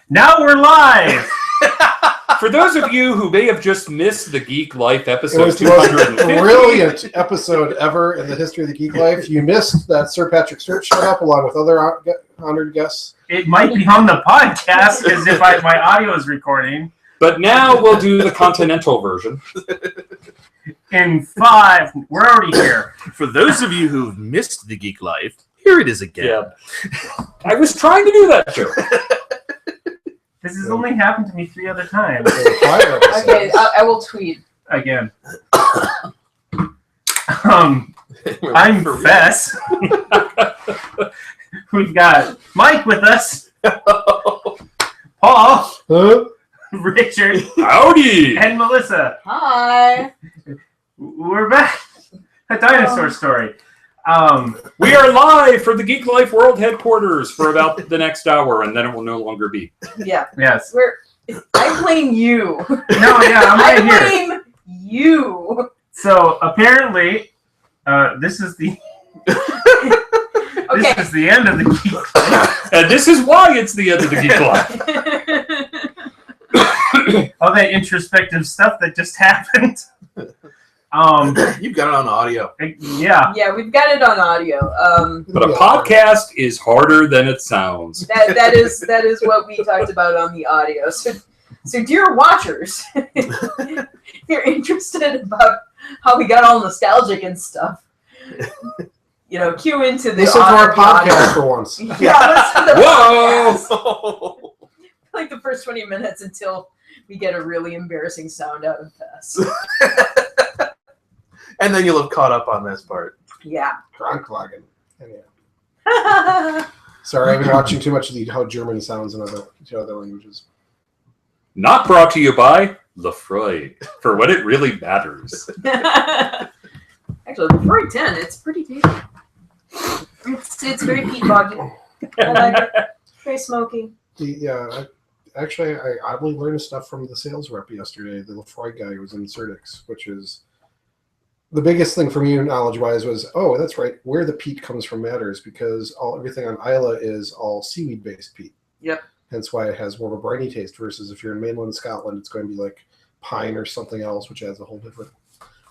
Now we're live! For those of you who may have just missed the Geek Life It episode was the most 250, brilliant episode ever in the history of the Geek Life. You missed that Sir Patrick Stewart showed up along with other honored guests. It might be on the podcast as if my audio is recording. but now we'll do the continental version. In 5, we're already here. For those of you who've missed the Geek Life, here it is again. Yeah. I was trying to do that joke. This has only happened to me 3 other times. Okay, I will tweet. Again. I'm Fess. We've got Mike with us. Paul. Huh? Richard. Howdy! And Melissa. Hi. We're back. A dinosaur story. We are live from the Geek Life World headquarters for about the next hour, and then it will no longer be. Yeah. Yes. I blame you. No, yeah, I'm right here. I blame you. So apparently, this is the Okay. this is the end of the Geek Life. And this is why it's the end of the Geek Life. All that introspective stuff that just happened. You've got it on audio. Yeah. Yeah, we've got it on audio. But a podcast is harder than it sounds. That is what we talked about on the audio. So dear watchers, if you're interested about how we got all nostalgic and stuff, cue into the Listen to our podcast for once. Yeah, listen to the podcast. Whoa! Like the first 20 minutes until we get a really embarrassing sound out of Fess. And then you'll have caught up on this part. Yeah. Kranklagen. Anyhow. Sorry, I've been watching too much of how German sounds in other languages. Not brought to you by Lefroy, for when it really matters. Actually, before 10, it's pretty tasty. It's very peat boggy. I like it. Very smoky. I oddly learned stuff from the sales rep yesterday. The Lefroy guy who was in Certix, which is the biggest thing for me knowledge-wise was, oh, that's right, where the peat comes from matters because everything on Isla is all seaweed-based peat. Yep. Hence why it has more of a briny taste versus if you're in mainland Scotland, it's going to be like pine or something else, which adds a whole different...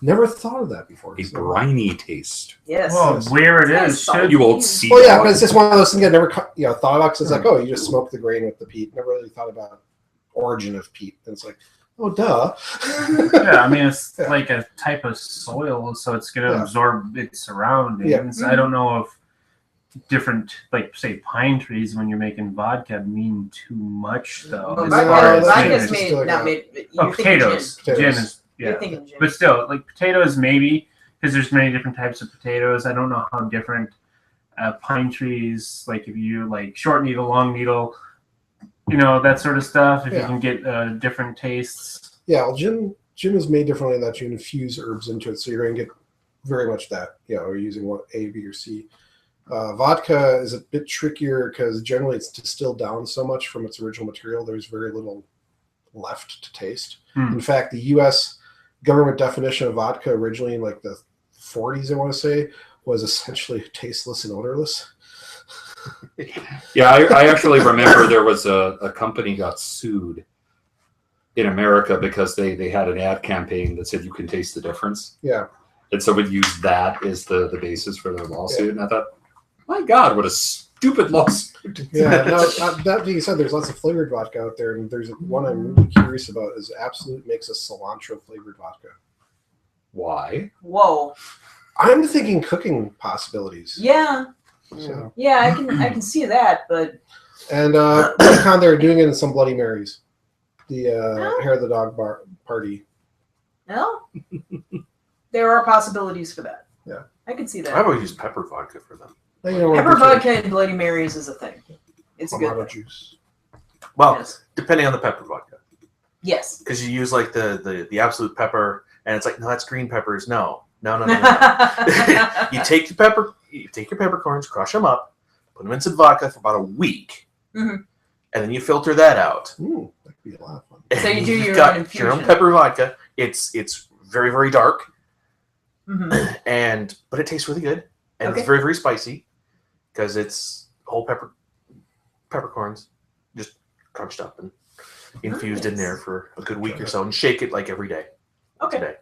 Never thought of that before. A briny taste. Yes. Well, where it It's is, nice. should You old sea Well, yeah, dog. but it's just one of those things I never thought about because it's like, oh, you just smoke the grain with the peat. Never really thought about origin of peat. And it's like, oh, duh. Yeah, I mean, it's like a type of soil, so it's going to absorb its surroundings. Yeah. I don't know if different, like, say, pine trees when you're making vodka mean too much, though. Well, as far as vodka's maybe- not made. Oh, You're thinking potatoes. gin. Gin is, You're yeah. thinking gin. But still, like, potatoes maybe, because there's many different types of potatoes. I don't know how different pine trees, like if you, like, short needle, long needle, that sort of stuff, if you can get different tastes. Yeah, well, gin is made differently in that you infuse herbs into it, so you're going to get very much that. You're using what A, B, or C. Vodka is a bit trickier because generally it's distilled down so much from its original material, there's very little left to taste. In fact, the U.S. government definition of vodka originally in like the 40s, I want to say, was essentially tasteless and odorless. Yeah, I actually remember there was a company got sued in America because they had an ad campaign that said you can taste the difference. Yeah. And so we used that as the basis for their lawsuit. And I thought, my God, what a stupid lawsuit. Yeah, no, that being said, there's lots of flavored vodka out there, and there's one I'm really curious about is Absolute makes a cilantro flavored vodka. Why? Whoa. I'm thinking cooking possibilities. Yeah. So. Yeah, I can see that, but And Recon, they're doing it in some Bloody Marys. The Hair of the Dog party. no. There are possibilities for that. Yeah. I can see that. I've always used pepper vodka for them. Pepper vodka and Bloody Marys is a thing. It's a good Clamato thing. juice. Well, Yes. depending on the pepper vodka. Yes. Because you use like the absolute pepper, and it's like, no, that's green peppers. No. You take your peppercorns, crush them up, put them in some vodka for about a week, Mhm. and then you filter that out. Ooh, that could be a lot of fun. So you do You've your got own your own infusion. pepper vodka. It's very, very dark, Mhm. but it tastes really good, and Okay. it's very, very spicy because it's whole peppercorns, just crunched up and infused in there for a good week or so, and shake it like every day. Okay. Today.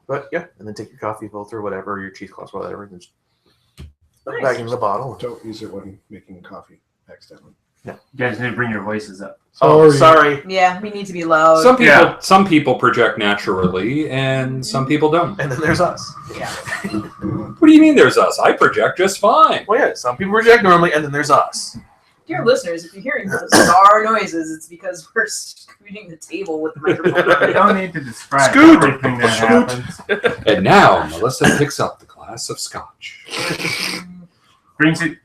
But yeah, and then take your coffee filter, whatever, your cheesecloth, whatever, and just put it back into the bottle. Don't use it when making coffee accidentally. You guys need to bring your voices up. Oh, sorry. Yeah, we need to be loud. Some people project naturally, and some people don't. And then there's us. Yeah. What do you mean there's us? I project just fine. Well, yeah, some people project normally, and then there's us. Dear listeners, if you're hearing those bizarre noises, it's because we're scooting the table with the microphone. You don't need to describe Scoot! everything that happens. And now Melissa picks up the glass of scotch. Brings it.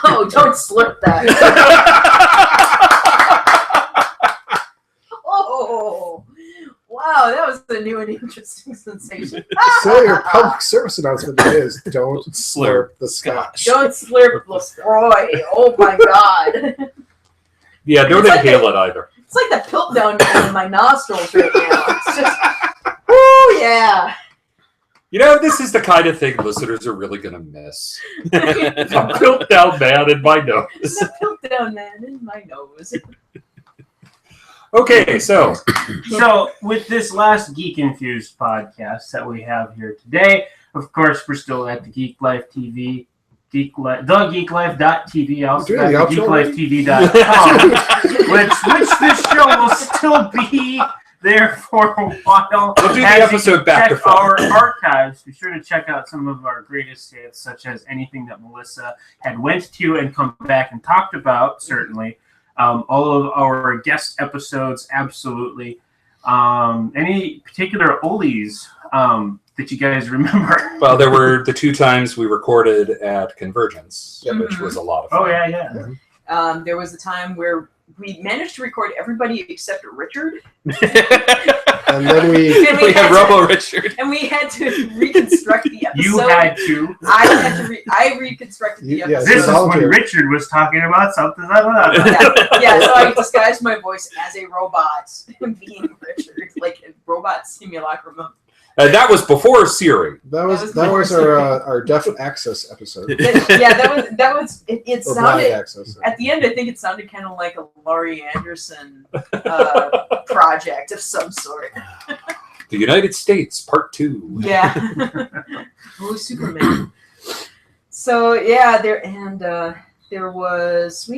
Oh, don't slurp that. Oh, wow, that was a new and interesting sensation. So your public service announcement is don't slurp the scotch. Don't slurp Lefroy. Oh my god. Yeah, don't inhale it either. It's like the Piltdown man in my nostrils right now. It's just, woo, yeah. You know, this is the kind of thing listeners are really going to miss. A Piltdown man in my nose. The Piltdown man in my nose. Okay, so With this last Geek Infused podcast that we have here today, of course, we're still at the Geek Life TV, thegeeklife.tv, also Doing the at outro thegeeklife.tv.com, which this show will still be there for a while. we'll do the As you episode back to check front. our archives. Be sure to check out some of our greatest hits, such as anything that Melissa had went to and come back and talked about, certainly. All of our guest episodes, absolutely. Any particular oldies that you guys remember? Well, there were the 2 times we recorded at Convergence, which was a lot of fun. Oh, yeah. There was a time where we managed to record everybody except Richard. And then we We had Robo Richard. And we had to reconstruct the episode. You had to. I reconstructed the Yeah, episode. This is when volunteer. Richard was talking about something. Yeah, so I disguised my voice as a robot, being Richard, like a robot simulacrum. And that was before Siri. that was our deaf access episode. Yeah, that was. It Or blind sounded access. at the end. I think it sounded kind of like a Laurie Anderson project of some sort. The United States, Part 2. Yeah. Oh, Superman. So yeah, there was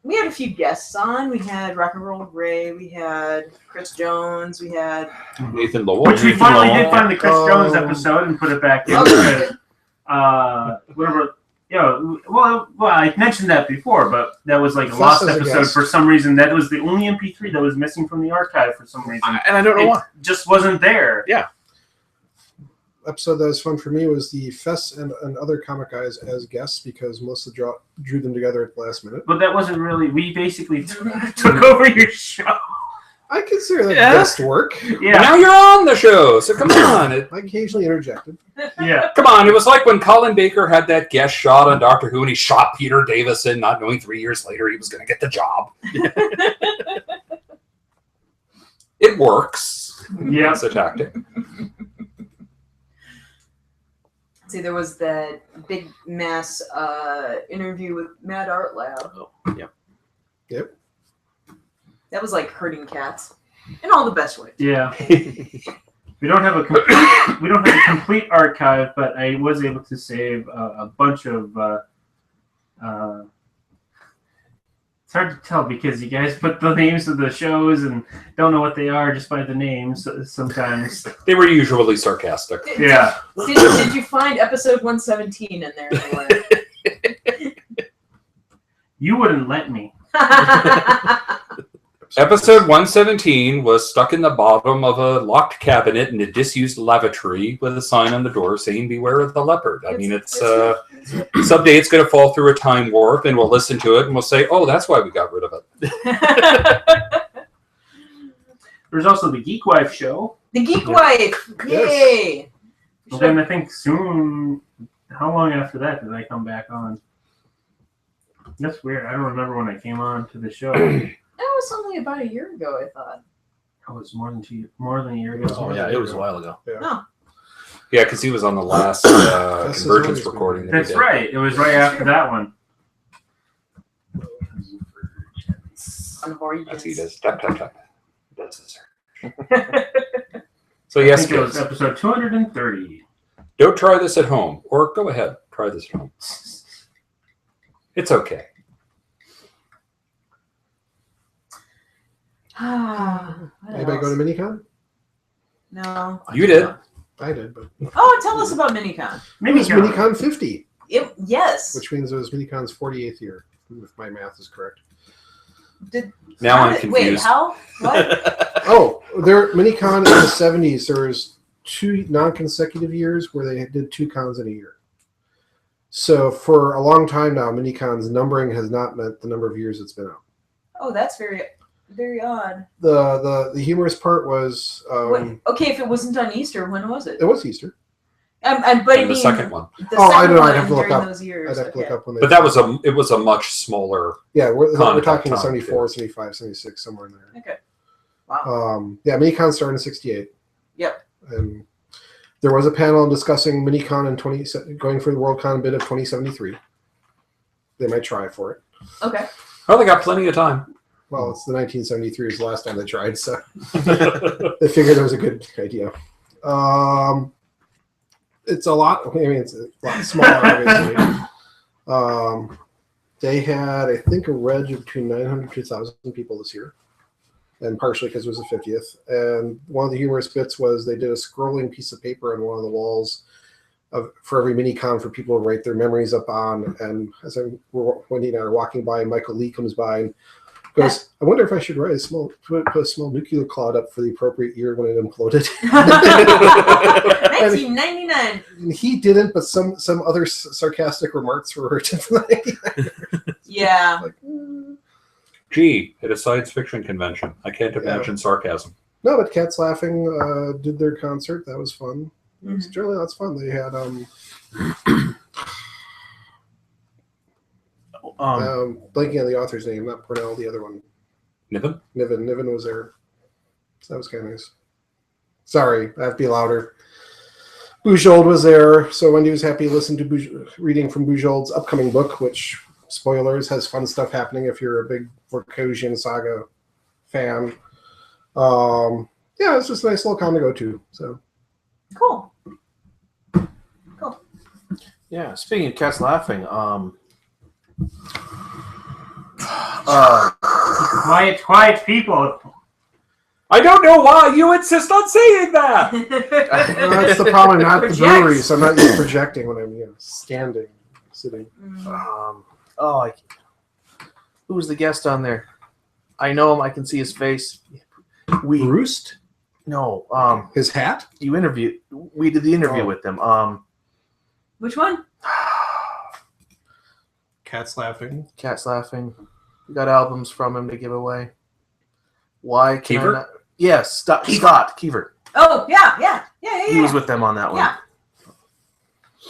we had a few guests on. We had Rock and Roll Ray, we had Chris Jones, we had Nathan Lowell. Which we finally did find the Chris Oh. Jones episode and put it back in. Okay. Whatever. Well, I mentioned that before, but that was like a Plus lost as a episode guest. for some reason. That was the only MP3 that was missing from the archive for some reason. And I don't know It why. just wasn't there. Episode that was fun for me was the Fess and other comic guys as guests because Melissa drew them together at the last minute. But that wasn't really. We basically took over your show. I consider that Yeah. guest work. But Yeah, now you're on the show, so come on. I occasionally interjected. yeah. Come on, it was like when Colin Baker had that guest shot on Doctor Who and he shot Peter Davison, not knowing 3 years later he was going to get the job. It works. Yeah. That's a tactic. see there was that big mass interview with Mad Art Lab. Oh, yeah. Yep. That was like herding cats in all the best ways. Yeah. We don't have a complete archive, but I was able to save a bunch of. It's hard to tell because you guys put the names of the shows and don't know what they are just by the names sometimes. They were usually sarcastic. Yeah. Did you find episode 117 in there anywhere? You wouldn't let me. Episode 117 was stuck in the bottom of a locked cabinet in a disused lavatory with a sign on the door saying "Beware of the leopard." I mean, it's someday it's going to fall through a time warp, and we'll listen to it and we'll say, "Oh, that's why we got rid of it." There's also the Geek Wife show. The Geek Wife! Yay! Well, then I think soon. How long after that did I come back on? That's weird. I don't remember when I came on to the show. That was only about a year ago, I thought. Oh, it was more than a year ago. Oh yeah, it was a while ago. Yeah, because he was on the last That's Convergence always recording. That we That's did. right. It was right after that one. Son of Origins. As he does. Tap, tap, tap. That's his. So I yes, think it was kids, episode 230. don't try this at home, or go ahead, try this at home. It's okay. Anybody go to Minicon? No. You did. I did, but Oh, tell us about Minicon. it was Minicon 50, Yes. which means it was Minicon's 48th year, if my math is correct. Now I'm Wait, confused. how? What? Oh, there Minicon in the 70s, there was 2 non-consecutive years where they did 2 cons in a year. So for a long time now, Minicon's numbering has not met the number of years it's been out. Oh, that's very, very odd. The humorous part was Okay, if it wasn't on Easter, when was it? it was Easter. But I And mean, the second one. The Oh, I second don't know, I'd one have to look during up. those years. I'd have to look up when they. But that was it was a much smaller. Yeah, we're Contact talking time, 74, 75, 76, somewhere in there. Okay. Wow. Yeah, Minicon started in 68. Yep. And there was a panel discussing Minicon in going for the Worldcon bid of 2073. They might try for it. Okay. Oh, they got plenty of time. Well, it's the 1973 is the last time they tried, so they figured it was a good idea. It's a lot. I mean, it's a lot smaller, obviously. They had, I think, a reg of between 900 to 1,000 people this year, and partially because it was the 50th. And one of the humorous bits was they did a scrolling piece of paper on one of the walls for every Minicon for people to write their memories up on. And as Wendy and I are walking by, and Michael Lee comes by and goes, I wonder if I should write put a small nuclear cloud up for the appropriate year when it imploded. 1999. And he didn't, but some other sarcastic remarks were written for the Yeah. like, Gee, at a science fiction convention. I can't imagine sarcasm. no, but Cats Laughing did their concert. That was fun. It was generally lots of fun. They had blanking on the author's name, not Purnell, the other one. Niven? Niven was there. So that was kind of nice. Sorry, I have to be louder. Bujold was there, so Wendy was happy to listen to reading from Bujold's upcoming book, which, spoilers, has fun stuff happening if you're a big Vorkosian Saga fan. Yeah, it's just a nice little con to go to. So Cool. Yeah, speaking of Cats Laughing, Quiet people. I don't know why you insist on saying that. that's the problem. I'm not at the brewery, so I'm not used to projecting when I'm standing, sitting. Who was the guest on there? I know him. I can see his face. Roost? No. His hat? We did the interview with them. Which one? Cats Laughing. Cats Laughing. We got albums from him to give away. Why? Keever? Yes, Scott Keever. Oh, yeah. He was with them on that one. Yeah.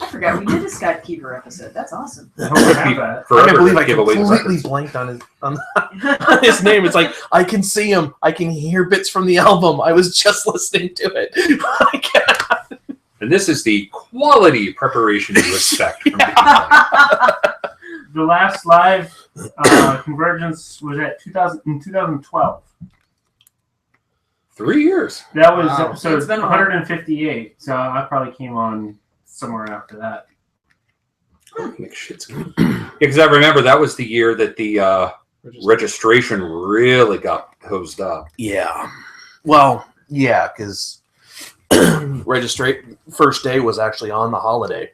I forgot we did a Scott Keever episode. That's awesome. I hope we have that. I can't believe I give away the completely records. blanked on his name. It's like, I can see him. I can hear bits from the album. I was just listening to it. I can't. And this is the quality preparation you expect from Geek. The last live Convergence was in 2012. 3 years. That was Wow. episode It's been a while. 158. So I probably came on somewhere after that. Because I remember that was the year that the registration really got hosed up. Yeah. Well, yeah, because first day was actually on the holiday.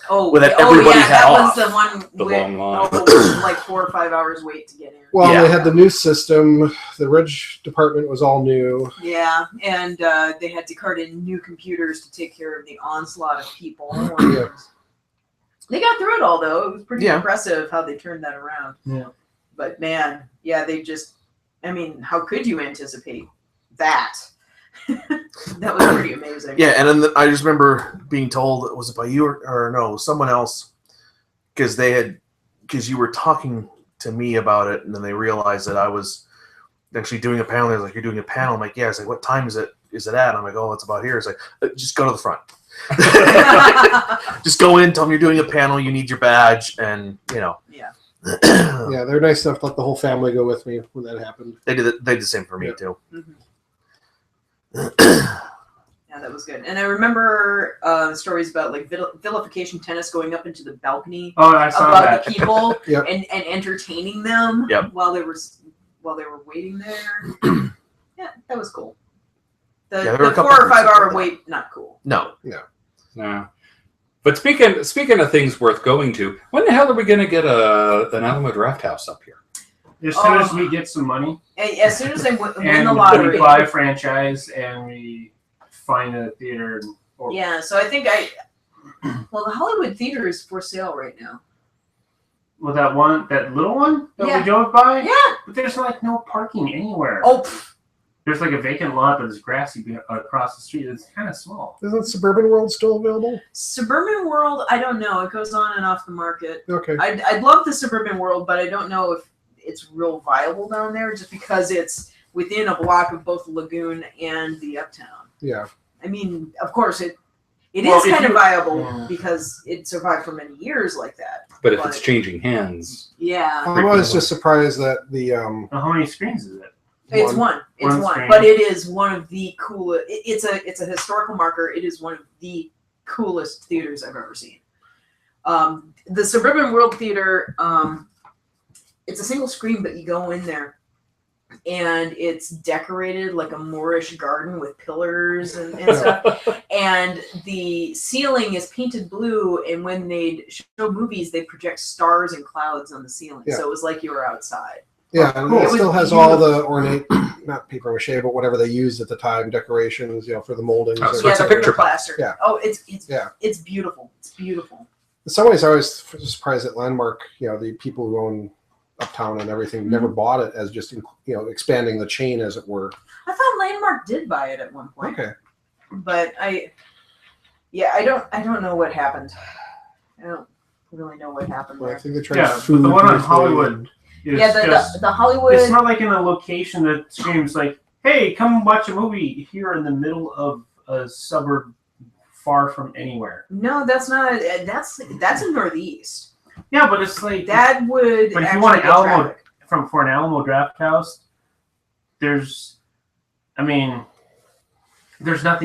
Oh, With everybody had that off. was the one The with long line. like 4 or 5 hours wait to get in. Well, Yeah. they had the new system. The reg department was all new. Yeah, and they had to cart in new computers to take care of the onslaught of people. Yeah. They got through it all, though. It was pretty Yeah. impressive how they turned that around. Yeah. But man, yeah, they just, I mean, how could you anticipate that? That was pretty amazing. Yeah, and then I just remember being told, was it by you or no, someone else, because you were talking to me about it, and then they realized that I was actually doing a panel. They're like, "You're doing a panel." I'm like, "Yeah." It's like, "What time is it? Is it at?" I'm like, "Oh, it's about here." It's like, "Just go to the front. Just go in. Tell them you're doing a panel. You need your badge, and you know." Yeah. Yeah, they're nice enough to let the whole family go with me when that happened. They did the same for me Yeah. too. Yeah, that was good. And I remember stories about like vilification tennis going up into the balcony Oh, I saw above that. the people Yep. and entertaining them Yep. while they were waiting there. Yeah, that was cool. The, Yeah, there were a the couple 4 or things 5 like hour that. wait, not cool. No. Yeah. But speaking of things worth going to, when the hell are we going to get an Alamo Draft House up here? As soon as we get some money As soon as I win and the lottery. we buy a franchise and we find a theater. Yeah, so I think well, the Hollywood Theater is for sale right now. Well, that little one that Yeah. we drove by? Yeah. But there's like no parking anywhere. Oh, There's like a vacant lot, but it's grassy across the street. It's kind of small. Isn't Suburban World still available? Suburban World, I don't know. It goes on and off the market. Okay. I'd love the Suburban World, but I don't know if it's real viable down there just because it's within a block of both the Lagoon and the Uptown. Yeah. I mean, of course, it Well, is if kind of you- viable Yeah. because it survived for many years like that. But if it's changing hands, Yeah, I was just surprised that the Now, how many screens is it? it's one. It's One one, screen. but it is one of the coolest. It's a historical marker. It is one of the coolest theaters I've ever seen. The Suburban World Theater. It's a single screen, but you go in there, and it's decorated like a Moorish garden with pillars and stuff. And the ceiling is painted blue, and when they show movies, they project stars and clouds on the ceiling. Yeah. So it was like you were outside. yeah, and Cool. it It was still has all the ornate, not paper mache, but whatever they used at the time, decorations, for the moldings. Oh, so or it's a whatever. picture plaster. Yeah. Oh, it's Yeah. it's beautiful. It's beautiful. In some ways, I was surprised that Landmark, the people who own Uptown and everything, never bought it as just, expanding the chain, as it were. I thought Landmark did buy it at one point, Okay. but I don't know what happened. I don't really know what happened Well, I there. think they tried Yeah, but food. the one on briefly. Hollywood is Yeah, just, the Hollywood. it's not like in a location that screams like, hey, come watch a movie here in the middle of a suburb far from anywhere. No, that's not. That's in Northeast. Yeah, but it's like That would. But if you actually want an get Alamo traffic. for an Alamo Draft House, there's nothing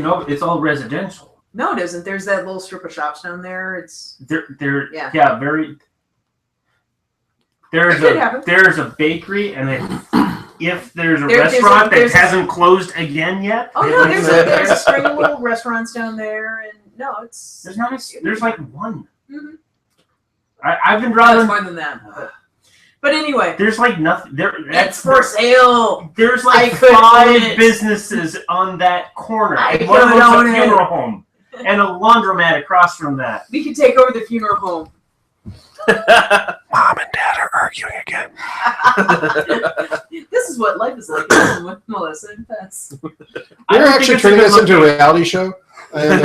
over. It's all residential. No, it isn't. There's that little strip of shops down there. It's Yeah, very. There's It could happen. a bakery, and if there's a There's restaurant that a- hasn't closed again yet. oh no, there's a string of little restaurants down there, and no, it's There's not. There's like one. Mhm. I've been no, it's driving. more than that. But anyway, There's like nothing. it's for sale. There's I like could own 5 it. businesses on that corner. I And one of could them's own a it. funeral home and a laundromat across from that. We could take over the funeral home. Mom and Dad are arguing again. This is what life is like with Melissa. That's I You're don't think actually it's a turning good this into a location. reality show. And,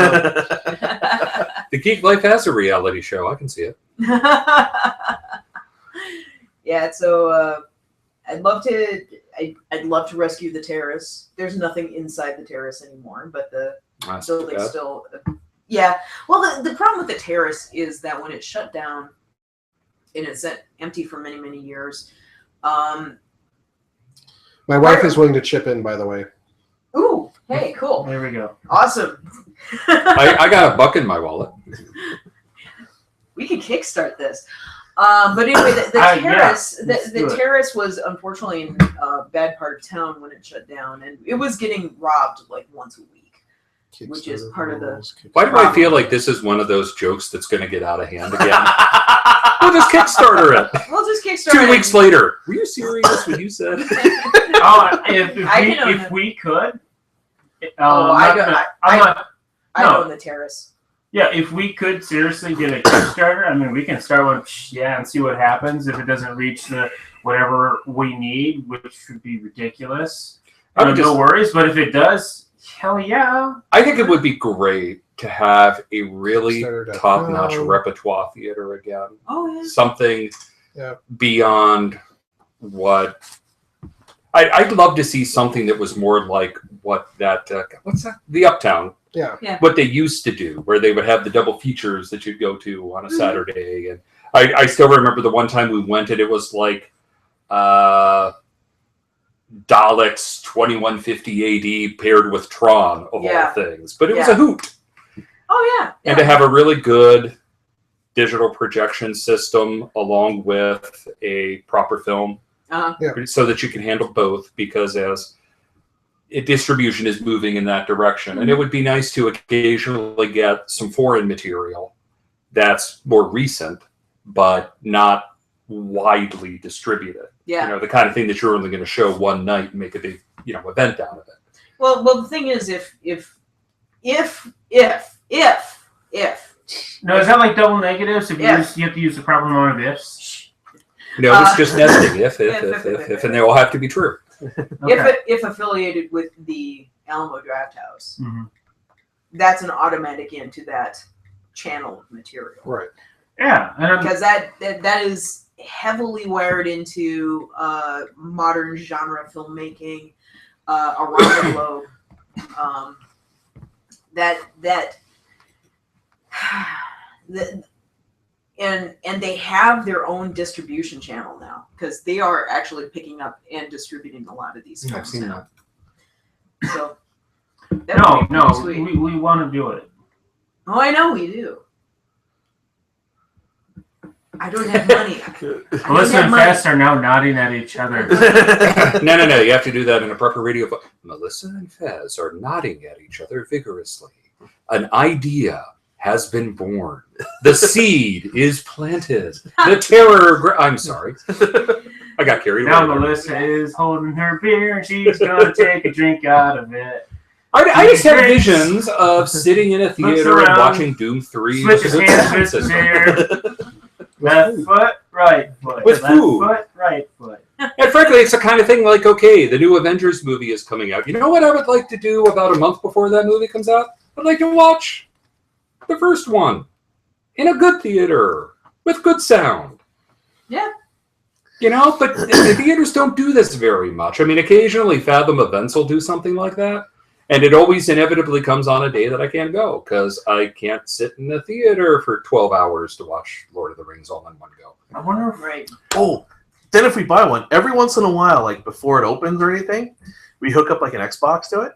the Geek Life has a reality show. I can see it. yeah. So I'd love to rescue the terrace. There's nothing inside the terrace anymore, but the That's too building's bad. still. Yeah. Well, the problem with the terrace is that when it shut down, and it's empty for many, many years. my wife is willing to chip in, by the way. Ooh, hey, cool, There we go. awesome. I got $1 in my wallet. We could kickstart this. But anyway, the terrace, let's do the it. terrace was unfortunately in a bad part of town when it shut down, and it was getting robbed like once a week. Which is part of the- Why do I feel like this is one of those jokes that's going to get out of hand again? We'll just Kickstarter it. We'll just kickstart 2 it. wext later. Were you serious when you said? Oh, if we could. Oh, I No. own the terrace. Yeah, if we could seriously get a Kickstarter, I mean, we can start with and see what happens if it doesn't reach the whatever we need, which would be ridiculous. I would No just- worries, but if it does, hell yeah. I think it would be great to have a really Kickstarter.com. top-notch repertoire theater again. Oh yeah. Something Yeah. beyond what I'd love to see something that was more like what that what's that? The Uptown. Yeah. What they used to do, where they would have the double features that you'd go to on a Mhm. Saturday, and I still remember the one time we went and it was like Daleks 2150 AD paired with Tron of all things. But it was a hoot. Oh, yeah. And to have a really good digital projection system along with a proper film so that you can handle both, because as distribution is moving in that direction. And it would be nice to occasionally get some foreign material that's more recent, but not widely distributed. Yeah. You know, the kind of thing that you're only going to show one night and make a big, event out of it. Well, the thing is, if No, is that like double negatives? If you have to use the proper amount of ifs? No, it's just nesting. If, and they all have to be true. Okay. If affiliated with the Alamo Draft House, that's an automatic into that channel material. Right. Yeah. Because that is heavily wired into modern genre filmmaking around the globe. And they have their own distribution channel now, because they are actually picking up and distributing a lot of these films now. So no, we want to do it. Oh, I know we do. I don't have money. Melissa and Fess are now nodding at each other. No. You have to do that in a proper radio. Melissa and Fez are nodding at each other vigorously. An idea has been born. The seed is planted. The terror. I'm sorry. I got carried away. Now Melissa is holding her beer and she's going to take a drink out of it. I just have visions of sitting in a theater and watching Doom 3. Switches hands with beer. Left foot, right foot. With left food. Foot, right foot. And frankly, it's the kind of thing like, okay, the new Avengers movie is coming out. You know what I would like to do about a month before that movie comes out? I'd like to watch the first one in a good theater with good sound. Yeah. But the theaters don't do this very much. I mean, occasionally Fathom Events will do something like that. And it always inevitably comes on a day that I can't go because I can't sit in the theater for 12 hours to watch Lord of the Rings all in one go. I wonder if... Oh, then if we buy one, every once in a while, like before it opens or anything, we hook up like an Xbox to it.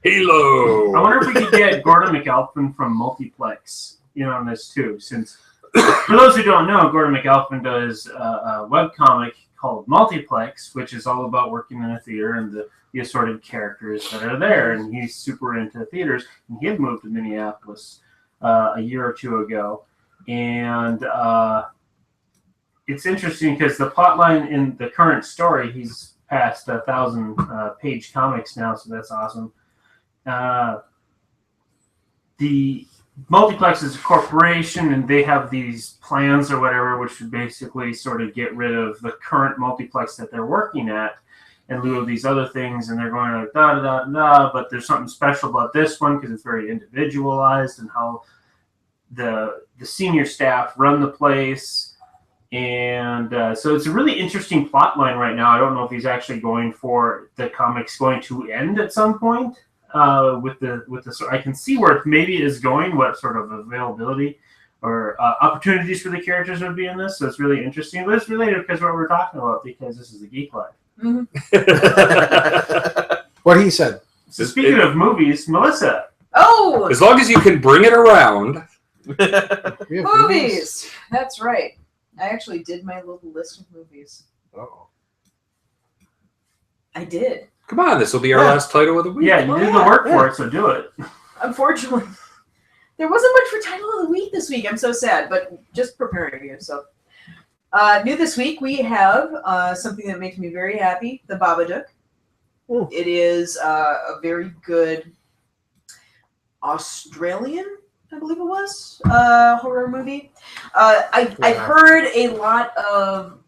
Halo! I wonder if we could get Gordon McAlpin from Multiplex on this too, since for those who don't know, Gordon McAlpin does a webcomic called Multiplex, which is all about working in a theater and the assorted characters that are there. And he's super into theaters. And he had moved to Minneapolis a year or two ago. And it's interesting because the plot line in the current story, he's past 1,000 page comics now, so that's awesome. The Multiplex is a corporation, and they have these plans or whatever, which would basically sort of get rid of the current multiplex that they're working at in lieu of these other things. And they're going like da, but there's something special about this one because it's very individualized and how the senior staff run the place. And so it's a really interesting plot line right now. I don't know if he's actually going for the comics going to end at some point. With the I can see where maybe it is going, what sort of availability or opportunities for the characters would be in this. So it's really interesting, but it's related because what we're talking about, because this is the Geek Life. Mm-hmm. What he said. So speaking of movies, Melissa. Oh, as long as you can bring it around. Movies. That's right. I actually did my little list of movies. Uh-oh. I did. Come on, this will be our last title of the week. Yeah, you did the work for it, so do it. Unfortunately, there wasn't much for title of the week this week. I'm so sad, but just preparing you. So, new this week, we have something that makes me very happy, The Babadook. Ooh. It is a very good Australian, I believe it was, horror movie. I've heard a lot of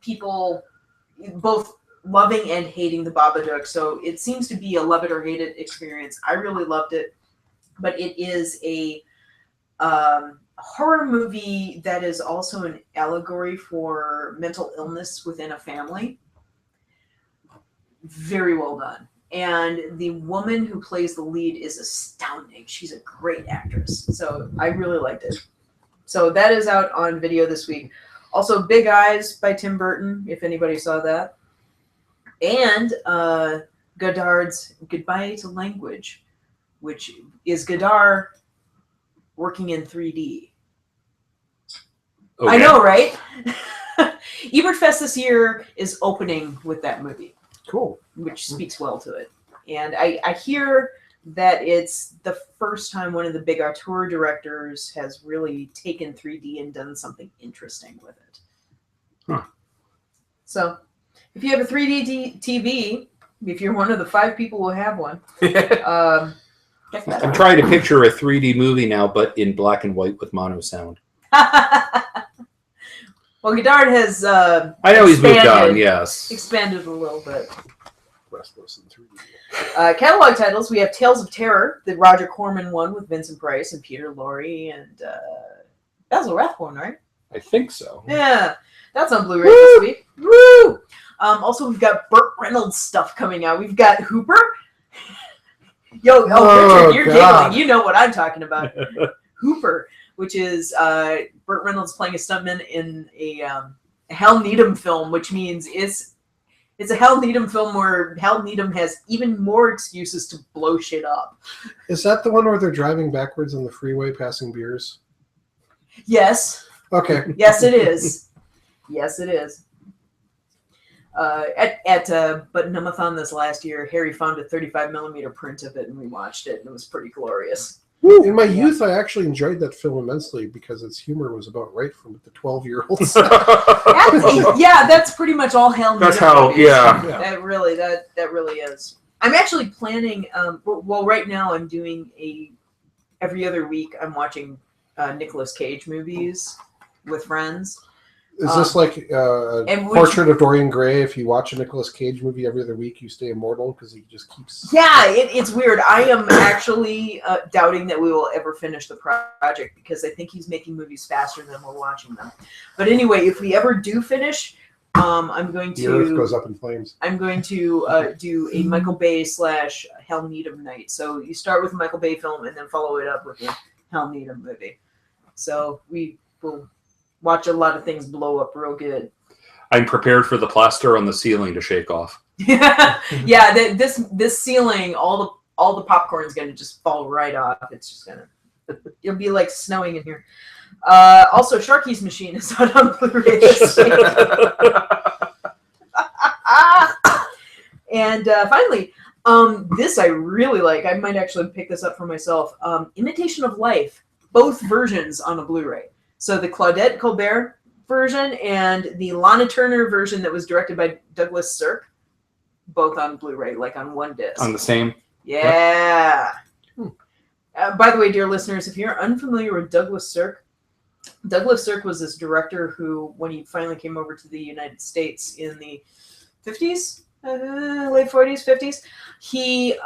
people both loving and hating The Babadook, so it seems to be a love it or hate it experience. I really loved it, but it is a horror movie that is also an allegory for mental illness within a family. Very well done. And the woman who plays the lead is astounding. She's a great actress. So I really liked it. So that is out on video this week. Also, Big Eyes by Tim Burton, if anybody saw that. And Godard's Goodbye to Language, which is Godard working in 3D. Okay. I know, right? Ebert Fest this year is opening with that movie. Cool. Which speaks well to it. And I hear that it's the first time one of the big auteur directors has really taken 3D and done something interesting with it. Huh. So, if you have a 3D TV, if you're one of the 5 people who have one, check that I'm out. trying to picture a 3D movie now, but in black and white with mono sound. Well, Godard has I know he's moved on, yes. expanded a little bit. Restless in 3D. Catalog titles, we have Tales of Terror, the Roger Corman one with Vincent Price and Peter Lorre and Basil Rathbone, right? I think so. Yeah, that's on Blu-ray this week. Woo! Also, we've got Burt Reynolds stuff coming out. We've got Hooper. Richard, you're giggling. You know what I'm talking about. Hooper, which is Burt Reynolds playing a stuntman in a Hal Needham film, which means it's a Hal Needham film where Hal Needham has even more excuses to blow shit up. Is that the one where they're driving backwards on the freeway passing beers? Yes. Okay. Yes, it is. Yes, it is. At Button-Umathon this last year, Harry found a 35mm print of it, and we watched it, and it was pretty glorious. In my youth, I actually enjoyed that film immensely because its humor was about right for the 12-year-olds. Yeah, that's pretty much all Hal Needham. That's how, movies. yeah. That really is. I'm actually planning. Well, right now I'm doing every other week. I'm watching Nicolas Cage movies with friends. Is this like a Portrait of Dorian Gray? If you watch a Nicolas Cage movie every other week, you stay immortal because he just keeps... Yeah, it's weird. I am actually doubting that we will ever finish the project because I think he's making movies faster than we're watching them. But anyway, if we ever do finish, I'm going to... The earth goes up in flames. I'm going to do a Michael Bay / Hal Needham night. So you start with a Michael Bay film and then follow it up with a Hal Needham movie. So we will... watch a lot of things blow up real good. I'm prepared for the plaster on the ceiling to shake off. Yeah, this ceiling, all the popcorn's gonna just fall right off. It's just gonna, it'll be like snowing in here. Also, Sharky's Machine is out on Blu-ray this week. And finally, this I really like. I might actually pick this up for myself. Imitation of Life, both versions on a Blu-ray. So the Claudette Colbert version and the Lana Turner version that was directed by Douglas Sirk, both on Blu-ray, like on one disc. On the same? Yeah. By the way, dear listeners, if you're unfamiliar with Douglas Sirk was this director who, when he finally came over to the United States in the 50s, late 40s, 50s, he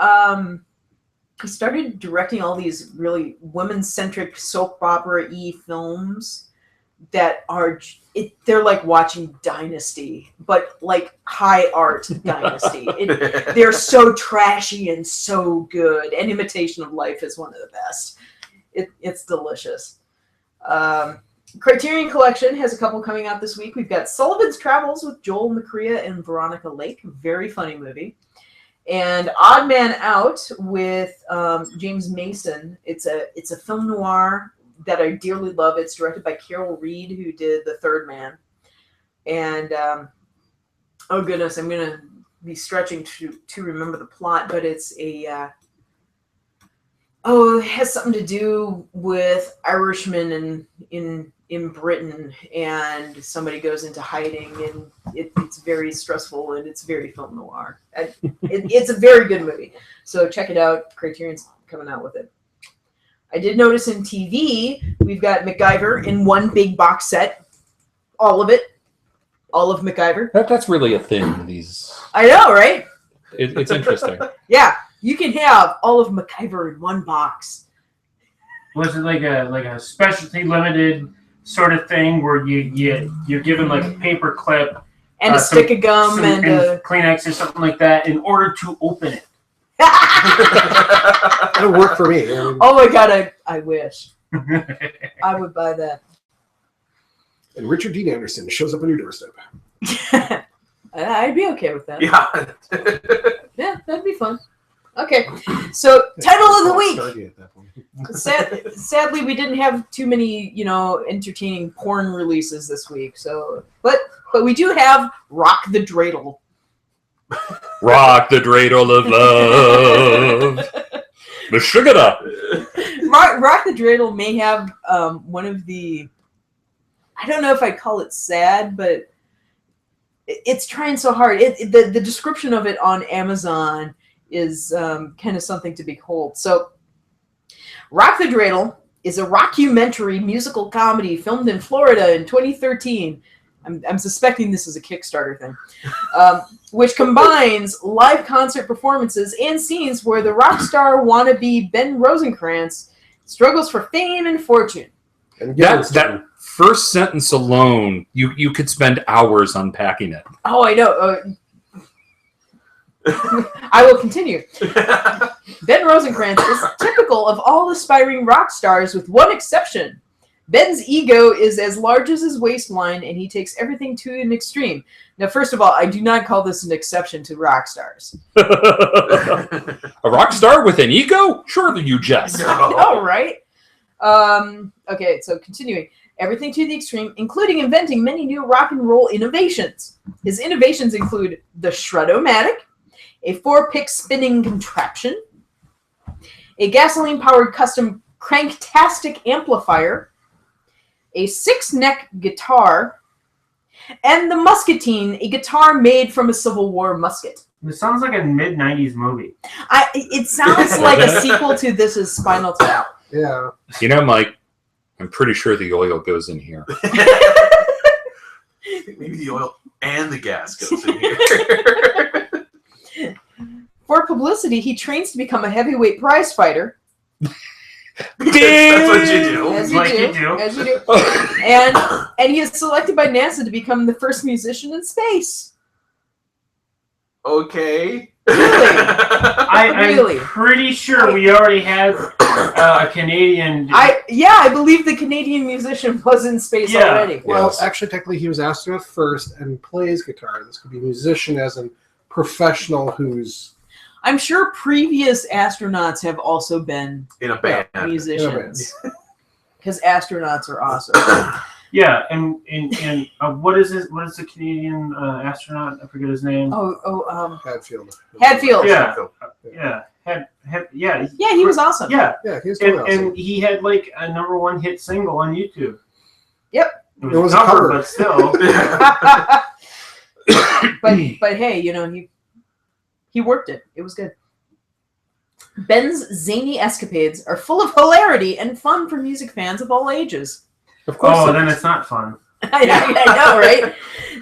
started directing all these really women-centric soap opera-y films that are, they're like watching Dynasty, but like high art Dynasty. They're so trashy and so good. And Imitation of Life is one of the best. It's delicious. Criterion Collection has a couple coming out this week. We've got Sullivan's Travels with Joel McCrea and Veronica Lake. Very funny movie. And Odd Man Out with James Mason. It's a film noir that I dearly love. It's directed by Carol Reed, who did The Third Man. And oh goodness, I'm gonna be stretching to remember the plot, but it's it has something to do with Irishmen in Britain, and somebody goes into hiding, and it's very stressful, and it's very film noir. It's a very good movie, so check it out. Criterion's coming out with it. I did notice in TV we've got MacGyver in one big box set, all of MacGyver. That's really a thing. These I know, right? it's interesting. Yeah, you can have all of MacGyver in one box. Was it like a specialty limited sort of thing where you're given like a paper clip And a stick of gum and a... Kleenex or something like that in order to open it? It'll work for me. I mean, Oh my god, I wish. I would buy that. and Richard Dean Anderson shows up on your doorstep. I'd be okay with that. Yeah. Yeah, that'd be fun. Okay, so title of the week. Stargate at that point. Sadly, we didn't have too many, entertaining porn releases this week. So, but we do have Rock the Dreidel. Rock the dreidel of love. The sugar. Rock the Dreidel may have one of the. I don't know if I'd call it sad, but it's trying so hard. The description of it on Amazon is kind of something to behold. So, Rock the Dreidel is a rockumentary musical comedy filmed in Florida in 2013. I'm suspecting this is a Kickstarter thing, which combines live concert performances and scenes where the rock star wannabe Ben Rosencrantz struggles for fame and fortune. And That first sentence alone, you could spend hours unpacking it. Oh, I know. I will continue. Ben Rosencrantz is typical of all aspiring rock stars with one exception. Ben's ego is as large as his waistline, and he takes everything to an extreme. Now, first of all, I do not call this an exception to rock stars. A rock star with an ego? Surely you jest. All right. Okay, so continuing. Everything to the extreme, including inventing many new rock and roll innovations. His innovations include the Shredomatic, a 4-pick spinning contraption, a gasoline-powered custom cranktastic amplifier, a 6-neck guitar, and the Muscatine, a guitar made from a Civil War musket. This sounds like a mid-90s movie. It sounds like a sequel to This Is Spinal Tap. Yeah. You know, Mike, I'm pretty sure the oil goes in here. Maybe the oil and the gas goes in here. For publicity, he trains to become a heavyweight prize fighter. That's what you do. As you Like do. you do. As you do. And he is selected by NASA to become the first musician in space. Okay. Really? I'm Really? pretty sure we already had a Canadian. I believe the Canadian musician was in space Yeah. already. Well, Yes. actually, technically, he was astronaut first and plays guitar. This could be musician as in professional who's I'm sure previous astronauts have also been In a band. musicians. Because astronauts are awesome. Yeah, and what is this? What is the Canadian astronaut? I forget his name. Hadfield. Hadfield. Yeah. Yeah, Yeah, he was awesome. yeah, Yeah, he was totally awesome. and he had like a #1 hit single on YouTube. Yep. It It was was a a cover, cover. but still. but hey, he worked it. It was good. Ben's zany escapades are full of hilarity and fun for music fans of all ages. Of course. Oh, it then is. it's not fun. I know, right?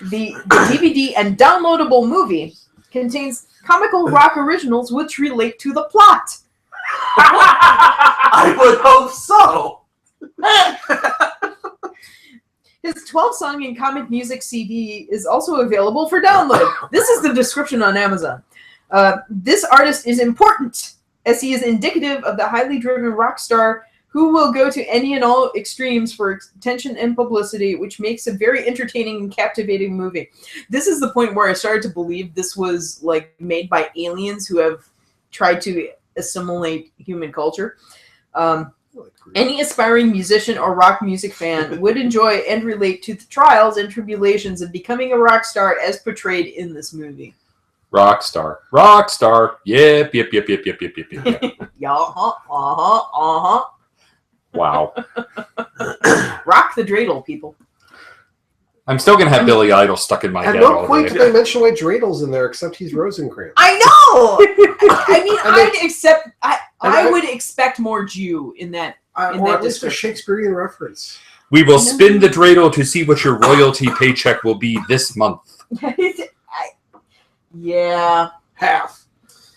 The DVD and downloadable movie contains comical rock originals which relate to the plot. I would hope so. His 12-song and comic music CD is also available for download. This is the description on Amazon. This artist is important as he is indicative of the highly driven rock star who will go to any and all extremes for attention and publicity, which makes a very entertaining and captivating movie. This is the point where I started to believe this was like made by aliens who have tried to assimilate human culture. Any aspiring musician or rock music fan would enjoy and relate to the trials and tribulations of becoming a rock star as portrayed in this movie. Rock star. Rock star. Yep. Yeah, Wow. Rock the dreidel, people. I'm still going to have Billy Idol stuck in my At head no all point day. did they mention why Dreidels in there except he's Rosencrantz. I know. I mean, And they- I would expect more Jew in that. In Or that at least a description. Shakespearean reference. We will spin the dreidel to see what your royalty paycheck will be this month. Yeah. Half.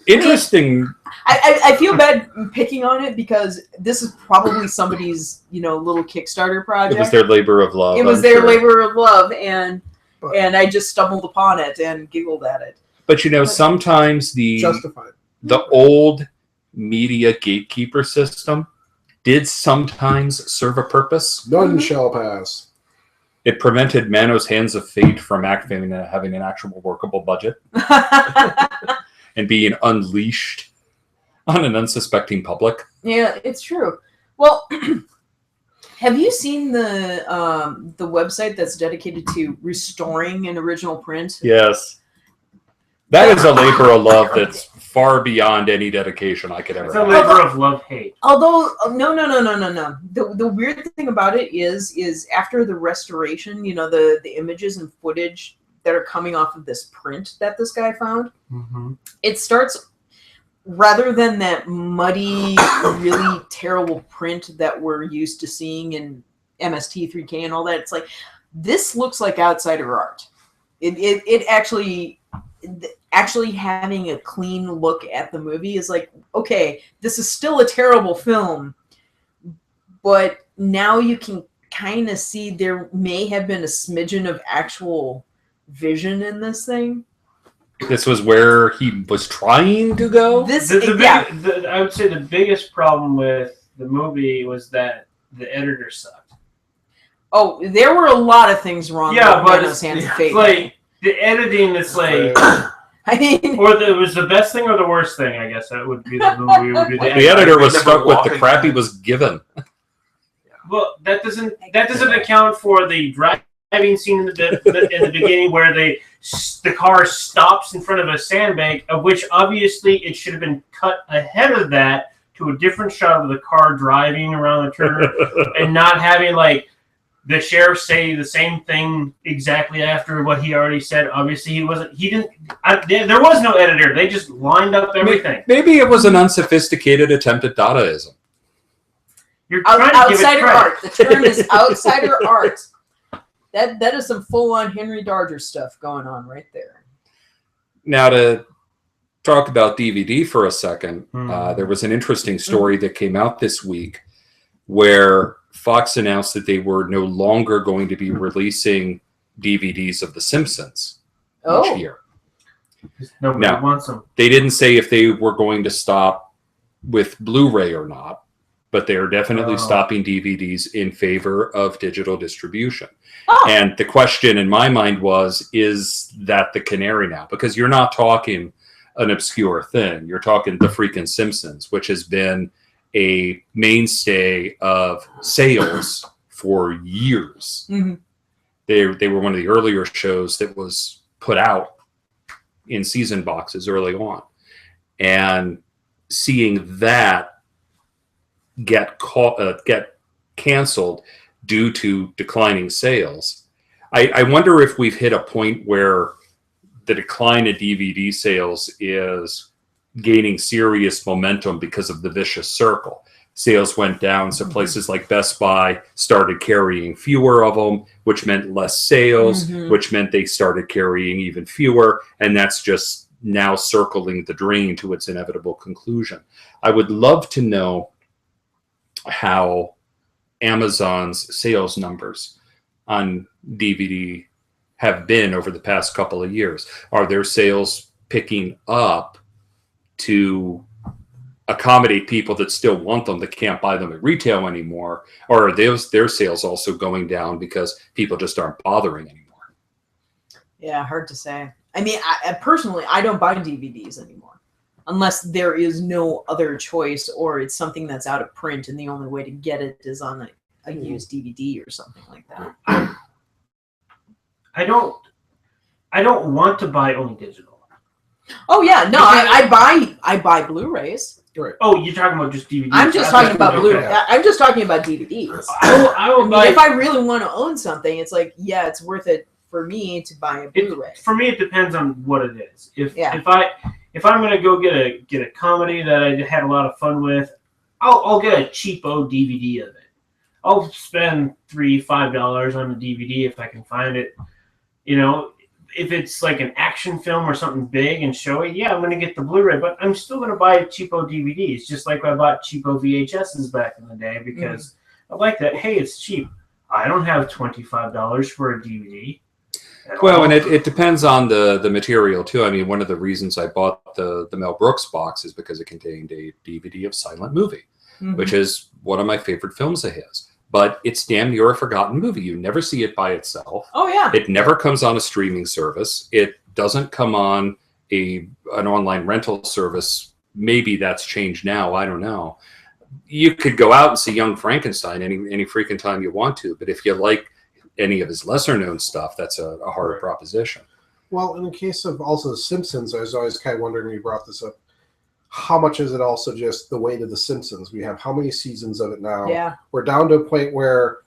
Interesting. I feel bad picking on it because this is probably somebody's little Kickstarter project. It was their labor of love. It was I'm their sure. labor of love, and But I just stumbled upon it and giggled at it. But sometimes the justified. old media gatekeeper system did sometimes serve a purpose. None shall pass. It prevented Manos Hands of Fate from having an actual workable budget and being unleashed on an unsuspecting public. Yeah, it's true. Well, have you seen the website that's dedicated to restoring an original print? Yes. That is a labor of love that's far beyond any dedication I could ever It's a have. labor of love-hate. Although, no. The weird thing about it is after the restoration, the images and footage that are coming off of this print that this guy found, it starts, rather than that muddy, really terrible print that we're used to seeing in MST3K and all that, it's like, this looks like outsider art. It actually having a clean look at the movie is like, okay, this is still a terrible film, but now you can kind of see there may have been a smidgen of actual vision in this thing. This was where he was trying to go? I would say the biggest problem with the movie was that the editor sucked. Oh, there were a lot of things wrong. Yeah, with but Manos Hands of Fate. like the editing. It's like, I mean, or it was the best thing or the worst thing. I guess that would be the movie. Would be The editor was stuck with the crap he was given. Well, that doesn't account for the driving scene in the beginning where the car stops in front of a sandbank, of which obviously it should have been cut ahead of that to a different shot of the car driving around the turn and not having like the sheriff say the same thing exactly after what he already said. Obviously, there was no editor. They just lined up everything. Maybe it was an unsophisticated attempt at Dadaism. You're trying to give it outsider credit. art. The term is outsider art. That is some full-on Henry Darger stuff going on right there. Now, to talk about DVD for a second, there was an interesting story that came out this week where Fox announced that they were no longer going to be releasing DVDs of The Simpsons each year. Nobody wants them. They didn't say if they were going to stop with Blu-ray or not, but they are definitely stopping DVDs in favor of digital distribution. Oh. And the question in my mind was, is that the canary now? Because you're not talking an obscure thing. You're talking The freaking Simpsons, which has been a mainstay of sales for years. Mm-hmm. They were one of the earlier shows that was put out in season boxes early on. And seeing that get canceled due to declining sales, I wonder if we've hit a point where the decline of DVD sales is gaining serious momentum because of the vicious circle. Sales went down, so places like Best Buy started carrying fewer of them, which meant less sales, which meant they started carrying even fewer, and that's just now circling the drain to its inevitable conclusion. I would love to know how Amazon's sales numbers on DVD have been over the past couple of years. Are their sales picking up to accommodate people that still want them that can't buy them at retail anymore? Or are their sales also going down because people just aren't bothering anymore? Yeah, hard to say. I mean, I personally, I don't buy DVDs anymore unless there is no other choice or it's something that's out of print and the only way to get it is on a used DVD or something like that. I don't want to buy only digital. Oh yeah, no, I buy Blu-rays. Right. Oh, you're talking about just DVDs? I'm just talking about Blu-ray. Okay. I'm just talking about DVDs. I will buy. If I really want to own something, it's like, yeah, it's worth it for me to buy a Blu-ray. For me, it depends on what it is. If I'm gonna go get a comedy that I had a lot of fun with, I'll get a cheapo DVD of it. I'll spend $3-5 on a DVD if I can find it. You know, if it's like an action film or something big and showy, yeah, I'm going to get the Blu-ray, but I'm still going to buy cheapo DVDs, just like I bought cheapo VHSs back in the day because I like that. Hey, it's cheap. I don't have $25 for a DVD. Well, and it depends on the material too. I mean, one of the reasons I bought the Mel Brooks box is because it contained a DVD of Silent Movie, which is one of my favorite films of his. But it's damn near a forgotten movie. You never see it by itself. Oh yeah. It never comes on a streaming service. It doesn't come on an online rental service. Maybe that's changed now. I don't know. You could go out and see Young Frankenstein any freaking time you want to, but if you like any of his lesser known stuff, that's a harder proposition. Well, in the case of also The Simpsons, I was always kind of wondering when you brought this up, how much is it also just the weight of The Simpsons? We have how many seasons of it now? Yeah. We're down to a point where,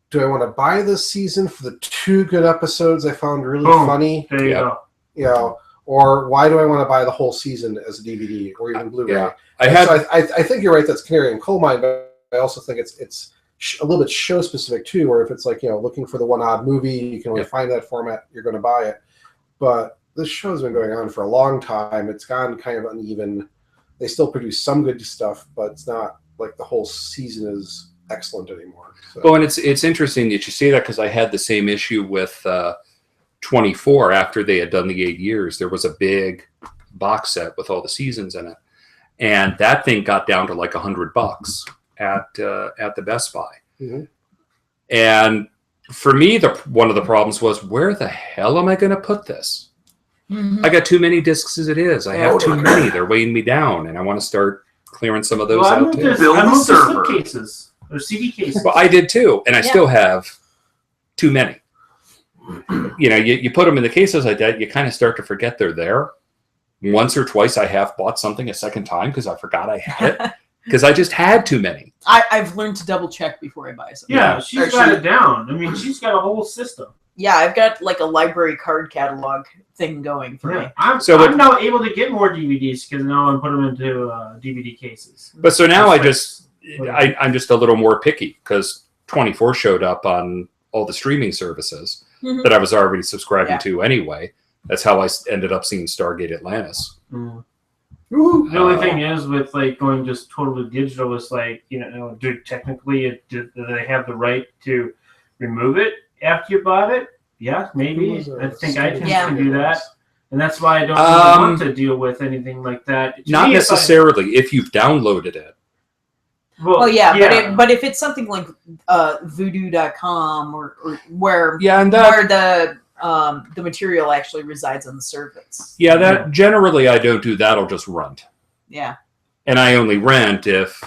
do I want to buy this season for the 2 good episodes I found really funny? There you go. You know, or why do I want to buy the whole season as a DVD or even Blu-ray? Yeah. I think you're right. That's canary in coal mine, but I also think it's a little bit show specific too. Where if it's like looking for the one odd movie, you can only find that format. You're going to buy it. But this show's been going on for a long time. It's gone kind of uneven. They still produce some good stuff, but it's not like the whole season is excellent anymore. So. Well, and it's interesting that you say that because I had the same issue with 24 after they had done the 8 years. There was a big box set with all the seasons in it, and that thing got down to like $100 at the Best Buy. And for me, one of the problems was, where the hell am I going to put this? I got too many discs as it is. I have too many. They're weighing me down, and I want to start clearing some of those out too. I moved to slip cases or CD cases. Well, I did too, and I still have too many. You put them in the cases like that, you kind of start to forget they're there. Once or twice I have bought something a second time because I forgot I had it because I just had too many. I've learned to double check before I buy something. Yeah, she's got it down. I mean, she's got a whole system. Yeah, I've got like a library card catalog thing going for me. I'm now able to get more DVDs because now I'm putting them into DVD cases. But so now I'm just a little more picky because 24 showed up on all the streaming services that I was already subscribing to anyway. That's how I ended up seeing Stargate Atlantis. The only thing is with like going just totally digital is like, technically do they have the right to remove it after you bought it? Yeah, maybe. I think iTunes can do that. And that's why I don't really want to deal with anything like that. Not necessarily if you've downloaded it. Well, but if it's something like voodoo.com or where the material actually resides on the servers. Yeah, that generally I don't do that. I'll just rent. Yeah. And I only rent if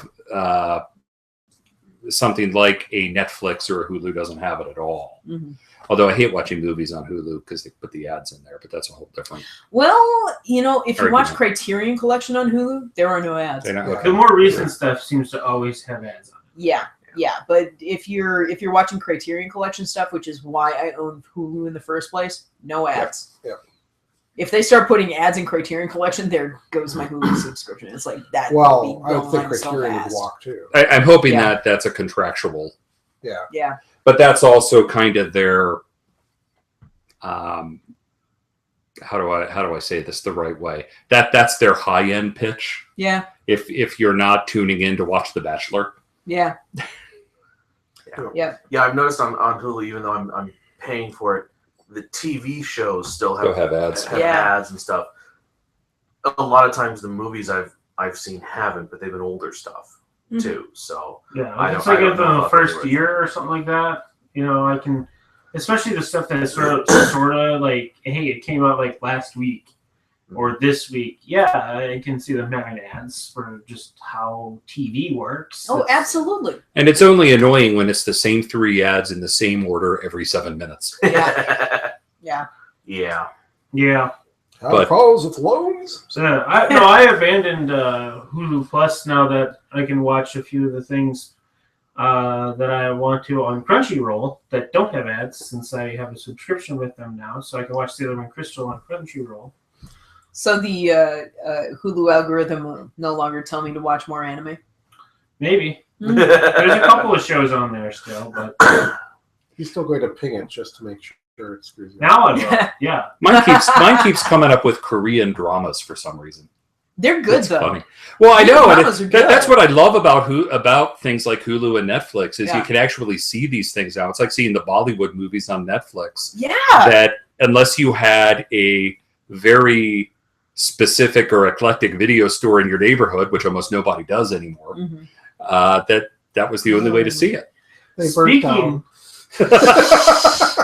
something like a Netflix or a Hulu doesn't have it at all. Although I hate watching movies on Hulu because they put the ads in there, but that's a whole different. Well, if you watch Criterion Collection on Hulu, there are no ads. The more recent stuff seems to always have ads on it. Yeah, but if you're watching Criterion Collection stuff, which is why I own Hulu in the first place, no ads. Yeah. If they start putting ads in Criterion Collection, there goes my Hulu subscription. It's like that. Well, I would think Criterion would walk too. I'm hoping that that's a contractual. Yeah. Yeah. But that's also kind of their. How do I say this the right way? That's their high end pitch. Yeah. If you're not tuning in to watch The Bachelor. Yeah. Yeah, I've noticed on Hulu, even though I'm paying for it, the TV shows still have ads. Ads and stuff. A lot of times the movies I've seen haven't, but they've been older stuff too. So it's like in the first year or something like that. I can, especially the stuff that is sort of like, hey, it came out like last week or this week. Yeah, I can see them having ads for just how TV works. Oh, absolutely. And it's only annoying when it's the same 3 ads in the same order every 7 minutes. Yeah. But problems with loans. So I abandoned Hulu Plus now that I can watch a few of the things that I want to on Crunchyroll that don't have ads, since I have a subscription with them now, so I can watch The Other One Crystal on Crunchyroll. So the Hulu algorithm will no longer tell me to watch more anime? Maybe. There's a couple of shows on there still, but He's still going to ping it just to make sure it screws you. Now I will. Yeah. Mine keeps coming up with Korean dramas for some reason. They're good though. Funny. Well, I know, and that's what I love about things like Hulu and Netflix is you can actually see these things now. It's like seeing the Bollywood movies on Netflix. Yeah. That unless you had a very specific or eclectic video store in your neighborhood, which almost nobody does anymore. Mm-hmm. That was the only way to see it. They burnt down.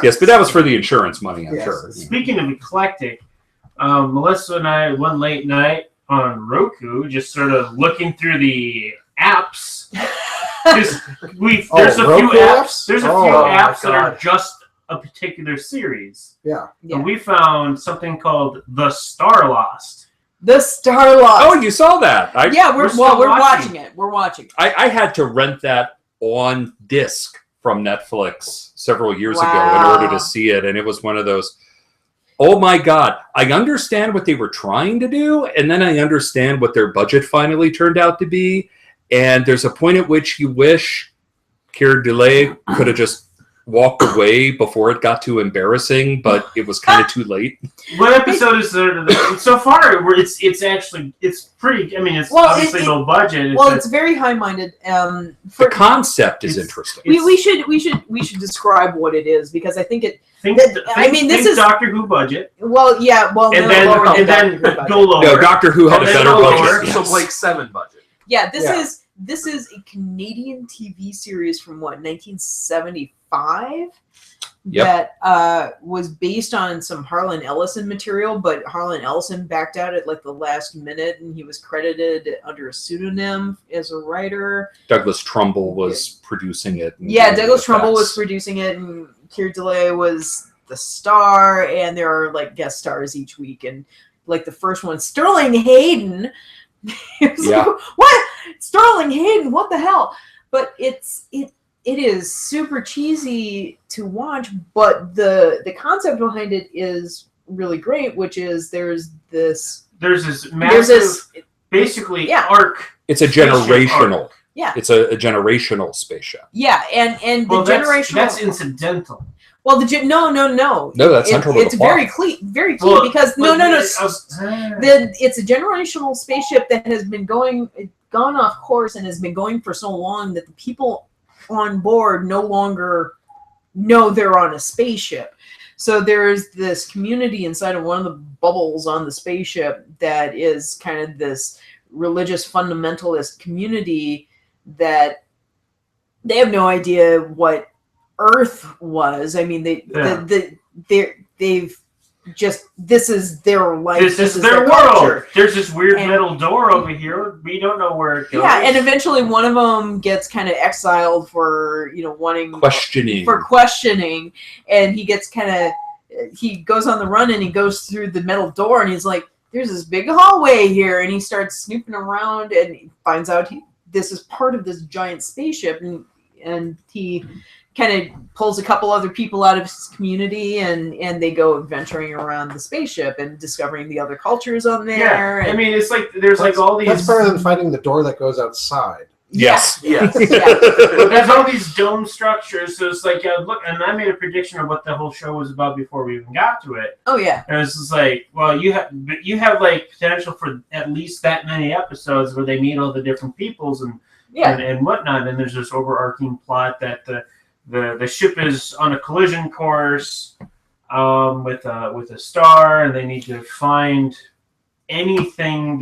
Yes, but that was for the insurance money, I'm Yes. sure. Speaking of eclectic, Melissa and I one late night on Roku, just sort of looking through the apps. There's a few Roku apps. There's a few Oh, my apps that are God. just a particular series. Yeah. Yeah. And we found something called The Star Lost. The Star Lost. Oh, you saw that? Yeah, we're we're still watching watching. it. We're watching. I had to rent that on disc from Netflix several years ago in Wow. order to see it, and it was one of those. Oh my God! I understand what they were trying to do, and then I understand what their budget finally turned out to be. And there's a point at which you wish Keir Dullea could have just walked away before it got too embarrassing, but it was kind of too late. What episode is there? So far, it's pretty. I mean, it's Well, obviously low budget. It's very high-minded. The concept is it's- interesting. We should describe what it is, because I think it. think this is Doctor Who budget, Well, yeah. Well, and no, then lower than and then Doctor Who budget. go lower. No, Doctor Who had Oh, a then better go budget. lower. yes. So Blake 7 budget. Yeah, Yeah. this is a Canadian TV series from 1975 Yep. that was based on some Harlan Ellison material, but Harlan Ellison backed out at like the last minute, and he was credited under a pseudonym as a writer. Douglas Trumbull was producing it. and Yeah, doing the Douglas Trumbull was effects. producing it, and Keir Dullea was the star, and there are like guest stars each week, and like the first one, Sterling Hayden. It was Yeah. like, what? Sterling Hayden? What the hell? But it is super cheesy to watch, but the concept behind it is really great, which is there's this massive, basically Yeah. arc. It's a spaceship generational. Yeah. It's a generational spaceship. yeah, and the Well, generational. that's incidental. Well, no. No, that's central to It's the plot. very key, Well, because but it's a generational spaceship that has been gone off course and has been going for so long that the people on board no longer know they're on a spaceship. So there's this community inside of one of the bubbles on the spaceship that is kind of this religious fundamentalist community that they have no idea what Earth was. I mean, they've just, this is their life. This is their world. culture. There's this weird And- metal door over here. We don't know where it goes. Yeah, and eventually one of them gets kind of exiled for wanting Questioning. for questioning, and he gets he goes on the run and he goes through the metal door and he's like, "There's this big hallway here," and he starts snooping around and he finds out this is part of this giant spaceship, and he kind of pulls a couple other people out of his community, and they go adventuring around the spaceship and discovering the other cultures on there. Yeah, I and- mean, it's like there's like all these. That's better than finding the door that goes outside. Yes. Yes. But there's all these dome structures, so it's like, look, and I made a prediction of what the whole show was about before we even got to it. Oh yeah. And it's just like, well, you have like potential for at least that many episodes where they meet all the different peoples and whatnot, and there's this overarching plot that the ship is on a collision course with a star, and they need to find anything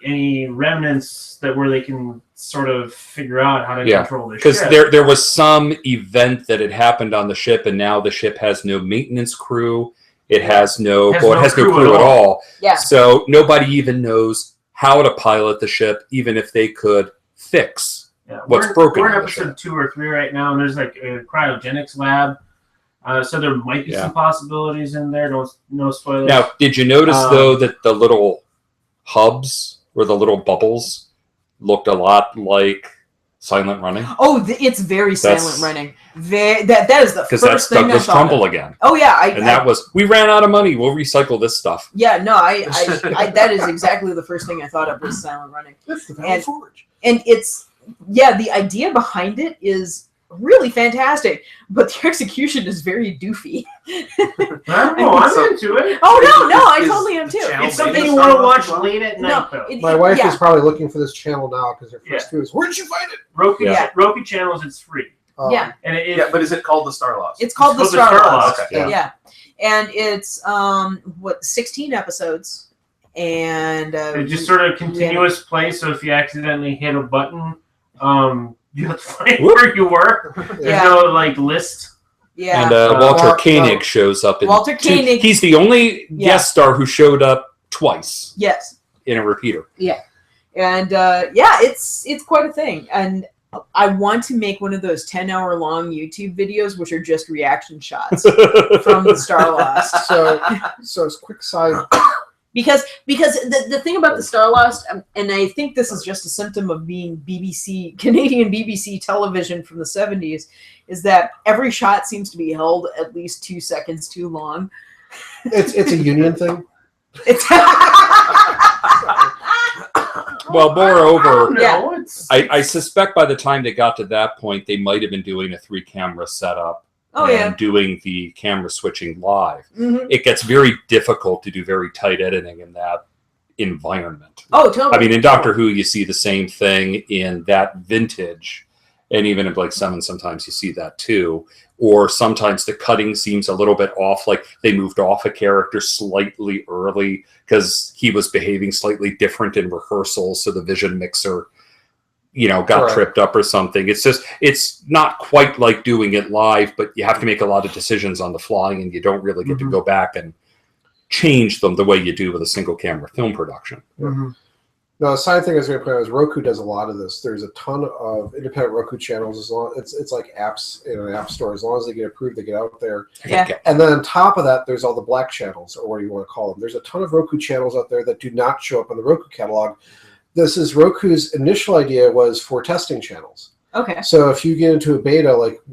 any remnants where they can sort of figure out how to control the ship. Because there was some event that had happened on the ship, and now the ship has no maintenance crew. It has no crew at all. Yeah. So nobody even knows how to pilot the ship, even if they could fix what's broken. We're in on the episode ship. 2 or 3 right now, and there's like a cryogenics lab. So there might be some possibilities in there. No spoilers. Now, did you notice though that the little hubs or the little bubbles looked a lot like Silent Running? Oh, it's very silent running. That is the Because first that's thing Douglas I thought Trumbull of. again. Oh yeah, That was, we ran out of money. We'll recycle this stuff. Yeah, no, I that is exactly the first thing I thought of was silent running. That's the Valley Forge. And it's the idea behind it is really fantastic, but the execution is very doofy. I'm into it. Oh no, I Is totally am the too. channel It's something Maybe you want to Star watch Wars. late at night, though. My wife yeah. is probably looking for this channel now because her first Yeah. clue is, where'd you find it? Roku Yeah. Roku channels, it's free. Yeah. And Yeah, but is it called the Starlost? It's called the called the Starlost. Starlost, yeah. Yeah. And it's 16 episodes, and It's just sort of continuous play. So if you accidentally hit a button, you have to find where you were. There's Yeah. no like list. yeah. And Walter Well, Koenig shows up in Walter Koenig. He's the only guest star who showed up twice Yes. in a repeater. And yeah, it's quite a thing. And I want to make one of those 10-hour long YouTube videos, which are just reaction shots from the Starlost. So as a quick side, Because the thing about the Starlost, and I think this is just a symptom of being Canadian BBC television from the 70s, is that every shot seems to be held at least 2 seconds too long. it's a union thing. It's Well, moreover, No, I suspect by the time they got to that point, they might have been doing a 3-camera setup and doing the camera switching live. Mhm. It gets very difficult to do very tight editing in that environment. Oh, totally. I mean, in Doctor Who, you see the same thing in that vintage. And even in Blake 7, sometimes you see that too. Or sometimes the cutting seems a little bit off, like they moved off a character slightly early because he was behaving slightly different in rehearsals. So the vision mixer, got tripped up or something. It's not quite like doing it live, but you have to make a lot of decisions on the fly and you don't really get to go back and change them the way you do with a single camera film production. No, a side thing I was going to point out is Roku does a lot of this. There's a ton of independent Roku channels. As long it's like apps in an app store. As long as they get approved, they get out there. Yeah. And then on top of that, there's all the black channels, or what do you want to call them? There's a ton of Roku channels out there that do not show up on the Roku catalog. This is Roku's initial idea was for testing channels. Okay. So if you get into a beta like the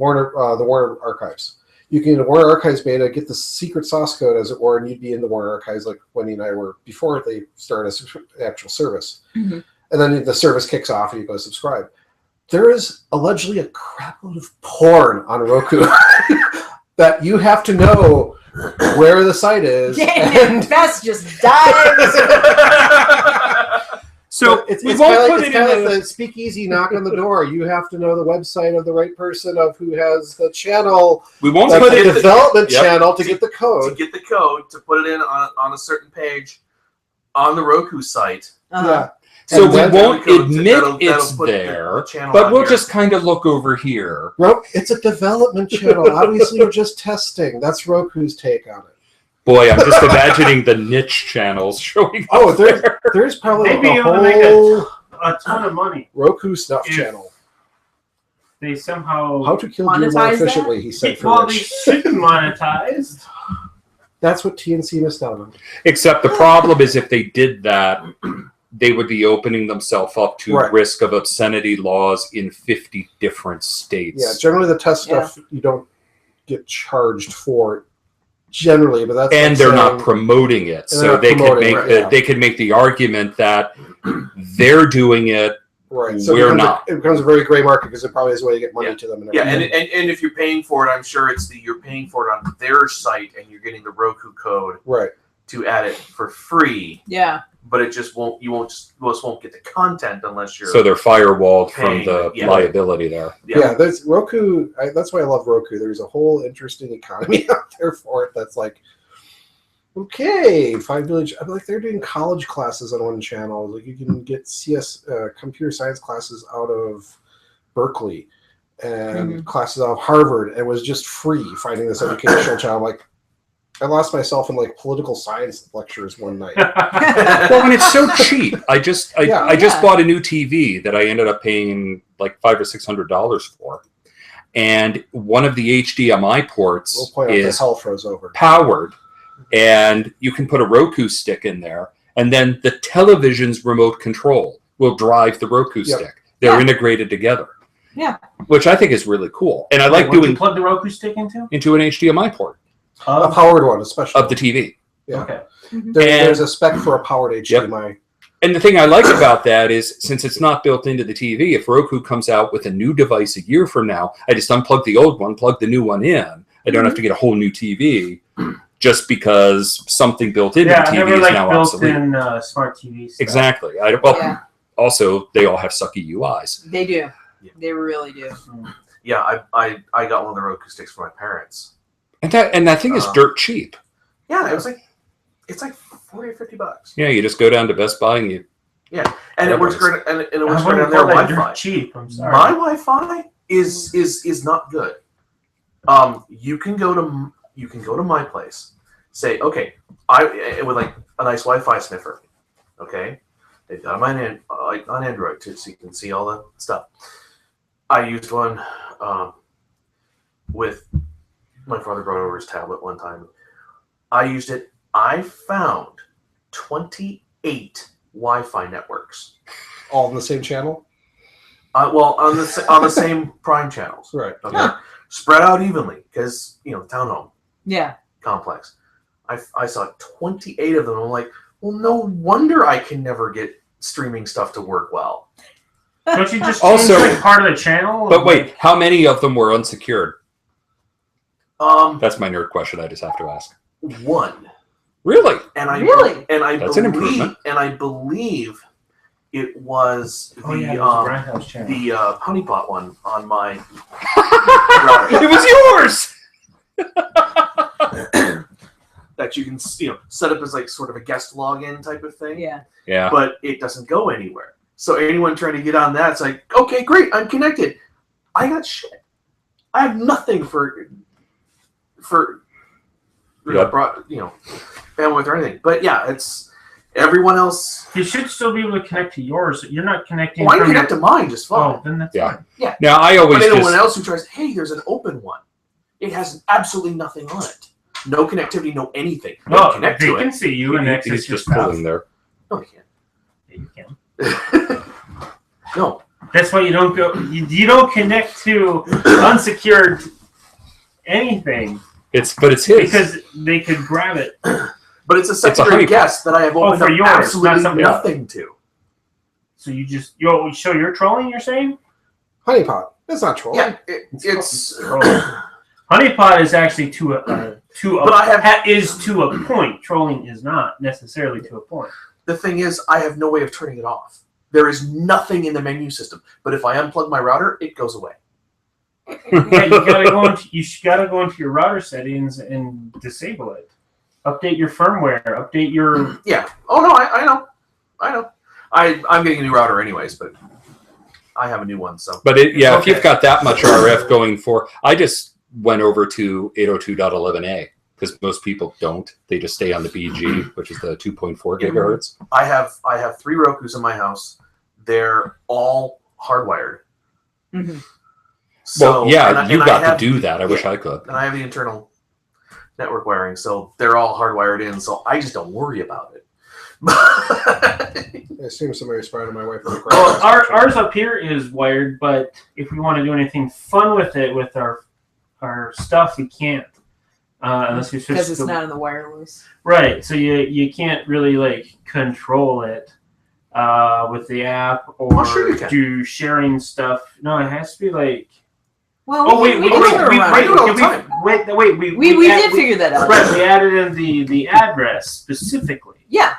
Warner Archives, you can get a Warner Archives beta, get the secret sauce code, as it were, and you'd be in the Warner Archives like Wendy and I were before they started an actual service. Mhm. And then the service kicks off and you go subscribe. There is allegedly a crapload of porn on Roku that you have to know where the site is. And Bess just dives. So it's we kind won't of put like, it in the speakeasy knock on the door. You have to know the website of the right person of who has the channel. we won't That's put the it development Yep. channel to get the To code. get the code, to put it in on a certain page on the Roku site. Uh-huh. so And we then- won't admit That'll it's put the there, channel but on we'll here. just kind of look over here. It's a development channel. Obviously, you're just testing. That's Roku's take on it. Boy, I'm just imagining the niche channels showing up Oh, there. there's probably They'd be a able to make whole a ton of money. Roku snuff If- channel. They somehow How to kill deer more Monetize that? efficiently, he said for well, they Rich. should be monetized. That's what TNC missed out on. Except the problem is if they did that, they would be opening themselves up to Right. risk of obscenity laws in 50 different states. Yeah, generally the test stuff you don't get charged for generally, but that's And like they're saying, not promoting it, they're so not they could promoting make it, yeah. they could make the argument that they're doing it. right. So we're it becomes not. it becomes a very gray market because it probably is a way to get money Yeah. to them. And Yeah, everything. and if you're paying for it, I'm sure you're paying for it on their site, and you're getting the Roku code right. to add it for free. Yeah. But it just won't. You just won't get the content unless you're. So they're firewalled from Paying, the yeah. liability there. Yeah, there's Roku. That's why I love Roku. There's a whole interesting economy out there for it. That's like, okay, Five Village. I'm like they're doing college classes on one channel. Like you can get computer science classes out of Berkeley and classes out of Harvard. And it was just free finding this educational channel. I'm like, I lost myself in like political science lectures one night. Well, and it's so cheap. I just Yeah. bought a new TV that I ended up paying like $500 or $600 for, and one of the HDMI ports We'll point out the is hell froze over. powered, and you can put a Roku stick in there, and then the television's remote control will drive the Roku Yep. stick. They're Yeah. integrated together. Yeah. Which I think is really cool, and I like What do doing you plug the Roku stick into? an HDMI port A powered one, especially. of the TV. Yeah. Okay. There's a spec for a powered HDMI. And the thing I like about that is, since it's not built into the TV, if Roku comes out with a new device a year from now, I just unplug the old one, plug the new one in. I don't have to get a whole new TV just because something built into Yeah, the I TV never is like now obsolete. built-in smart TV stuff. Exactly. Yeah. Also, they all have sucky UIs. They do. Yeah. They really do. Yeah, I got one of the Roku sticks for my parents. And that thing is dirt cheap. Yeah, it's like $40 or $50. Yeah, you just go down to Best Buy and you. Yeah, and it works great. And it works I great wouldn't on their call that Wi-Fi. dirt cheap. I'm sorry. My Wi-Fi is not good. You can go to my place. Say, okay, with like a nice Wi-Fi sniffer. Okay, they've got them on Android too, so you can see all the stuff. I used one with my father brought over his tablet one time. I used it. I found 28 Wi-Fi networks. All in the same channel? Well, on the same Prime channels. Right. Okay. Huh. Spread out evenly because townhome. Yeah. Complex. I saw 28 of them. I'm like, well, no wonder I can never get streaming stuff to work well. Don't you just Also, change like part of the channel? But wait, how many of them were unsecured? That's my nerd question. I just have to ask. One. Really? And I That's an improvement. And I believe it was the Grindhouse channel. the honeypot one on my. It was yours. That you can set up as like sort of a guest login type of thing. Yeah. Yeah. But it doesn't go anywhere. So anyone trying to get on that, it's like, okay, great, I'm connected. I got shit. I have nothing for bandwidth or anything. But yeah, it's everyone else. You should still be able to connect to yours. You're not connecting. I can connect to mine just fine. Oh, then that's Yeah. fine. Yeah. Now I always But anyone else who tries, hey, there's an open one. It has absolutely nothing on it. No connectivity, no anything. No, connect they to can it. see you and access he's your just stuff. pulling there. No, you can't. Yeah, you can. No. That's why you don't go. You don't connect to unsecured anything But it's his. because they could grab it. But it's a secondary guest that I have opened for up yours, not absolutely somebody else. nothing to. So you show you're trolling. You're saying Honeypot. That's not trolling. Yeah, it's. Honeypot is actually to a But I have- is to a point. Trolling is not necessarily to a point. The thing is, I have no way of turning it off. There is nothing in the menu system. But if I unplug my router, it goes away. Yeah, you gotta go into your router settings and disable it. Update your firmware. Update your. Yeah. Oh no, I know. I'm getting a new router anyways, but I have a new one. So. But if Okay. you've got that much RF going for, I just went over to 802.11a because most people don't. They just stay on the BG, which is the 2.4 gigahertz. I have 3 Rokus in my house. They're all hardwired. Mm-hmm. So, Well, yeah, and you I got have- to do that. I wish I could. And I have the internal network wiring, so they're all hardwired in. So I just don't worry about it. I assume somebody spied on my wife. Well, ours up here is wired, but if we want to do anything fun with it with our stuff, we can't unless we switch Because it's to not in the wireless. right. So you can't really like control it with the app or Oh, sure you can. do sharing stuff. No, it has to be like. Well, Oh wait, we wait, can wait, figure wait, around wait, it. do it all the time. wait, We did figure that out. Right, we added in the address specifically. Yeah.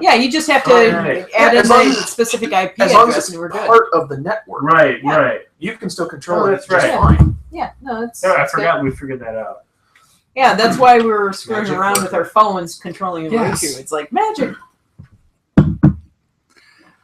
Yeah, you just have to Right. add Yeah, in as long the as it's- specific IP As long as address it's and we're good. part of the network, Right, Yeah. right. you can still control Oh, it that's just right. fine. Yeah, no, it's. No, I it's forgot good. we figured that out. Yeah, that's why we were screwing Magic around worker. with our phones controlling a Yes. Roku. It's like magic.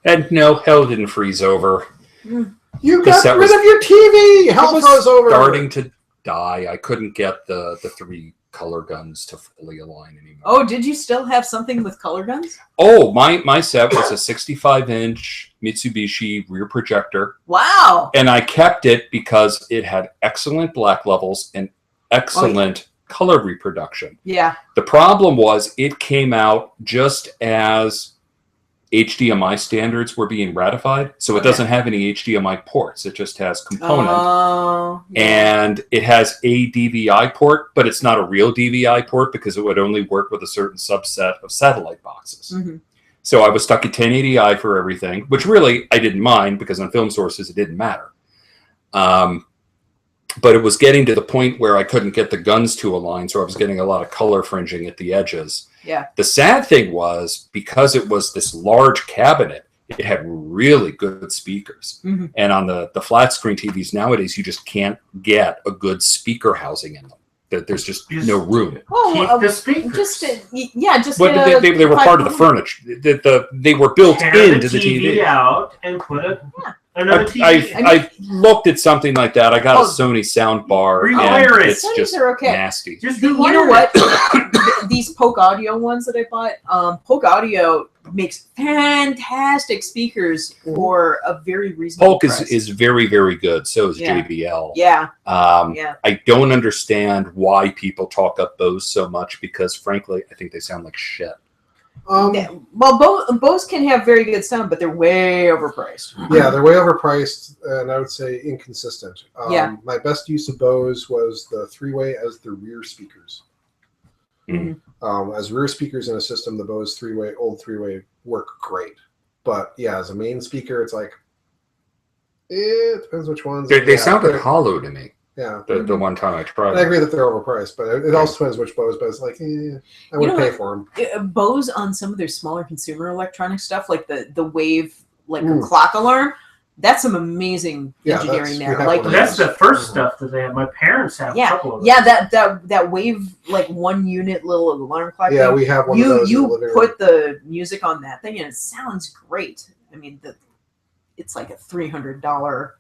And no, hell didn't freeze over. You The got set rid was- of your TV. Hell It was froze over. starting to die. I couldn't get the 3 color guns to fully align anymore. Oh, did you still have something with color guns? Oh, my set was a 65-inch Mitsubishi rear projector, Wow. and I kept it because it had excellent black levels and excellent color reproduction. Yeah. The problem was it came out just as HDMI standards were being ratified, so it doesn't have any HDMI ports. It just has component. Oh. Yeah. And it has a DVI port, but it's not a real DVI port because it would only work with a certain subset of satellite boxes. Mm-hmm. So I was stuck at 1080i for everything, which really I didn't mind because on film sources it didn't matter. But it was getting to the point where I couldn't get the guns to align, so I was getting a lot of color fringing at the edges. Yeah. The sad thing was, because it was this large cabinet, it had really good speakers. Mhm. And on the flat screen TVs nowadays, you just can't get a good speaker housing in them. There's just no room. Oh, Keep the speakers. just But get they were part of the furniture. They were built Tear into the TV. out and put another TV. I've looked at something like that. I got a Oh, Sony sound bar, Rewire and it. it's Sonys just are okay. nasty. Just You know what? These Polk Audio ones that I bought, Polk Audio makes fantastic speakers for a very reasonable Polk price. is very, very good. So is Yeah. JBL. Yeah. I don't understand why people talk up Bose so much because, frankly, I think they sound like shit. Well, Bose can have very good sound, but they're way overpriced. Yeah, they're way overpriced, and I would say inconsistent. Yeah. My best use of Bose was the three-way as the rear speakers. As rear speakers in a system, the Bose old three-way work great. But yeah, as a main speaker, it's like, it depends which ones. They sounded hollow to me. Yeah. The one time I tried. I agree that they're overpriced, but it also depends which Bose. But it's like, I wouldn't pay for them. Bose on some of their smaller consumer electronic stuff, like the Wave, like a clock alarm. That's some amazing engineering there. Like that's the first stuff that they have. My parents have a couple of them. Yeah, that Wave like 1 unit little alarm clock. Yeah, thing. we have one of those. You put the music on that thing and it sounds great. I mean, it's like a $300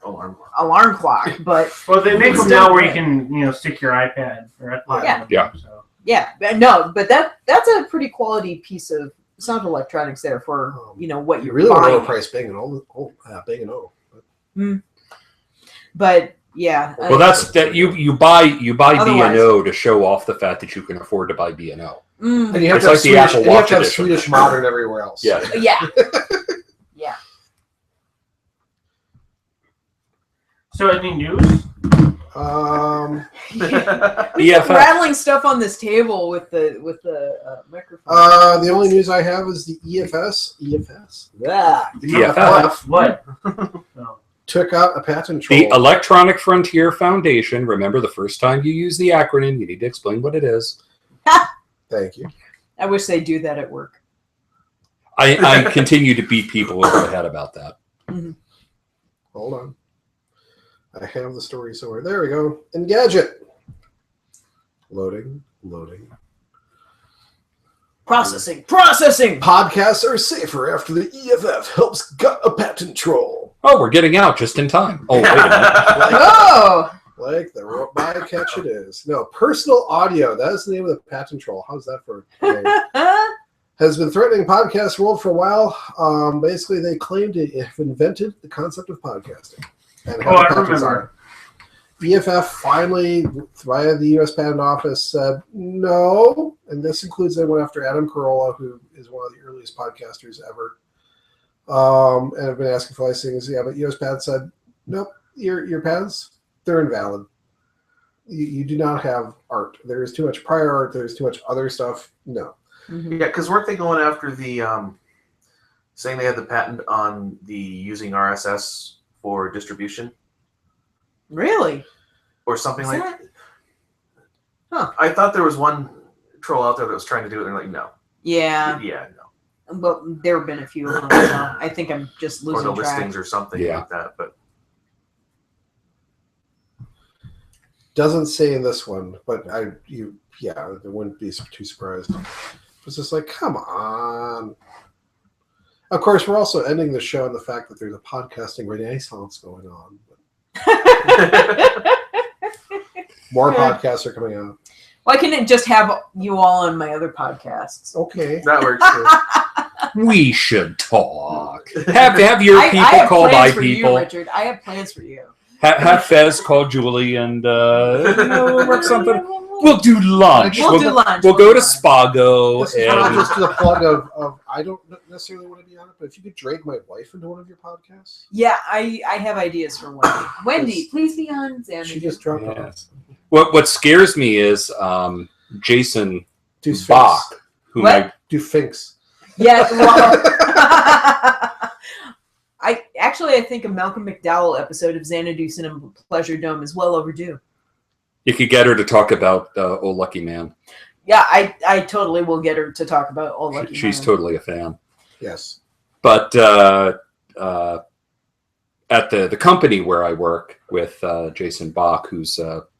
alarm clock, but well, they make them now where you can stick your iPad or iPod. Yeah. So. Yeah, but that's a pretty quality piece of sound electronics there for what you're really buying. Overpriced Bang & Bang & Olufsen. But yeah. Well, that's that you buy Otherwise- B&O to show off the fact that you can afford to buy B&O. Mm, And you have It's to have like the Swedish, Apple and you have Watch to have edition. Swedish modern everywhere else. Yeah. yeah. Yeah. So any news? We're EFF. rattling stuff on this table with the microphone. The only news I have is the EFS. Yeah. The EFF. What? took out a patent troll. The Electronic Frontier Foundation. Remember, the first time you use the acronym, you need to explain what it is. Thank you. I wish they'd do that at work. I continue to beat people over the head about that. Mm-hmm. Hold on. I have the story somewhere. There we go. Engadget. Loading. Processing. Podcasts are safer after the EFF helps gut a patent troll. Oh, we're getting out just in time. Oh, wait a minute. Oh! Like the bycatch it is. No, personal audio. That is the name of the patent troll. How's that for a name? Has been threatening podcast world for a while. Basically, they claim to have invented the concept of podcasting. And I remember. EFF finally, via the U.S. Patent Office, said no. And this includes they went after Adam Carolla, who is one of the earliest podcasters ever. And have been asking for licensing. Yeah, but U.S. Patent said, nope, your patents, they're invalid. You do not have art. There is too much prior art. There's too much other stuff. No. Mm-hmm. Yeah, because weren't they going after the saying they had the patent on the using RSS for distribution Really? or something Is like that- that? Huh. I thought there was one troll out there that was trying to do it, and they're like, no. Yeah. Yeah, no. But there have been a few of them. So I think I'm just Or losing the track. listings or something Yeah. like that. But Doesn't say in this one, but I wouldn't be too surprised. It's just like, come on. Of course, we're also ending the show on the fact that there's a podcasting renaissance going on. More podcasts are coming out. Why can't it just have you all on my other podcasts? Okay. that works too. We should talk. Have your people I have call plans by for people. You, Richard. I have plans for you. Have Fez call Julie and we'll work something. We'll do lunch. We'll do lunch. We'll go to Spago. This is kind of And just a plug of I don't necessarily want to be on it, but if you could drag my wife into one of your podcasts. Yeah, I have ideas for Wendy. Wendy, please be on Xanadu. She just dropped off. Yes. What scares me is Jason Do Sphinx. Bach, who What? Do Finks. Yeah, well, I think a Malcolm McDowell episode of Xanadu Cinema Pleasure Dome is well overdue. you could get her to talk about Oh Lucky Man. Yeah, I totally will get her to talk about Oh Lucky She's Man. totally a fan. Yes. But at the company where I work with Jason Bach, who's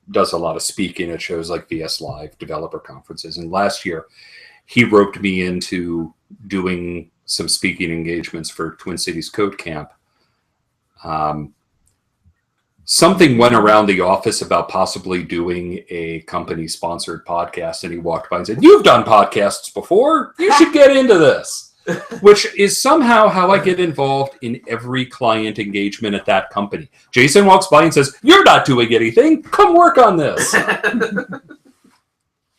does a lot of speaking at shows like VS Live, developer conferences, and last year he roped me into doing some speaking engagements for Twin Cities Code Camp. Something went around the office about possibly doing a company-sponsored podcast, and he walked by and said, "You've done podcasts before. You should get into this." Which is somehow how I get involved in every client engagement at that company. Jason walks by and says, "You're not doing anything. Come work on this."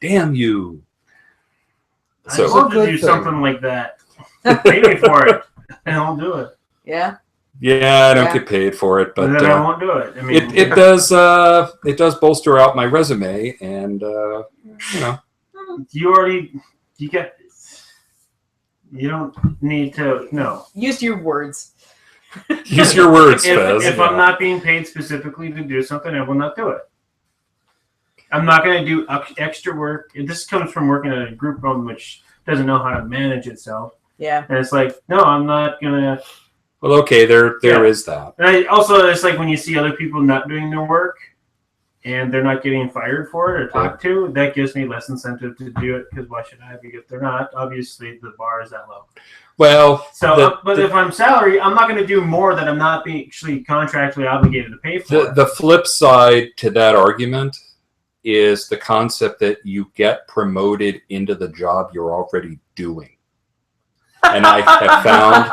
Damn you. I'd So love to Good do thing. something like that. Pay me for it, and I'll do it. Yeah. yeah, I don't Yeah. get paid for it, But but then I won't do it. I mean, it does bolster out my resume, and you know. You don't need to. No. Use your words. Use your words, If Fez. I'm not being paid specifically to do something, I will not do it. I'm not going to do extra work. This comes from working at a group home which doesn't know how to manage itself. Yeah. And it's like, no, I'm not going to. Well, okay, there Yeah. is that. And it's like when you see other people not doing their work and they're not getting fired for it or talked to, that gives me less incentive to do it because why should I? Because they're not. Obviously, the bar is that low. Well, So, but if I'm salary, I'm not going to do more that I'm not being actually contractually obligated to pay for. the flip side to that argument is the concept that you get promoted into the job you're already doing. And I have found...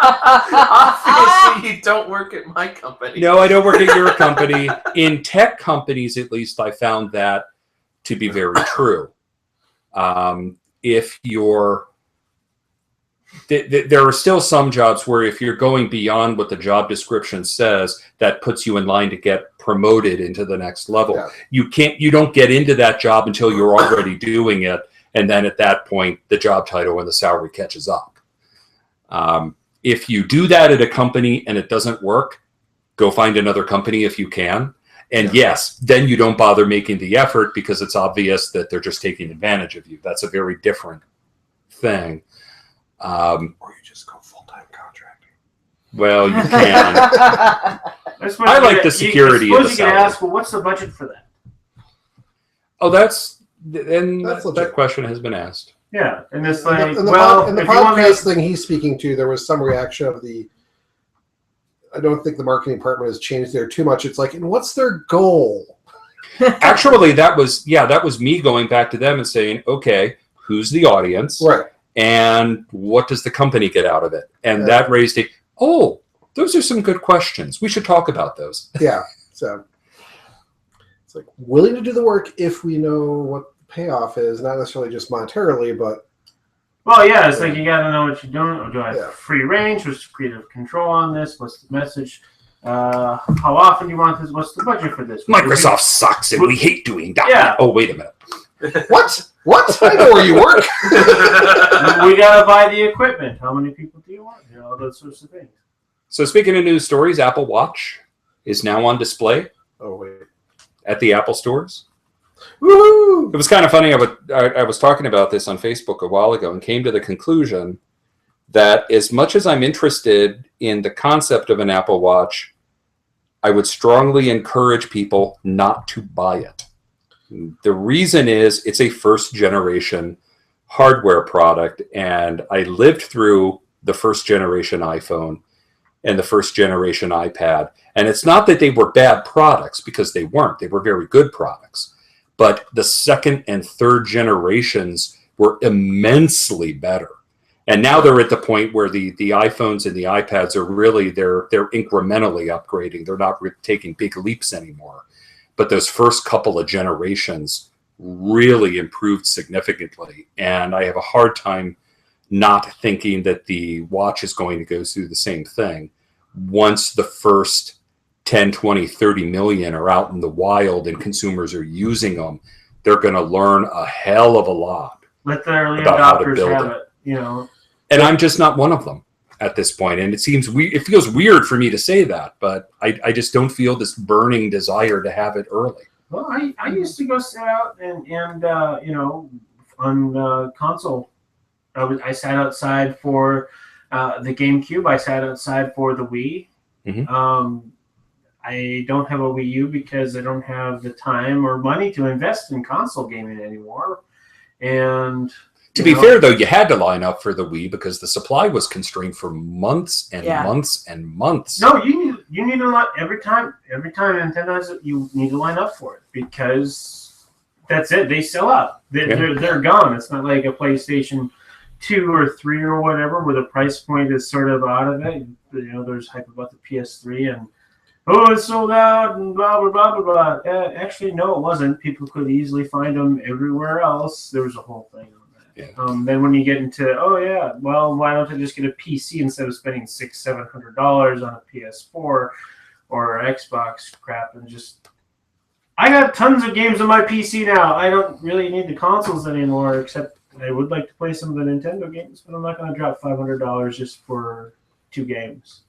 Obviously, you don't work at my company. No, I don't work at your company. In tech companies, at least, I found that to be very true. If you're... There are still some jobs where if you're going beyond what the job description says, that puts you in line to get promoted into the next level. Yeah. You don't get into that job until you're already doing it. And then at that point, the job title and the salary catches up. If you do that at a company and it doesn't work, go find another company if you can. And yes, then you don't bother making the effort because it's obvious that they're just taking advantage of you. That's a very different thing. Or you just go full-time contracting. Well, you can. I like the security of the Suppose you could salary. ask, well, what's the budget for that? Oh, That's that legit. question has been asked. Yeah, and it's like, In the well, in the if you want me podcast thing he's speaking to, there was some reaction of I don't think the marketing department has changed there too much. It's like, and what's their goal? Actually, that was me going back to them and saying, okay, who's the audience? Right. And what does the company get out of it? And Yeah. that raised those are some good questions. We should talk about those. Yeah. So it's like willing to do the work if we know what the payoff is, not necessarily just monetarily, but well, yeah, it's like you got to know what you're doing. Or do I have Yeah. free range? What's the creative control on this? What's the message? How often do you want this? What's the budget for this? Microsoft sucks and we hate doing that. Yeah. Oh, wait a minute. what? I know where you work. We got to buy the equipment. How many people do you want? You know, all those sorts of things. So speaking of news stories, Apple Watch is now on display Oh wait. at the Apple stores. Woohoo! It was kind of funny. I was talking about this on Facebook a while ago and came to the conclusion that as much as I'm interested in the concept of an Apple Watch, I would strongly encourage people not to buy it. The reason is it's a first generation hardware product, and I lived through the first generation iPhone and the first generation iPad. And it's not that they were bad products, because they weren't. They were very good products. But the second and third generations were immensely better. And now they're at the point where the iPhones and the iPads are really, they're incrementally upgrading. They're not taking big leaps anymore. But those first couple of generations really improved significantly. And I have a hard time not thinking that the watch is going to go through the same thing. Once the first 10, 20, 30 million are out in the wild and consumers are using them, they're going to learn a hell of a lot. Let the early About how to adopters build have it. it. You know. And I'm just not one of them at this point. And it feels weird for me to say that, but I just don't feel this burning desire to have it early. Well, I used to go sit out and you know, on console. I sat outside for The GameCube, I sat outside for the Wii. I don't have a Wii U because I don't have the time or money to invest in console gaming anymore. And to be fair, though, you had to line up for the Wii because the supply was constrained for months and months and months. No, you need to line every time Nintendo has it, you need to line up for it because that's it. They sell out. They're gone. It's not like a PlayStation 2 or 3 or whatever where the price point is sort of out of it. There's hype about the PS3 and it's sold out and blah blah blah blah blah. Actually, no, it wasn't. People could easily find them everywhere else. There was a whole thing on that. Yeah. Then when you get into well, why don't I just get a PC instead of spending $600-700 on a PS4 or Xbox crap and just. I got tons of games on my PC now. I don't really need the consoles anymore, except I would like to play some of the Nintendo games, but I'm not going to drop $500 just for 2 games.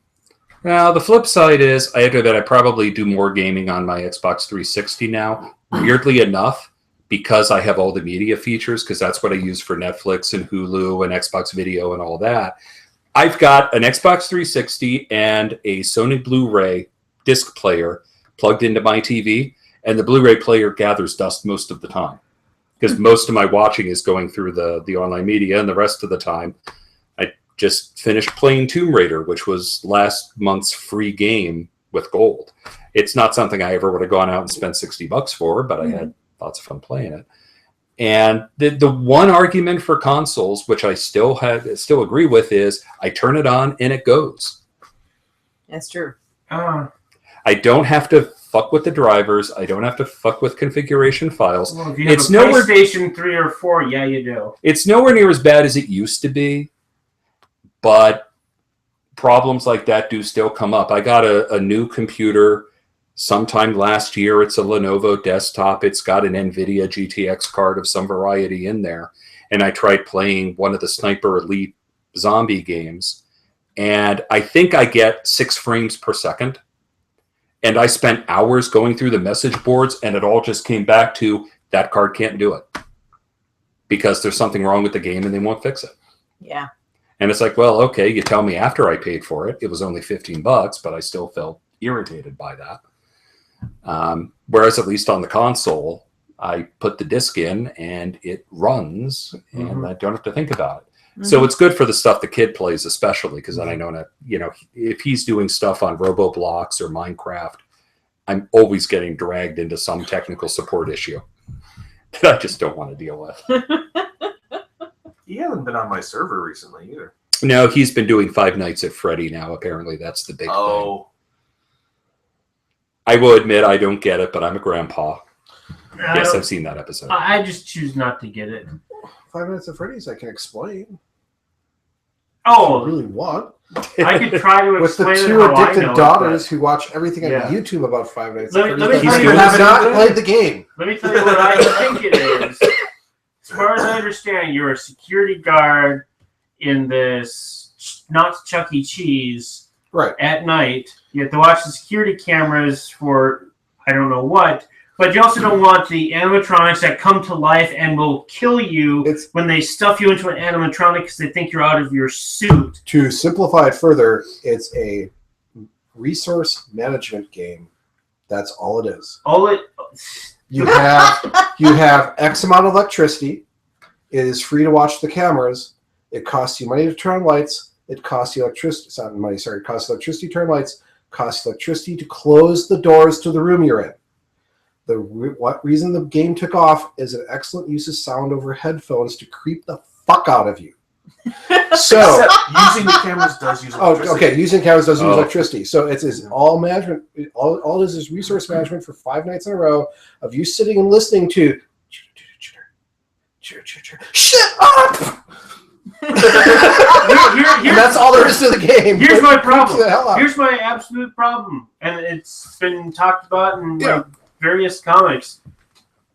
Now, the flip side is, I have to admit, I probably do more gaming on my Xbox 360 now. Weirdly enough, because I have all the media features, because that's what I use for Netflix and Hulu and Xbox Video and all that. I've got an Xbox 360 and a Sony Blu-ray disc player plugged into my TV, and the Blu-ray player gathers dust most of the time. Because most of my watching is going through the online media, and the rest of the time I just finished playing Tomb Raider, which was last month's free game with gold. It's not something I ever would have gone out and spent $60 for, but I had lots of fun playing it. And the one argument for consoles, which I still agree with, is I turn it on and it goes. That's true. I don't have to fuck with the drivers. I don't have to fuck with configuration files. Well, if you have a PlayStation 3 or 4, yeah, you do. It's nowhere near as bad as it used to be, but problems like that do still come up. I got a new computer sometime last year. It's a Lenovo desktop. It's got an NVIDIA GTX card of some variety in there. And I tried playing one of the Sniper Elite zombie games, and I think I get 6 frames per second. And I spent hours going through the message boards, and it all just came back to that card can't do it because there's something wrong with the game and they won't fix it. Yeah. And it's like, well, okay, you tell me after I paid for it. It was only $15, but I still felt irritated by that. Whereas at least on the console, I put the disc in and it runs, and I don't have to think about it. So it's good for the stuff the kid plays, especially because then I know that, if he's doing stuff on Roboblocks or Minecraft, I'm always getting dragged into some technical support issue that I just don't want to deal with. He hasn't been on my server recently either. No, he's been doing Five Nights at Freddy now. Apparently, that's the big thing. I will admit I don't get it, but I'm a grandpa. Yes, I've seen that episode. I just choose not to get it. 5 Nights at Freddy's, I can explain. Oh, I really want. I could try to With the explain 2 how I addicted know daughters it, who watch everything on Yeah. YouTube about 5 Nights Let at me Freddy's. tell He you has what not happened. played the game. Let me tell you what I think it is. As far as I understand, you're a security guard in this not Chuck E. Cheese Right. at night. You have to watch the security cameras for I don't know what, but you also don't want the animatronics that come to life and will kill you when they stuff you into an animatronic because they think you're out of your suit. To simplify it further, it's a resource management game. That's all it is. You have X amount of electricity. It is free to watch the cameras. It costs you money to turn on lights. It costs you electricity. It's not money, sorry. It costs electricity to turn lights. Costs electricity to close the doors to the room you're in. What reason the game took off is an excellent use of sound over headphones to creep the fuck out of you. So using the cameras does use electricity. Okay, using cameras does use electricity. So it's all management. All it is resource management for 5 nights in a row of you sitting and listening to shut up. And that's all there is to the game. Here's my problem. Here's my absolute problem, and it's been talked about in various comics.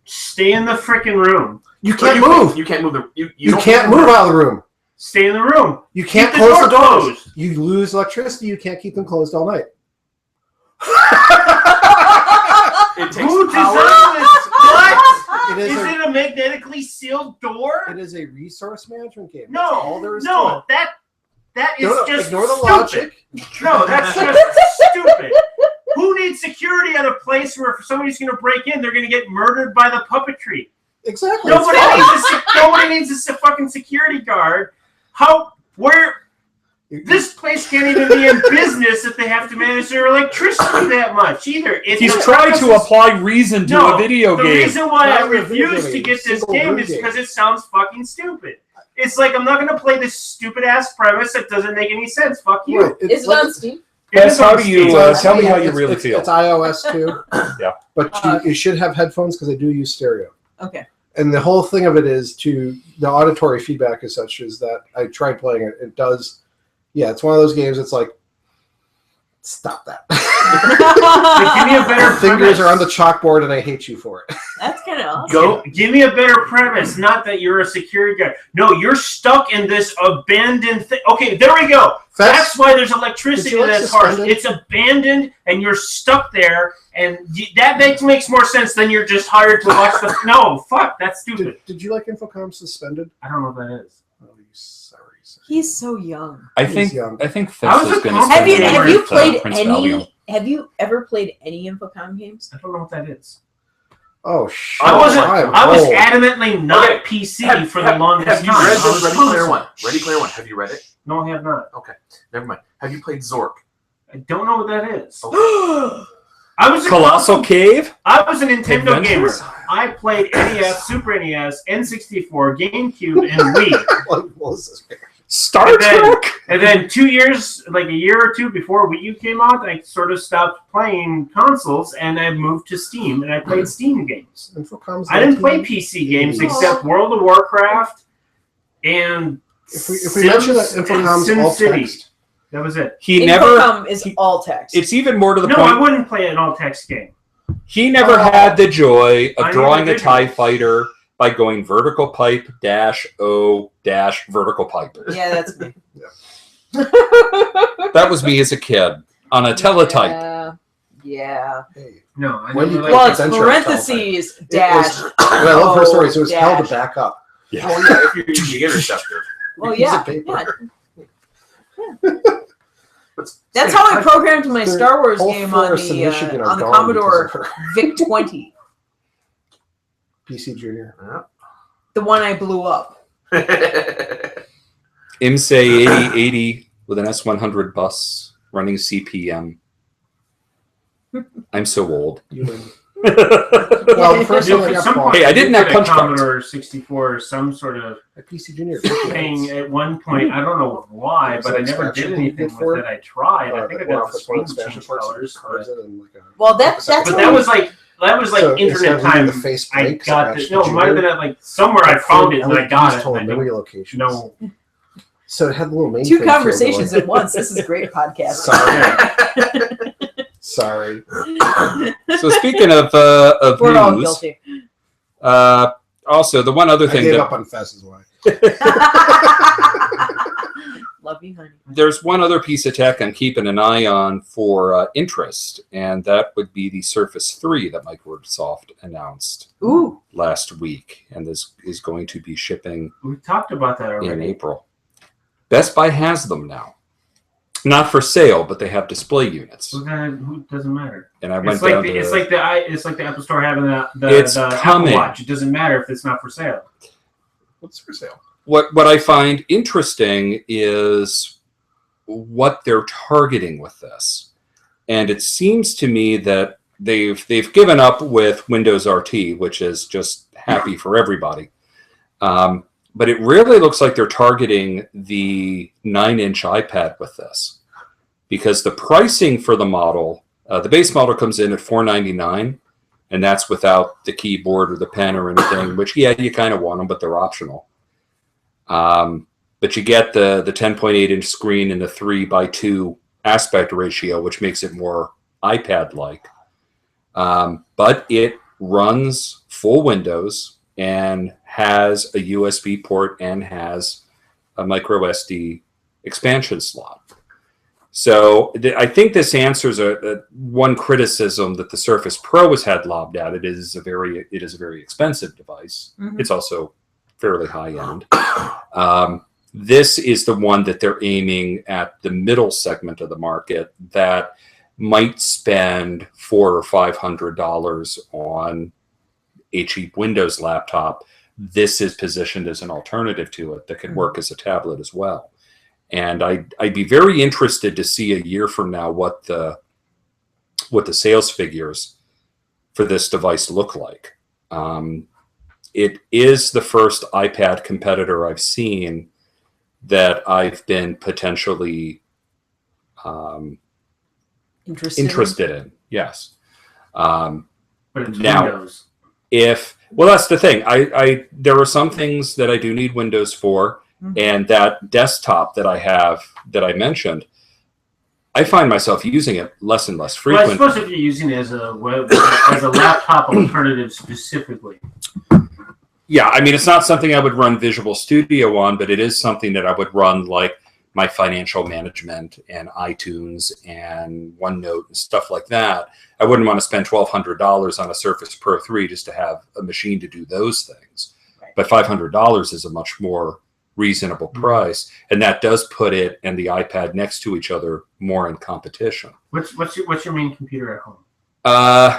Stay in the freaking room. You can't move. You can't move. You can't move out of the room. Stay in the room. You can't close the doors. You lose electricity. You can't keep them closed all night. It takes Who power. designed this? What? Is it a magnetically sealed door? It is a resource management game. No, That's all there is to no, it. that That is just ignore the stupid. logic. No, that's just stupid. Who needs security at a place where if somebody's going to break in, they're going to get murdered by the puppetry? Exactly. Nobody needs a fucking security guard. This place can't even be in business if they have to manage their electricity that much either. He's trying to apply reason to a video game. The reason why I Not a video refuse to game, get this single game word is game. because it sounds fucking stupid. It's like I'm not going to play this stupid ass premise that doesn't make any sense. Fuck you. Right. Is it on Steam? Bess, how do you It's- tell me how you it's- really it's, feel? It's iOS too. Yeah. But you should have headphones because they do use stereo. Okay. And the whole thing of it is the auditory feedback as such is that I tried playing it. It does. Yeah, it's one of those games. It's like, stop that. Give me a better Fingers premise. are on the chalkboard, and I hate you for it. That's kind of awesome. Go. Give me a better premise. Not that you're a security guard. No, you're stuck in this abandoned thing. Okay, there we go. That's why there's electricity Did you in like that car. Suspended? It's abandoned, and you're stuck there, and that makes more sense than you're just hired to watch the. No, fuck, that's stupid. Did you like Infocom Suspended? I don't know what that is. Oh, you sorry. He's so young. I He's think young. Fitz I was is a going to comp- Have you Have have you with, played Prince any? Valium. Have you ever played any Infocom games? I don't know what that is. Oh, shit. I wasn't. I'm I was old. adamantly not Okay, PC for the longest Have you time. read I was Ready Player console. One? Ready Player One. Have you read it? No, I have not. Never mind. Have you played Zork? I don't know what that is. Oh. I was a Colossal Cave? I was a Nintendo gamer. Adventures? I played NES, Super NES, N64, GameCube, and Wii. What was this? Star And then- Trek? And then 2 years, like a year or two before Wii U came out, I sort of stopped playing consoles and I moved to Steam and I played Steam games. Infocom's I didn't play 19. PC games Oh. except World of Warcraft and If we mention that Sims Infocom's and all SimCity. text, That was it. He never. Infocom is all text. It's even more to the No, point. I wouldn't play an all-text game. He never had the joy I of drawing never a did. TIE fighter by going vertical pipe -O vertical pipe. Yeah, that's me. That was me as a kid on a teletype. Yeah. hey, No, I When never you liked Well, it. it's Adventure parentheses It dash. was- and I love her story, so it's held dash. to back up. Yeah. Oh yeah, if you're using the interceptor. Well, Piece yeah. of paper. That's how I programmed my The Star Wars whole game on forests in the Michigan are gone Commodore because of her. VIC-20, PC Junior. the one I blew up. IMSA 8080 with an S100 bus running CPM. I'm so old. You win. Well, the first Yeah, one I at got some bought, point, Hey, I didn't have a punch cards. Commodore 64 or some sort of a PC Junior. thing at one point. I don't know why, but I never did anything with it. I tried. I think I got the screen change colors. cards But, in and like a, Well, that's but what that was like So internet instead of leaving time. the face I blank, got it's this. No, it actually might have been at like somewhere I found it and I got it. Told and I memory don't locations. know. So it had the little main two conversations at once. This is great podcast. Sorry. So speaking of We're all news, guilty. also the one other I thing gave that up on Fez is why. Love you, honey. there's one other piece of tech I'm keeping an eye on for interest, and that would be the Surface 3 that Microsoft announced Ooh. last week, and this is going to be shipping We talked about that in already. April. Best Buy has them now. Not for sale, but they have display units. Who doesn't matter? And I went It's like down the, to it's like the Apple Store having the It's Apple coming. Watch. It doesn't matter if it's not for sale. What's for sale? what I find interesting is what they're targeting with this. And it seems to me that they've given up with Windows RT, which is just happy for everybody. But it really looks like they're targeting the 9-inch iPad with this, because the pricing for the model, the base model comes in at $499, and that's without the keyboard or the pen or anything, which, yeah, you kind of want them, but they're optional. But you get the 10.8-inch screen and the 3:2 aspect ratio, which makes it more iPad-like. But it runs full Windows and has a USB port and has a micro SD expansion slot. So I think this answers one criticism that the Surface Pro has had lobbed at it. It is a very expensive device. Mhm. It's also fairly high end. This is the one that they're aiming at the middle segment of the market that might spend $400 or $500 on a cheap Windows laptop. This is positioned as an alternative to it that could work as a tablet as well. And I'd be very interested to see a year from now what the sales figures for this device look like. It is the first iPad competitor I've seen that I've been potentially interested in. Yes. But it's Now, Windows. Well, that's the thing. There are some things that I do need Windows for, and that desktop that I have that I mentioned, I find myself using it less and less Well, I frequently. suppose if you're using it as a laptop alternative specifically. Yeah, I mean, it's not something I would run Visual Studio on, but it is something that I would run like my financial management and iTunes and OneNote and stuff like that. I wouldn't want to spend $1,200 on a Surface Pro 3 just to have a machine to do those things. Right. But $500 is a much more reasonable price, and that does put it and the iPad next to each other more in competition. What's your main computer at home?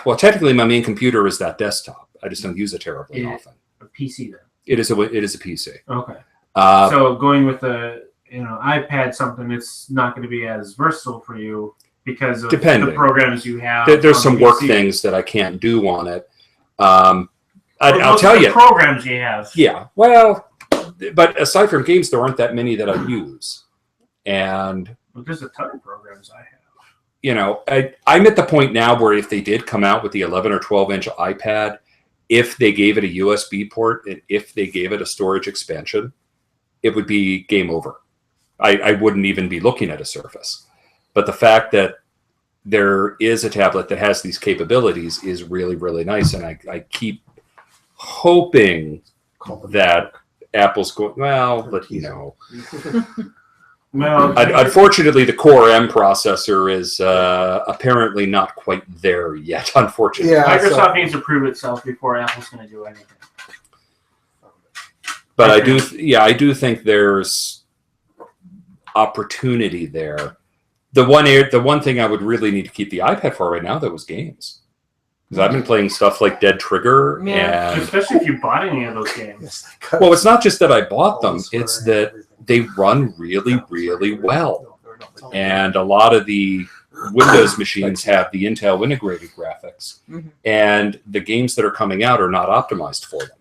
Well, technically, my main computer is that desktop. I just don't use it terribly often. A PC then. It is a PC. Okay. Uh, So going with the iPad, something it's not going to be as versatile for you because of Depending. the programs you have. There's on some the work PC. things that I can't do on it. Well, I'll those tell are the you. programs you have. Yeah, well, but aside from games, there aren't that many that I use. And, Well, there's a ton of programs I have. I'm at the point now where if they did come out with the 11 or 12-inch iPad, if they gave it a USB port and if they gave it a storage expansion, it would be game over. I wouldn't even be looking at a Surface. But the fact that there is a tablet that has these capabilities is really, really nice. And I keep hoping that Apple's going, well, but Well, unfortunately, the Core M processor is apparently not quite there yet, unfortunately. Yeah, Microsoft needs to prove itself before Apple's going to do anything. But I do think there's opportunity there. The one thing I would really need to keep the iPad for right now, though, was games. Because I've been playing stuff like Dead Trigger, Yeah. and Especially if you bought any of those games. well, it's not just that I bought them; it's that they run really, really well. And a lot of the Windows machines have the Intel integrated graphics, and the games that are coming out are not optimized for them.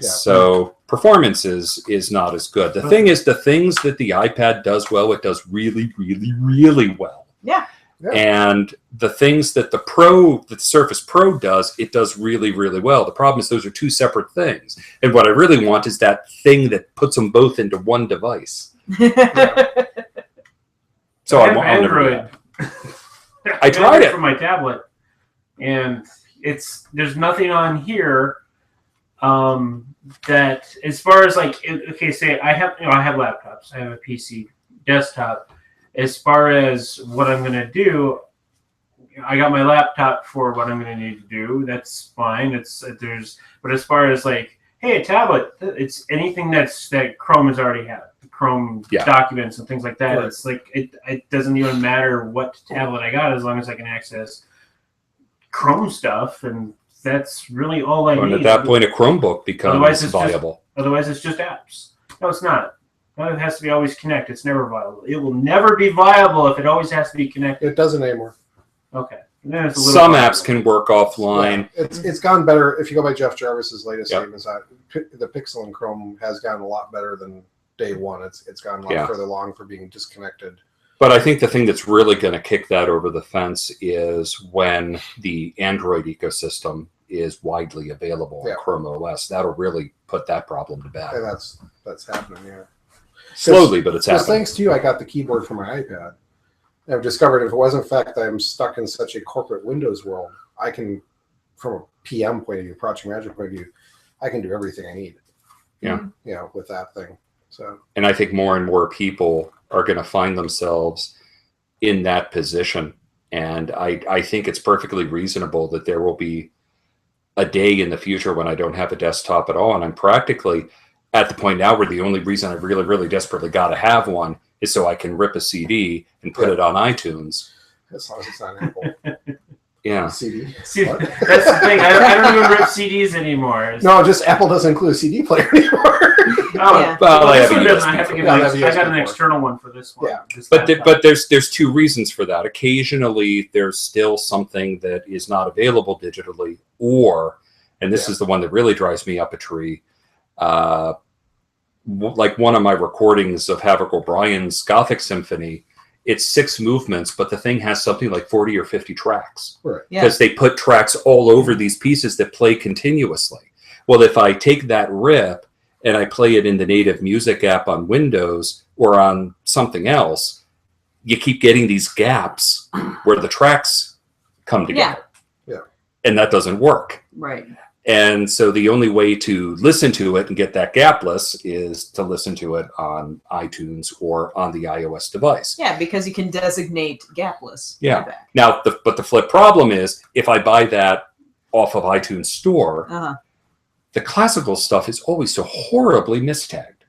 Yeah. So performance is not as good. The thing is, the things that the iPad does well, it does really, really, really well. Yeah. Yeah. And the things that the Surface Pro does, it does really, really well. The problem is those are two separate things. And what I really want is that thing that puts them both into one device. So I I'm have Android. I tried it for my tablet, and there's nothing on here that, as far as say I have laptops, I have a PC, desktop. As far as what I'm going to do, I got my laptop for what I'm going to need to do. That's fine. But as far as hey, a tablet, it's anything that Chrome has already had, Chrome documents and things like that. Right. It's it doesn't even matter what tablet I got as long as I can access Chrome stuff, and that's really all I And need. at that point, a Chromebook becomes Otherwise, it's viable. Otherwise, it's just apps. No, it's not. No, it has to be always connect. It's never viable. It will never be viable if it always has to be connected. It doesn't anymore. Okay. And then it's a little Some viable. apps can work offline. Yeah, it's gone better. If you go by Jeff Jarvis's latest Yep. statements, the Pixel and Chrome has gotten a lot better than day one. It's gone a lot further along for being disconnected. But I think the thing that's really going to kick that over the fence is when the Android ecosystem is widely available on Chrome OS. That'll really put that problem to bed. And that's happening, yeah. Slowly, but it's Because happening. thanks to you, I got the keyboard for my iPad. I've discovered if it wasn't the fact that I'm stuck in such a corporate Windows world, I can, from a PM point of view, project manager point of view, I can do everything I need. Yeah. With that thing. So. And I think more and more people are going to find themselves in that position. And I think it's perfectly reasonable that there will be a day in the future when I don't have a desktop at all. And I'm practically, at the point now where the only reason I really, really desperately got to have one is so I can rip a CD and put it on iTunes. As long as it's not Apple Yeah. CD. See, What? that's the thing. I don't even rip CDs anymore. No, just Apple doesn't include a CD player anymore. Oh, Yeah. Well, I this have a one doesn't. USB I have to get Yeah, I an have a I got USB an port. external one for this one. Yeah. This But laptop. there's two reasons for that. Occasionally, there's still something that is not available digitally, or, and this is the one that really drives me up a tree, like one of my recordings of Havoc O'Brien's Gothic Symphony, it's 6 movements, but the thing has something like 40 or 50 tracks. Right. Yeah. Because they put tracks all over these pieces that play continuously. Well, if I take that rip and I play it in the native music app on Windows or on something else, you keep getting these gaps where the tracks come together. Yeah. And that doesn't work. Right. And so the only way to listen to it and get that gapless is to listen to it on iTunes or on the iOS device. Yeah, because you can designate gapless. Yeah. playback. Now, but the flip problem is if I buy that off of iTunes Store, Uh-huh. the classical stuff is always so horribly mistagged.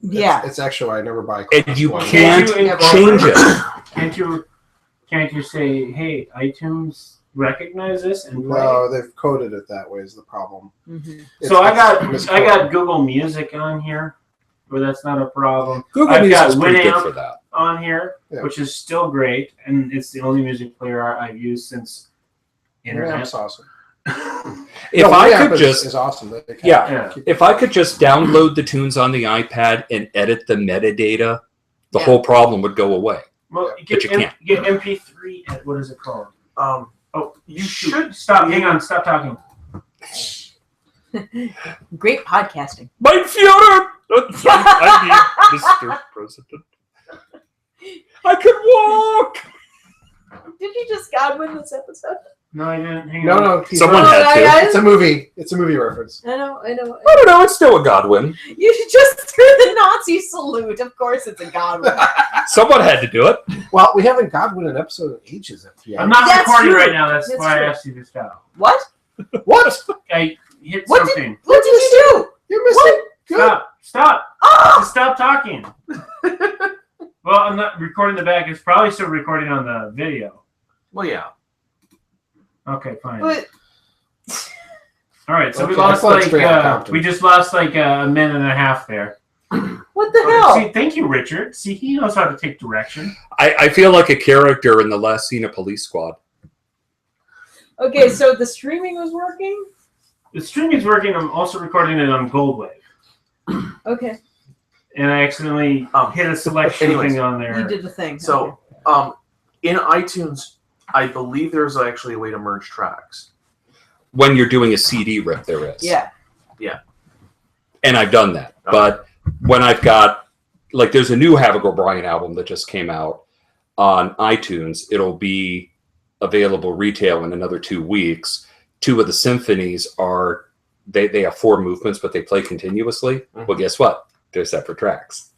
Yeah. It's actually why I never buy And you one. can't Can't you change it. Can't you say, hey, iTunes recognize this and play? No, they've coded it that way is the problem. Mhm. So I got misquoted. Google Music on here, where that's not a problem. Google I've got Music's pretty good Winamp for that. on here, Yeah. which is still great, and it's the only music player I've used since internet. That's awesome. If No, I Winamp could is just awesome. They can Yeah. keep- if I could just download the tunes on the iPad and edit the metadata, the Yeah. whole problem would go away. Well, But get, you can't. get MP3. What is it called? Oh, you Shoot. should. Stop. Hang on. Stop talking. Great podcasting. Mein Führer! I need Mr. President. I can walk! Did you just Godwin this episode? No, I didn't. Hang No, on. no. he's Someone not- had to. It's a movie. It's a movie reference. I know. I don't know, it's still a Godwin. You just threw the Nazi salute. Of course, it's a Godwin. Someone had to do it. Well, we haven't Godwin an episode in ages. I'm not That's recording true. right now. That's That's why true. I asked you to stop. What? What? I hit What something. What did you do? You missed What? it. Good. Stop. Stop. Oh! Just stop talking. Well, I'm not recording the back. It's probably still recording on the video. Well, yeah. Okay, fine. But All right, so we Okay, lost I thought like straight out Compton. we just lost like a minute and a half there. what the hell? See, thank you, Richard. See, he knows how to take direction. I feel like a character in the last scene of Police Squad. Okay, so the streaming was working. The streaming's working. I'm also recording it on Goldwave, Okay, and I accidentally hit a selection anyways, thing on there. you did the thing. So, in iTunes, I believe there's actually a way to merge tracks. When you're doing a CD rip, there is. Yeah. And I've done that. Okay. But when I've got, like, there's a new Havoc O'Brien album that just came out on iTunes. It'll be available retail in another 2 weeks. 2 of the symphonies are, they have 4 movements, but they play continuously. Mhm. Well, guess what? They're separate tracks.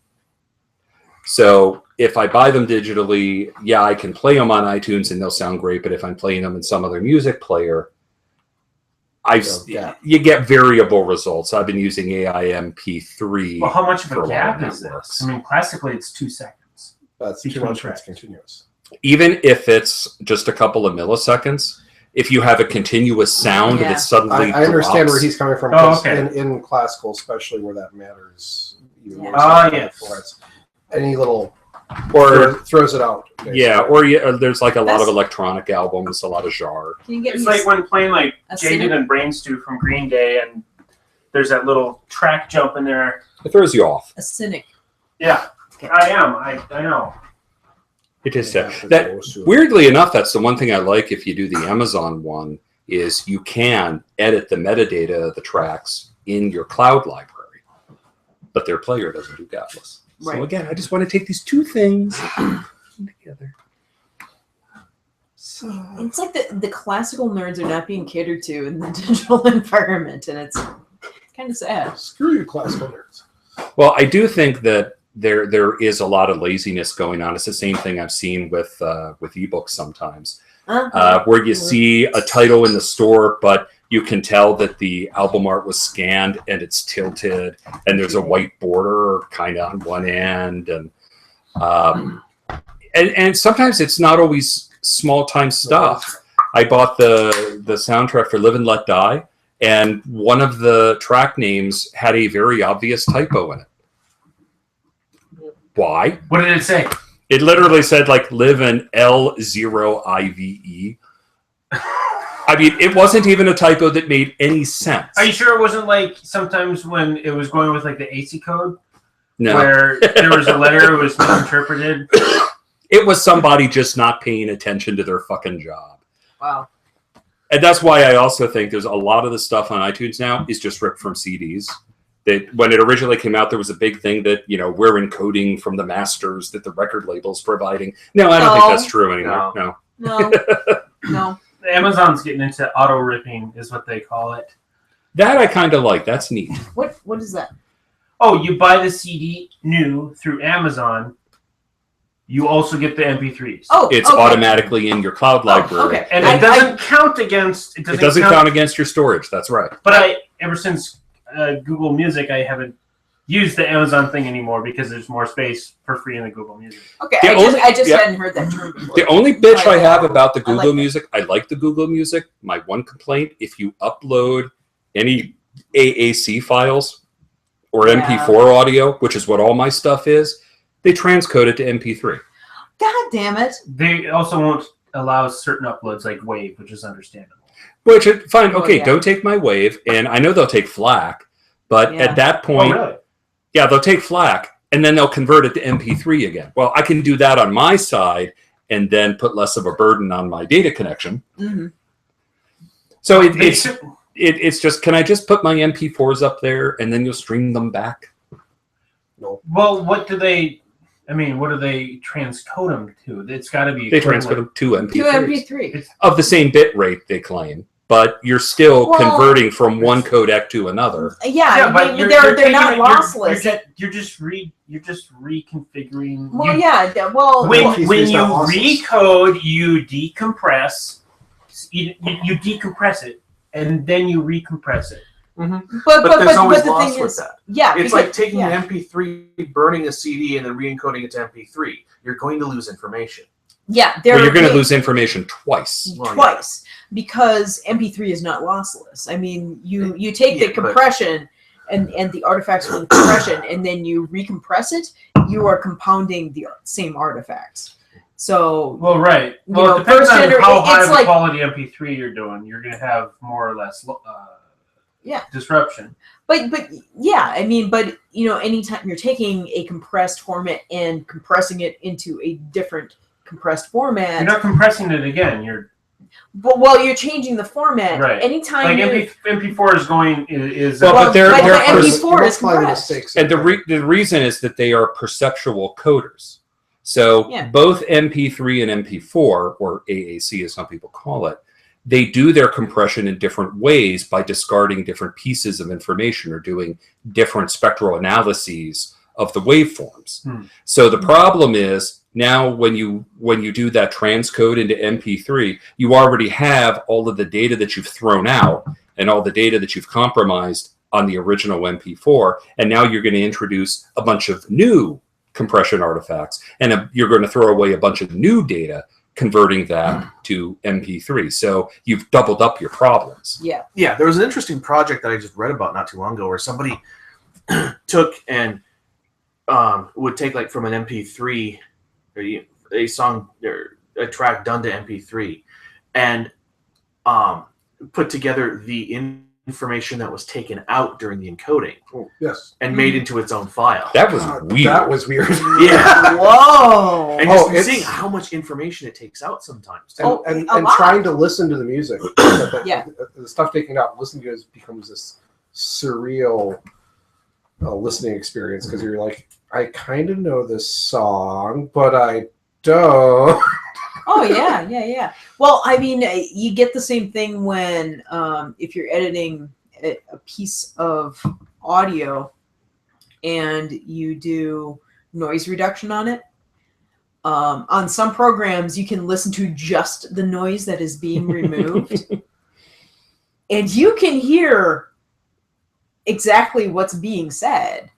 So if I buy them digitally, yeah, I can play them on iTunes and they'll sound great. But if I'm playing them in some other music player, Yeah. you get variable results. I've been using AIMP3. Well, how much of for a a lot gap of is this? networks. I mean, classically, it's 2 seconds. That's too Between much when tracks. it's continuous. Even if it's just a couple of milliseconds, if you have a continuous sound Yeah. and it suddenly I understand drops, where he's coming from. Oh, 'Cause okay. in classical, especially where that matters. Even more Ah, so yes. for us. Any little or throws it out. basically. yeah, or there's like a lot of That's- electronic albums, a lot of jar. Can you get It's me like when playing like a Jaded cynic? and Brain Stew from Green Day, and there's that little track jump in there. It throws you off. a cynic? Yeah, I am. I know. It is Yeah, that. Weirdly enough, that's the one thing I like if you do the Amazon one is you can edit the metadata of the tracks in your cloud library, but their player doesn't do gapless. So Right. again, I just want to take these 2 things together. It's like the classical nerds are not being catered to in the digital environment, and it's kind of sad. Screw you, classical nerds. Well, I do think that there is a lot of laziness going on. It's the same thing I've seen with ebooks sometimes, where you see a title in the store, but you can tell that the album art was scanned and it's tilted, and there's a white border kind of on one end, and sometimes it's not always small time stuff. I bought the soundtrack for Live and Let Die, and one of the track names had a very obvious typo in it. Why? What did it say? It literally said like "live in L0IVE." I mean, it wasn't even a typo that made any sense. Are you sure it wasn't like sometimes when it was going with like the AC code, No, where there was a letter it was misinterpreted? it was somebody just not paying attention to their fucking job. Wow. And that's why I also think there's a lot of the stuff on iTunes now is just ripped from CDs. That when it originally came out, there was a big thing that, you know, we're encoding from the masters that the record label's providing. No, I don't think that's true anymore. No. No. Amazon's getting into auto ripping, is what they call it. That I kind of like. That's neat. What is that? Oh, you buy the CD new through Amazon. You also get the MP3s. Oh, It's okay. automatically in your cloud library. Okay. And it doesn't count against. It doesn't count against your storage. That's right. But ever since Google Music, I haven't used the Amazon thing anymore because there's more space for free in the Google Music. Okay, The I just yeah. hadn't heard that term before. The only bitch I have about the I like Google that. Music, I like the Google Music. My one complaint, if you upload any AAC files or Yeah. MP4 audio, which is what all my stuff is, they transcode it to MP3. God damn it! They also won't allow certain uploads like WAV, which is understandable. Which, fine, Oh, okay, yeah. don't take my wave, and I know they'll take FLAC, but Yeah. at that Oh, point, really? yeah, they'll take FLAC, and then they'll convert it to MP3 again. Well, I can do that on my side and then put less of a burden on my data connection. Mm-hmm. So They it's should- it's just, can I just put my MP4s up there and then you'll stream them back? Well, what do they transcode them to? It's got to be They equivalent. transfer them to MP3s. To MP3. Of the same bit rate, they claim, but you're still Well- converting from one codec to another. Yeah, but they're not lossless. You're just reconfiguring. Well, you- yeah. Well, When MP3 when is you not lossless. recode, you decompress. You decompress it, and then you recompress it. But there's always the loss thing with is, that. yeah, It's because- like taking yeah. an MP3, burning a CD, and then re-encoding it to MP3. You're going to lose information. Yeah, Well, you're going to lose information twice. Well, yeah. twice because MP3 is not lossless. I mean, you take the Yeah, but- compression and the artifacts from the compression, and then you recompress it. You are compounding the same artifacts. So Well, right. You Well, know, it depends first on gener- how high it's of a like- quality MP3 you're doing. You're going to have more or less disruption. But yeah, I mean, but you know, anytime you're taking a compressed format and compressing it into a different compressed format, You're not compressing it again. You're but while you're changing the format, Right. anytime like you MP4 is going is. Well, but they're- but they're the MP4 is Multiply the compressed. mistakes. And the reason is that they are perceptual coders. So Yeah. both MP3 and MP4, or AAC as some people call it, they do their compression in different ways by discarding different pieces of information or doing different spectral analyses of the waveforms. So the problem is now when you do that transcode into MP3, you already have all of the data that you've thrown out and all the data that you've compromised on the original MP4, and now you're going to introduce a bunch of new compression artifacts, and you're going to throw away a bunch of new data, converting that to MP3. So you've doubled up your problems. Yeah. Yeah, there was an interesting project that I just read about not too long ago where somebody took and would take like from an MP3 or a song or a track done to MP3 and put together the information that was taken out during the encoding Oh, yes. and made into its own file. That was God, weird. That was weird. Yeah. Whoa. And Oh, just it's- seeing how much information it takes out sometimes. and, Oh, and, a and lot. trying to listen to the music. Yeah. The stuff taken out, listening to it becomes this surreal listening experience because you're like, I kind of know this song, but I don't. Oh yeah. Well, I mean, you get the same thing when if you're editing a piece of audio and you do noise reduction on it. On some programs, you can listen to just the noise that is being removed. and you can hear exactly what's being said.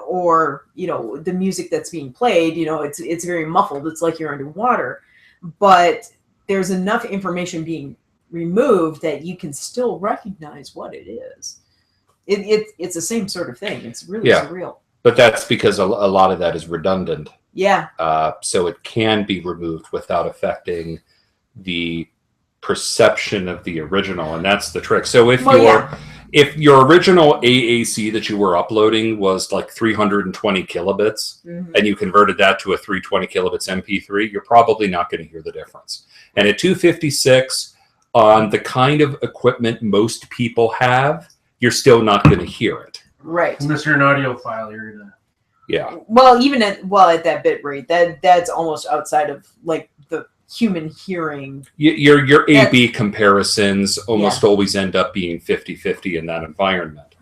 Or the music that's being played, it's very muffled. It's like you're underwater, but there's enough information being removed that you can still recognize what it is. It's the same sort of thing. It's really surreal. But that's because a lot of that is redundant. Yeah. So it can be removed without affecting the perception of the original, and that's the trick. So if your original AAC that you were uploading was like 320 kilobits, and you converted that to a 320 kilobits MP3, you're probably not going to hear the difference. And at 256, on the kind of equipment most people have, you're still not going to hear it. Right. Unless you're an audiophile, you're gonna. Yeah. Well, even at that bit rate, that's almost outside of like the human hearing. Your A/B comparisons almost always end up being 50-50 in that environment.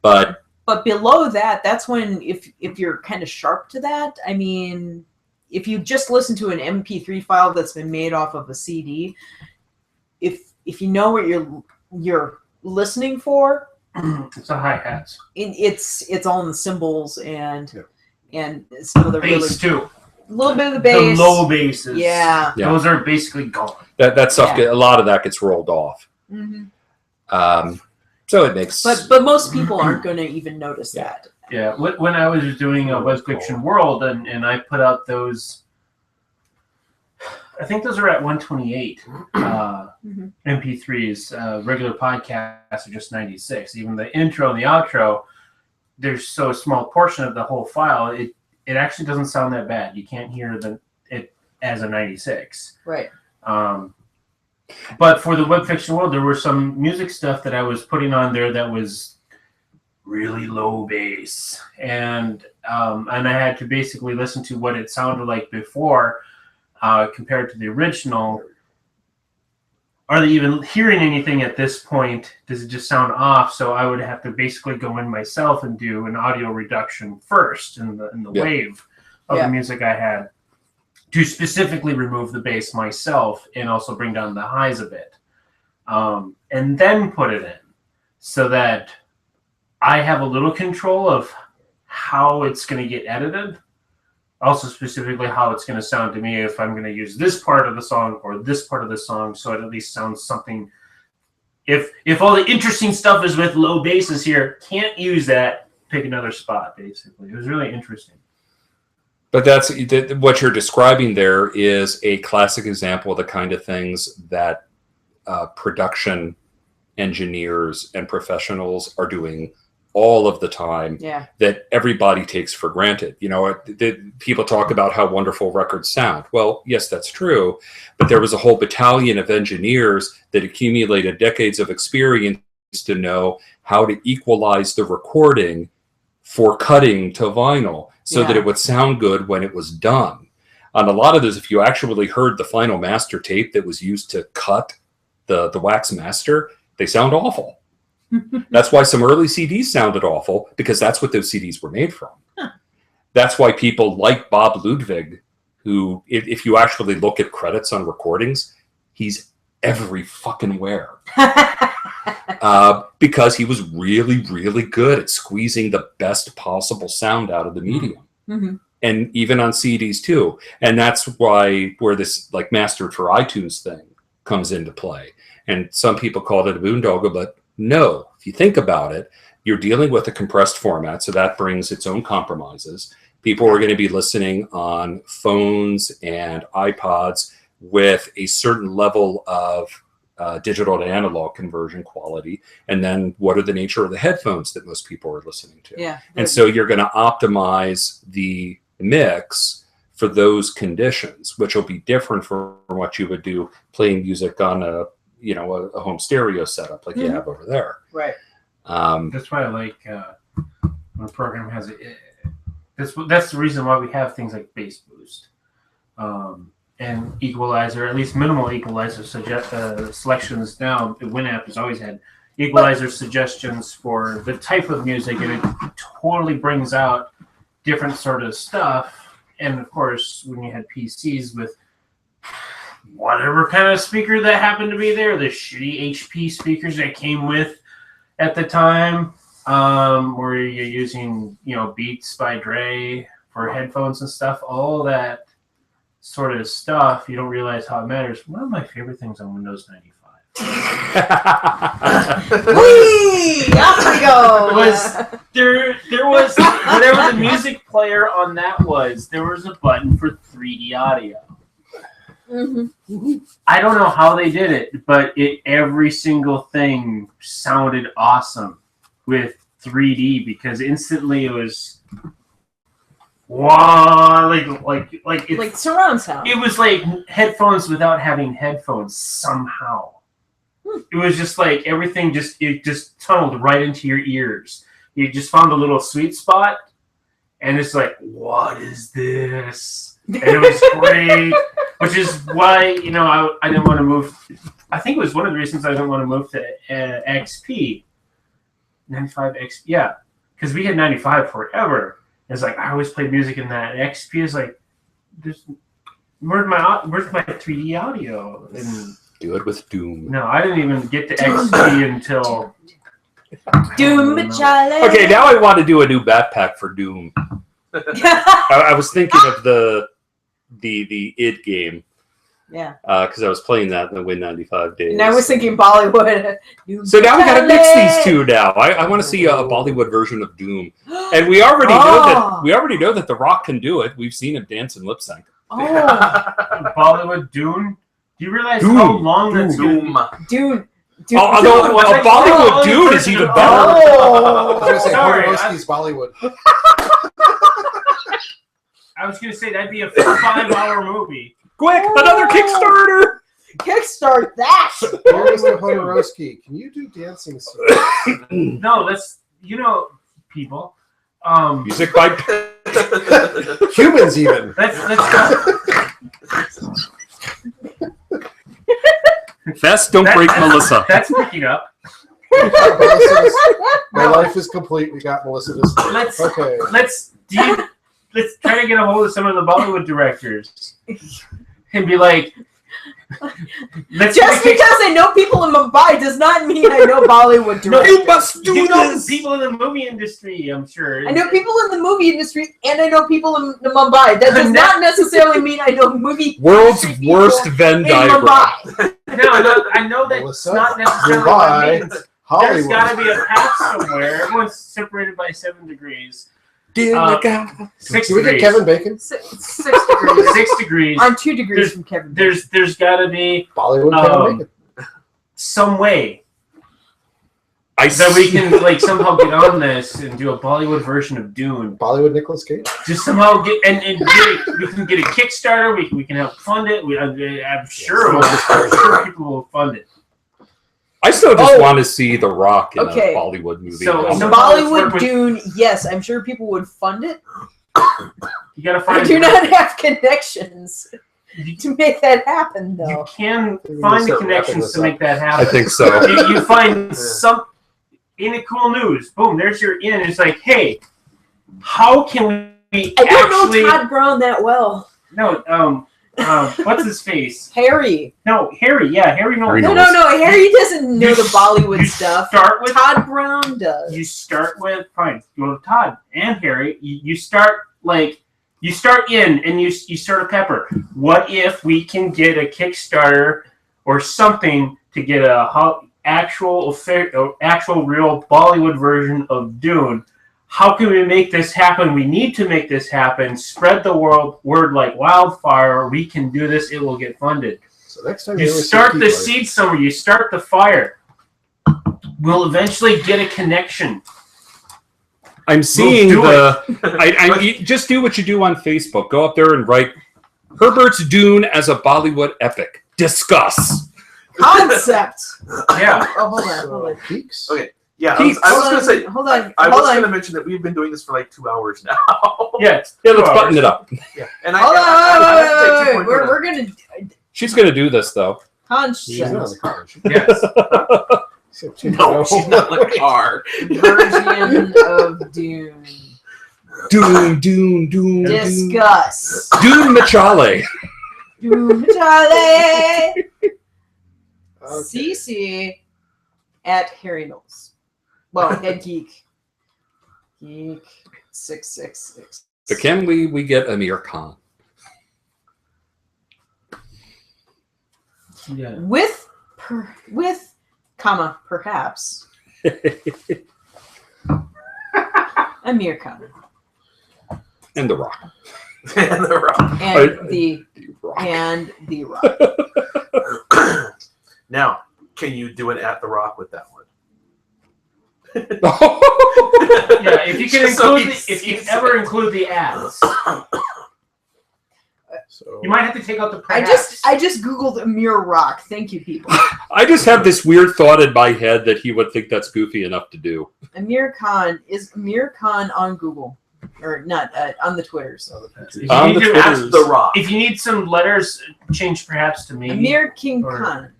But below that, that's when if you're kind of sharp to that, I mean, if you just listen to an MP3 file that's been made off of a CD, if you know what you're listening for, it's the hi-hats. It's all in the cymbals and some of the bass really too. A little bit of the bass. The low basses. Yeah. Those are basically gone. That stuff, a lot of that gets rolled off. So it makes. But most people aren't going to even notice that. Yeah. When I was doing a Web Fiction World and I put out those, I think those are at 128 MP3s. Regular podcasts are just 96. Even the intro and the outro, there's so a small portion of the whole file. It actually doesn't sound that bad. You can't hear it as a 96. Right. But for the Web Fiction World, there were some music stuff that I was putting on there that was really low bass, and I had to basically listen to what it sounded like before compared to the original. Are they even hearing anything at this point? Does it just sound off? So I would have to basically go in myself and do an audio reduction first in the wave of the music I had to specifically remove the bass myself and also bring down the highs a bit, and then put it in so that I have a little control of how it's going to get edited. Also, specifically how it's going to sound to me if I'm going to use this part of the song or this part of the song, so it at least sounds something. If all the interesting stuff is with low basses here, can't use that. Pick another spot. Basically, it was really interesting. But that's what you're describing there is a classic example of the kind of things that production engineers and professionals are doing all of the time that everybody takes for granted. People talk about how wonderful records sound. Well, yes, that's true. But there was a whole battalion of engineers that accumulated decades of experience to know how to equalize the recording for cutting to vinyl so that it would sound good when it was done. On a lot of those, if you actually heard the final master tape that was used to cut the wax master, they sound awful. That's why some early CDs sounded awful, because that's what those CDs were made from. That's why people like Bob Ludwig, who, if you actually look at credits on recordings, he's every fucking where. Because he was really, really good at squeezing the best possible sound out of the medium. And even on CDs too. And that's where this like mastered for iTunes thing comes into play. And some people call it a boondoggle, but no, if you think about it, you're dealing with a compressed format, so that brings its own compromises. People are going to be listening on phones and iPods with a certain level of digital to analog conversion quality. And then what are the nature of the headphones that most people are listening to? And so you're going to optimize the mix for those conditions, which will be different from what you would do playing music on a home stereo setup like you have over there. Right. That's why I like when a program has it. That's the reason why we have things like bass boost and equalizer, at least minimal equalizer selections. Now, the Winamp has always had equalizer suggestions for the type of music, and it totally brings out different sort of stuff. And of course, when you had PCs with whatever kind of speaker that happened to be there, the shitty HP speakers that came with at the time, where you're using, Beats by Dre for headphones and stuff, all that sort of stuff, you don't realize how it matters. One of my favorite things on Windows 95 Whee! Off we go! there was whatever the music player on that was, there was a button for 3D audio. Mm-hmm. I don't know how they did it, but every single thing sounded awesome with 3D because instantly it was wow, like surround sound. It was like headphones without having headphones somehow. It was just like everything just tunneled right into your ears. You just found a little sweet spot, and it's like, what is this? And it was great, which is why I didn't want to move. I think it was one of the reasons I didn't want to move to XP, 95 XP. Yeah, because we had 95 forever. It's like I always played music in that. XP is like, where's my 3D audio? And Do it with Doom. no, I didn't even get to XP until Doom Charlie. Okay, now I want to do a new backpack for Doom. I was thinking of the id game. Yeah. Because I was playing that in the Win95 days. And I was thinking Bollywood. So now we got to mix these two now. I want to see a Bollywood version of Doom, and we already know that The Rock can do it. We've seen him dance and lip sync. Oh, Bollywood Dune. Do you realize Doom. how long that's going to be? dude. Although a Bollywood Dune is even better. I was going to say, Sorry, Hodorowski's Bollywood. I was going to say that'd be a 5-hour movie. Quick, another Kickstarter! Kickstart that. Here's the Hodorowski. Can you do dancing songs? No, that's people. Music by Humans, even. Let's go. Fest, don't break Melissa. That's picking up. My life is complete. We got Melissa this time. Let's try to get a hold of some of the Bollywood directors and be like, just because I know people in Mumbai does not mean I know Bollywood directors. No, you must do this. People in the movie industry, I'm sure. I know people in the movie industry, and I know people in Mumbai. That does not necessarily mean I know movie. World's worst Venn diagram. No, I know that it's not necessarily what it means. There's got to be a path somewhere. Everyone's separated by 7 degrees. 6 Can we get degrees. Kevin Bacon? 6 degrees. 6 degrees. I'm 2 degrees from Kevin. There's got to be Bollywood Kevin Bacon. some way that we can somehow get on this and do a Bollywood version of Dune. Bollywood Nicolas Cage? Just somehow we can get a Kickstarter. We can help fund it. I'm sure people will fund it. I still just want to see The Rock in Okay. a Bollywood movie. So- Bollywood Dune, yes, I'm sure people would fund it. You gotta I find. do not have connections to make that happen, You though. can We're gonna find the start connections wrapping to make that I happen. think so. You find some in a cool news. Boom, there's your in. It's like, hey, how can we I don't actually? know Todd Brown that well. No, what's his face? Harry. No, Harry. Yeah, Harry knows. Harry No, knows. Harry doesn't know You the Bollywood you stuff. Start with Todd Brown does. You start with fine. You go to Todd and Harry. You start you start in and you start a pepper. What if we can get a Kickstarter or something to get a actual real Bollywood version of Dune? How can we make this happen? We need to make this happen. Spread the word like wildfire. We can do this. It will get funded. So next time You start the seed somewhere. You start the fire. We'll eventually get a connection. I'm seeing do you just do what you do on Facebook. Go up there and write Herbert's Dune as a Bollywood epic. Discuss. Concept. Yeah. Oh, hold on. Peaks? Okay. Yeah, Keith, I was going to say. Hold on. I was Hold going to on. mention that we've been doing this for like 2 hours now. Yeah. Yeah, let's button it up. Yeah. And Hold I on. We're going to. She's going to do this, though. She's not in Concept. the car. Yes. No, she's not in the car. Version of Dune. Dune. Discuss. Dune Machale. Charlie. Okay. CC at Harry Knowles. Well, at Geek. Geek 666. But can we get Amir Khan? Yeah. With comma perhaps Amir Khan And The Rock. And The Rock. and the Rock. and the Rock. Now, can you do an at The Rock with that one? Yeah, if you can Just so include, he if you sees ever it. include the ads, So you might have to take out the I perhaps. just googled Amir Rock. Thank you, people. I just have this weird thought in my head that he would think that's goofy enough to do. Amir Khan is Amir Khan on Google or not on the Twitters. If you On need the to- Twitters. At The Rock. If you need some letters, change perhaps to maybe. Amir King Or- Khan.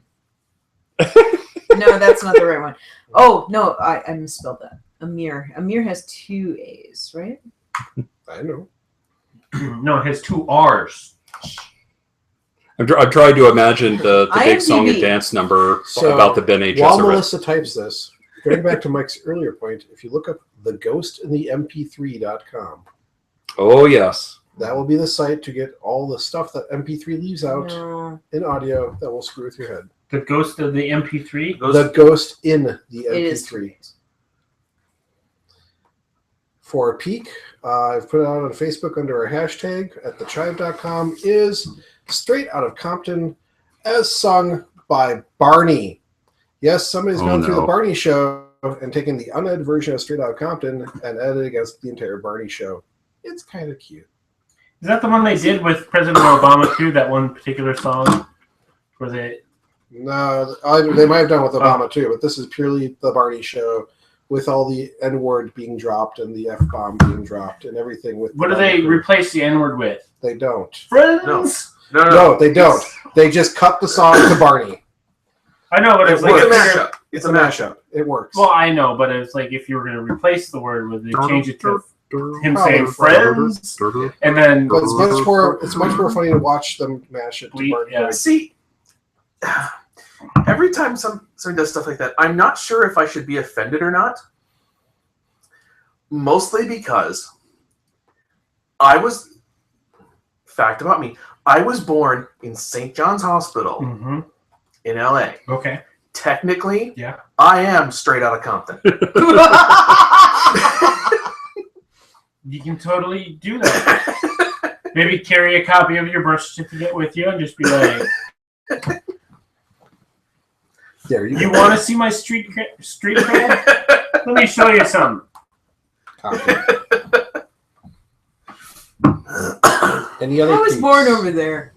No, that's not the right one. Oh no, I misspelled that. Amir has 2 A's, right? I know. No, it has 2 R's. I'm trying to imagine the big song and IMDb. dance number So, about the Ben H. While Gesserit. Melissa types this, going back to Mike's earlier point, if you look up the ghost in the mp3.com, Oh, yes. that will be the site to get all the stuff that MP3 leaves out No, in audio that will screw with your head. The ghost of the MP3. The ghost in the it is. MP3. For a peek, I've put it out on Facebook under our hashtag at thechive.com is Straight Out of Compton as sung by Barney. Yes, somebody's Oh, gone through no. the Barney show and taken the unedited version of Straight Out of Compton and edited against the entire Barney show. It's kind of cute. Is that the one they did with President Obama too? That one particular song, where they No, they might have done with Obama too, but this is purely the Barney show with all the N-word being dropped and the F-bomb being dropped and everything. With what do the they Barney crew. replace the N-word with? They don't. Friends. No, they don't. They just cut the song to Barney. I know, but it's It's like a if you're- mashup. It's a mashup. It works. Well, I know, but it's like if you were going to replace the word, would they change it to him Probably saying friends, and then But it's much more funny to watch them mash it to Bleep, Barney. yeah. See, every time someone does stuff like that, I'm not sure if I should be offended or not. Mostly because fact about me, I was born in St. John's Hospital Mhm. in LA. Okay, Technically, yeah. I am straight out of Compton. You can totally do that. Maybe carry a copy of your birth certificate with you and just be like, There you "You go. want to see my street cred? Let me show you some." Any other I was peeps? born over there.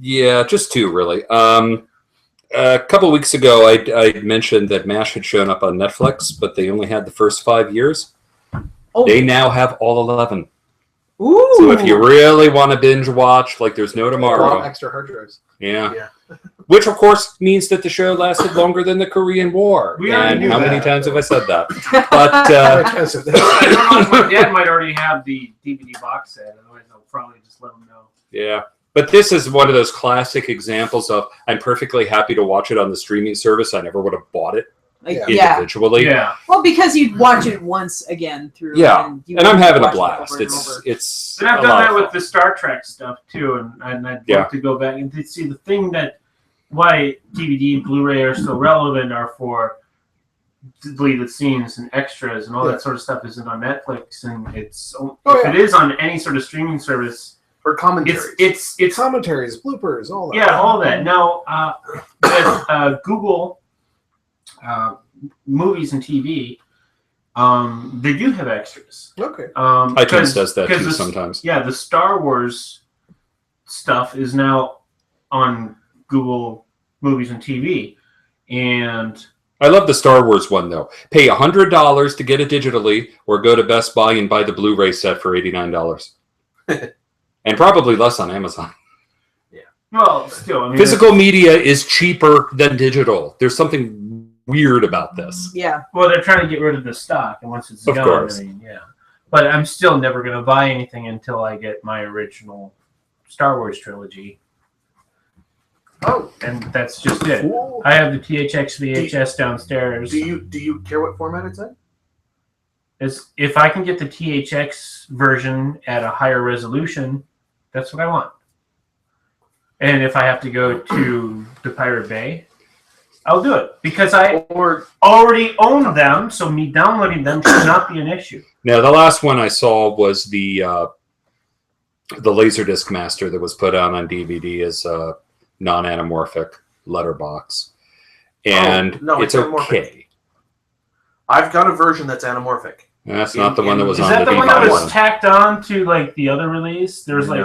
Yeah, just 2, really. A couple weeks ago, I mentioned that MASH had shown up on Netflix, but they only had the first 5 years. Oh, They now have all 11. ooh. So if you really want to binge watch, like there's no A lot tomorrow. of extra hard drives. Yeah. Yeah. Which, of course, means that the show lasted longer than the Korean War. We already And knew how many that. times have I said that? But How expensive. I don't know if my dad might already have the DVD box set. Otherwise, I'll probably just let him know. yeah. But this is one of those classic examples of I'm perfectly happy to watch it on the streaming service. I never would have bought it Like, Yeah. yeah. individually. Yeah. Well, because you'd watch it once again through. Yeah. you And I'm would having a watch it blast. over and It's over. it's And I've a done lot that of with fun. the Star Trek stuff too, and I'd Yeah. like to go back and to see the thing that why DVD and Blu-ray are still relevant are for deleted scenes and extras and all Yeah. that sort of stuff isn't on Netflix, and it's Oh, if yeah. it is on any sort of streaming service, Or commentaries. it's Commentaries, bloopers, all that. yeah, all that. Now, with Google movies and TV, they do have extras. Okay. iTunes does that too the, sometimes. Yeah, the Star Wars stuff is now on Google Movies and TV, and I love the Star Wars one though. Pay $100 to get it digitally, or go to Best Buy and buy the Blu-ray set for $89, and probably less on Amazon. well, still, I mean, Physical media is cheaper than digital. There's something weird about this. Yeah. well, they're trying to get rid of the stock, and once it's Of gone, course. I mean, yeah. But I'm still never going to buy anything until I get my original Star Wars trilogy. Oh, And that's just it. Cool. I have the THX VHS downstairs. do you care what format it's in? If I can get the THX version at a higher resolution, that's what I want. And if I have to go to the Pirate Bay, I'll do it because I already own them. So me downloading them should not be an issue. Now, the last one I saw was the Laserdisc Master that was put out on DVD as a non-anamorphic letterbox, and no, it's it's anamorphic. okay. I've got a version that's anamorphic. And that's not the one that was Is on that the the one that DVD was one. tacked on to like the other release? There was like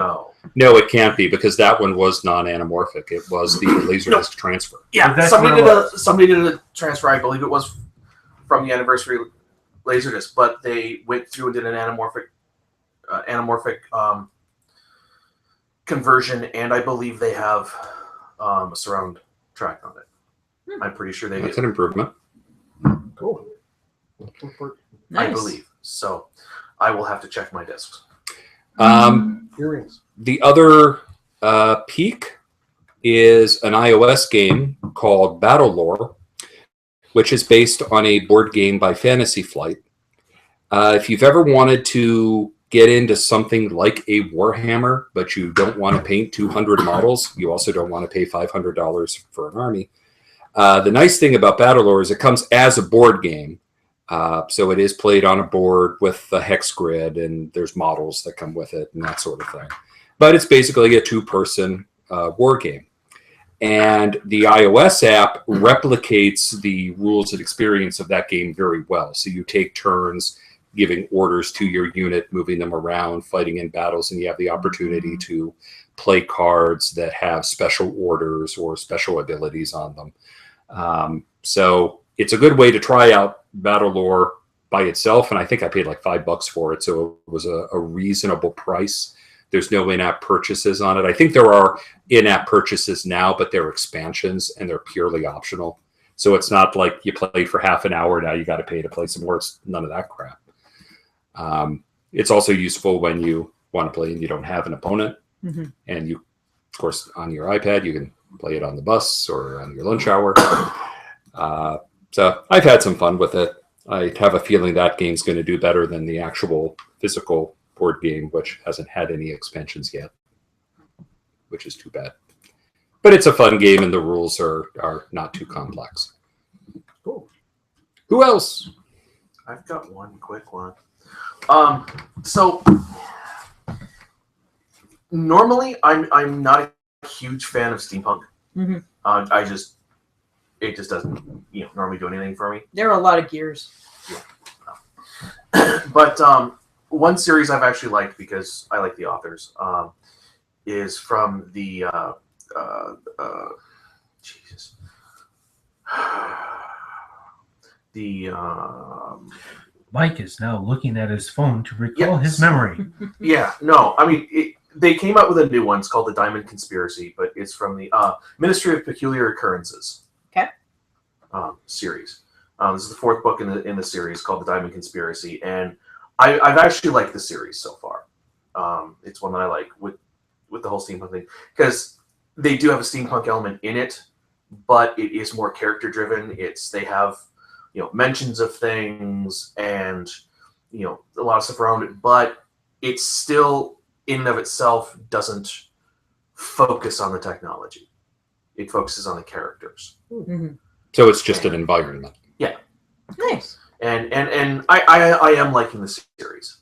No, it can't be because that one was non-anamorphic. It was the Laserdisc transfer. Yeah, That's somebody what it somebody did a transfer. I believe it was from the anniversary Laserdisc, but they went through and did an anamorphic conversion, and I believe they have a surround track on it. I'm pretty sure they That's do. an improvement. Cool. Nice. I believe so. I will have to check my discs. Earrings. The other peak is an iOS game called Battle Lore, which is based on a board game by Fantasy Flight. If you've ever wanted to get into something like a Warhammer, but you don't want to paint 200 models, you also don't want to pay $500 for an army. The nice thing about Battle Lore is it comes as a board game. So it is played on a board with a hex grid, and there's models that come with it and that sort of thing. But it's basically a two-person war game. And the iOS app replicates the rules and experience of that game very well. So you take turns giving orders to your unit, moving them around, fighting in battles, and you have the opportunity to play cards that have special orders or special abilities on them. So it's a good way to try out Battle Lore by itself, and I think I paid like $5 for it, so it was a reasonable price. There's no in-app purchases on it. I think there are in-app purchases now, but they're expansions and they're purely optional. So it's not like you play for half an hour, now you got to pay to play some more. It's none of that crap. It's also useful when you want to play and you don't have an opponent. Mm-hmm. And you, of course, on your iPad, you can play it on the bus or on your lunch hour. So I've had some fun with it. I have a feeling that game's going to do better than the actual physical board game, which hasn't had any expansions yet, which is too bad. But it's a fun game, and the rules are not too complex. Cool. Who else? I've got one quick one. So normally I'm not a huge fan of steampunk. Mm-hmm. It just doesn't normally do anything for me. There are a lot of gears. But one series I've actually liked because I like the authors is from the Jesus. The Mike is now looking at his phone to recall Yes. his memory. yeah, no, I mean they came out with a new one. It's called the Diamond Conspiracy, but it's from the Ministry of Peculiar Occurrences. Okay. Series. This is the fourth book in the series called the Diamond Conspiracy, and I've actually liked the series so far. It's one that I like with the whole steampunk thing because they do have a steampunk element in it, but it is more character driven. They have mentions of things and a lot of stuff around it, but it's still in and of itself doesn't focus on the technology. It focuses on the characters. Mm-hmm. So it's just an environment. Nice. And I am liking the series,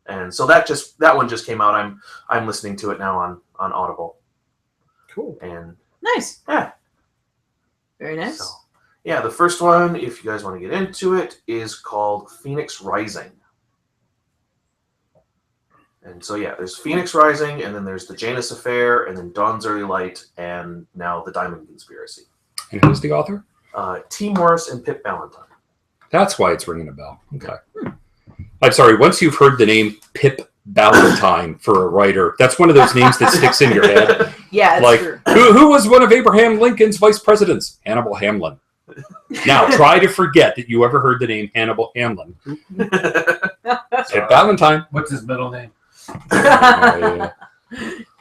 and so that one just came out. I'm listening to it now on Audible. Cool. And Nice. yeah, Very nice. so yeah, the first one, if you guys want to get into it, is called Phoenix Rising. And so yeah, there's Phoenix Rising, and then there's the Janus Affair, and then Dawn's Early Light, and now the Diamond Conspiracy. And who's the author? T. Morris and Pip Ballantyne. That's why it's ringing a bell. Okay. I'm sorry. Once you've heard the name Pip Ballantyne for a writer, that's one of those names that sticks in your head. Yeah, it's Like, true. who was one of Abraham Lincoln's vice presidents? Hannibal Hamlin. Now, try to forget that you ever heard the name Hannibal Hamlin. Pip Ballantyne. What's his middle name?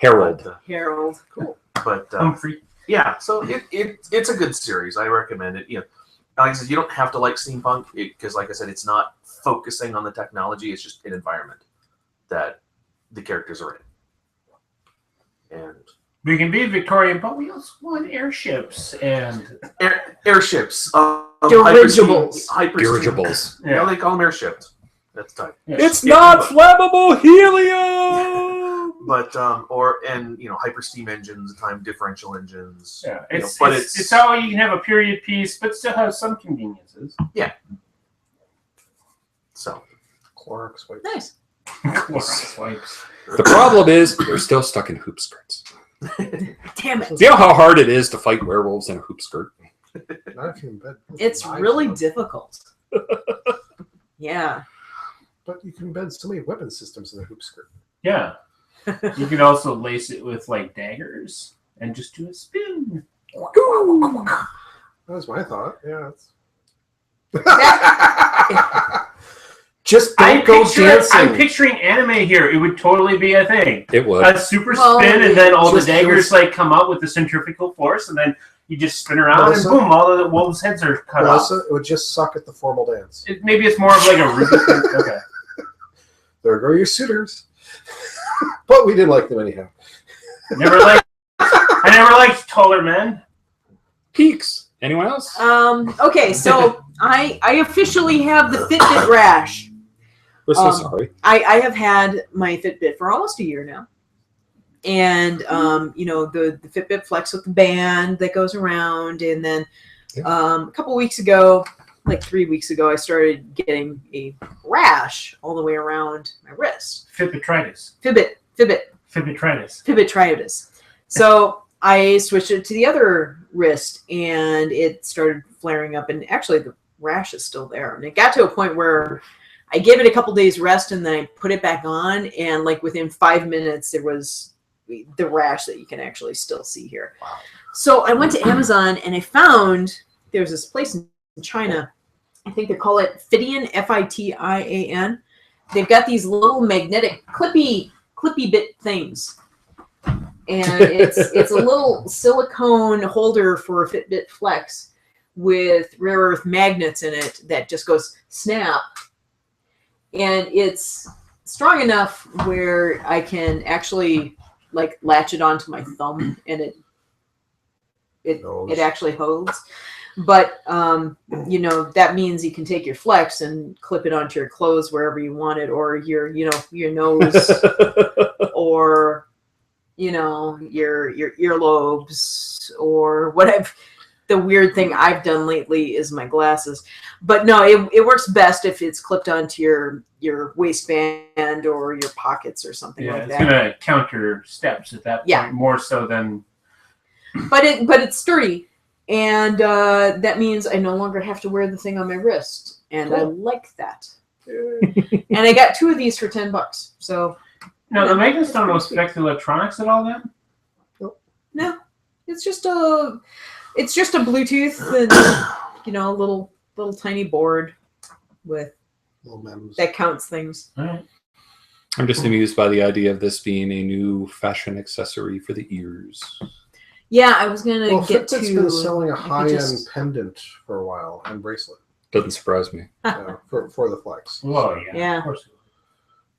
Harold. Harold. Cool. But Humphrey. yeah, so it's a good series. I recommend it. Like I said, you don't have to like steampunk because, like I said, it's not focusing on the technology. It's just an environment that the characters are in, and We can be Victorian, but we also want airships and airships, Dirigibles. Dirigibles. Yeah, Yeah. they call them airships. That's the type. It's Yeah, not but- flammable helium. But hyper steam engines, time differential engines. yeah, you know, it's but it's how you can have a period piece, but still have some conveniences. So Clorox wipes. Nice. Clorox wipes. The problem is they're still stuck in hoop skirts. Damn it. Do you know how hard it is to fight werewolves in a hoop skirt? Not if you're in bed. It's really difficult. Yeah. But you can embed so many weapon systems in the hoop skirt. Yeah. You could also lace it with like daggers and just do a spin. That was my thought. Yeah. Just don't go dancing. I'm picturing anime here. It would totally be a thing. It would. A super Well, spin, and then all the just daggers feels- like come out with the centrifugal force, and then you just spin around, Melissa? and boom, all the wolves' heads are cut off. Melissa, it would just suck at the formal dance. Maybe it's more of like a Rubik's thing. Okay. There go your suitors. But we didn't like them anyhow. I never liked taller men. Peaks. Anyone else? Okay, so I officially have the Fitbit rash. We're so um, sorry. I have had my Fitbit for almost a year now. And the Fitbit Flex with the band that goes around, and then a couple weeks ago, like 3 weeks ago, I getting a rash all the way around my wrist. Fitbitritis. Fitbitritis. So I switched it to the other wrist, and it started flaring up. And actually, the rash is still there. And it got to a point where I gave it a couple days rest, and then I put it back on. And like within 5 minutes, there was the rash that you can actually still see here. Wow. So I went to Amazon, and I found there's this place in China. I think they call it Fidian, F-I-T-I-A-N. They've got these little magnetic clippy bit things. And it's a little silicone holder for a Fitbit Flex with rare earth magnets in it that just goes snap. And it's strong enough where I can actually like latch it onto my thumb, and it actually holds. But that means you can take your Flex and clip it onto your clothes wherever you want it, or your nose, or your earlobes, or whatever. The weird thing I've done lately is my glasses. But no, it works best if it's clipped onto your waistband or your pockets or something Yeah, like it's that. gonna counter steps at that point Yeah. more so than. But it's sturdy, and that means I no longer have to wear the thing on my wrist, and I Cool. like that. Yay. And I got 2 of these for $10. So No, the magnets don't affect electronics at all. Then no, it's just a Bluetooth and a little tiny board with Little mems. that counts things. all right. I'm just amused by the idea of this being a new fashion accessory for the ears. Yeah, I was gonna Well, get Fitbit's to been selling a I could high-end just- pendant for a while and bracelet Doesn't surprise me. for the Flex. Well, yeah, Yeah. of course.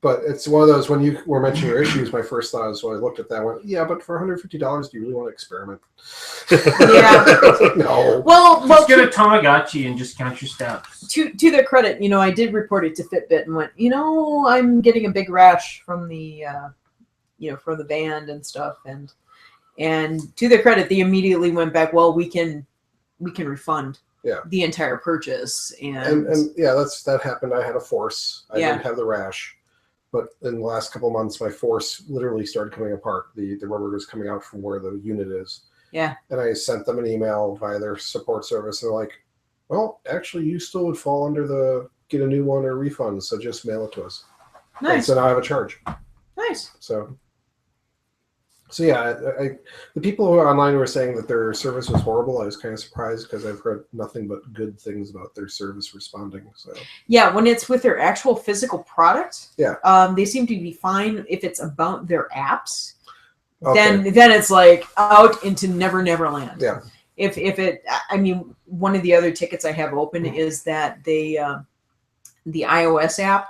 But it's one of those, when you were mentioning your issues, my first thought is when I looked at that, I went, yeah, but for $150, do you really want to experiment? Yeah. No. Well, Just get a Tamagotchi and just count your steps. to their credit, I did report it to Fitbit and went, I'm getting a big rash from the from the band and stuff, and to their credit, they immediately went back, well, we can refund the entire purchase, and yeah, that happened. I had a Force. I Yeah. didn't have the rash. But in the last couple of months, my Force literally started coming apart. The rubber was coming out from where the unit is. Yeah. And I sent them an email via their support service, and they're like, well, actually, you still would fall under the get a new one or refund, so just mail it to us. And nice, so now I have a charge. nice. So yeah, the people who are online were saying that their service was horrible. I was kind of surprised because I've heard nothing but good things about their service responding. So Yeah, when it's with their actual physical product, Yeah. they seem to be fine. If it's about their apps, Okay. then it's like out into Never Land. Yeah. If it, I mean, one of the other tickets I have open is that they the iOS app,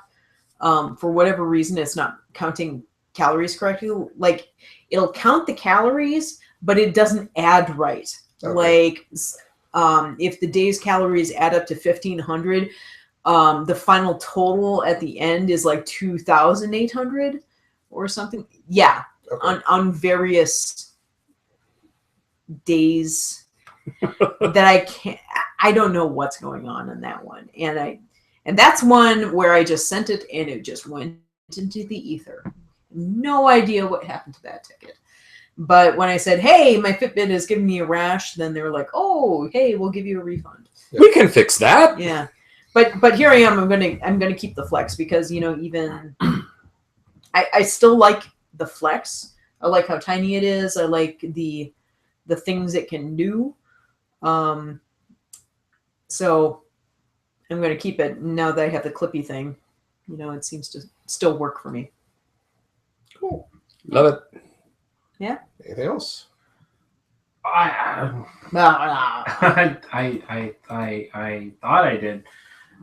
for whatever reason, it's not counting calories correctly. Like, it'll count the calories, but it doesn't add right. Okay. Like, if the day's calories add up to 1,500, the final total at the end is like 2,800 or something. Yeah, Okay. on various days that I don't know what's going on in that one, and that's one where I just sent it and it just went into the ether. No idea what happened to that ticket. But when I said, hey, my Fitbit is giving me a rash, then they were like, oh, hey, we'll give you a refund. We can fix that. Yeah. But here I am. I'm gonna keep the Flex because, you know, even I still like the Flex. I like how tiny it is. I like the things it can do. So I'm gonna keep it now that I have the clippy thing. You know, it seems to still work for me. Cool. Love it. Anything else? I thought I did.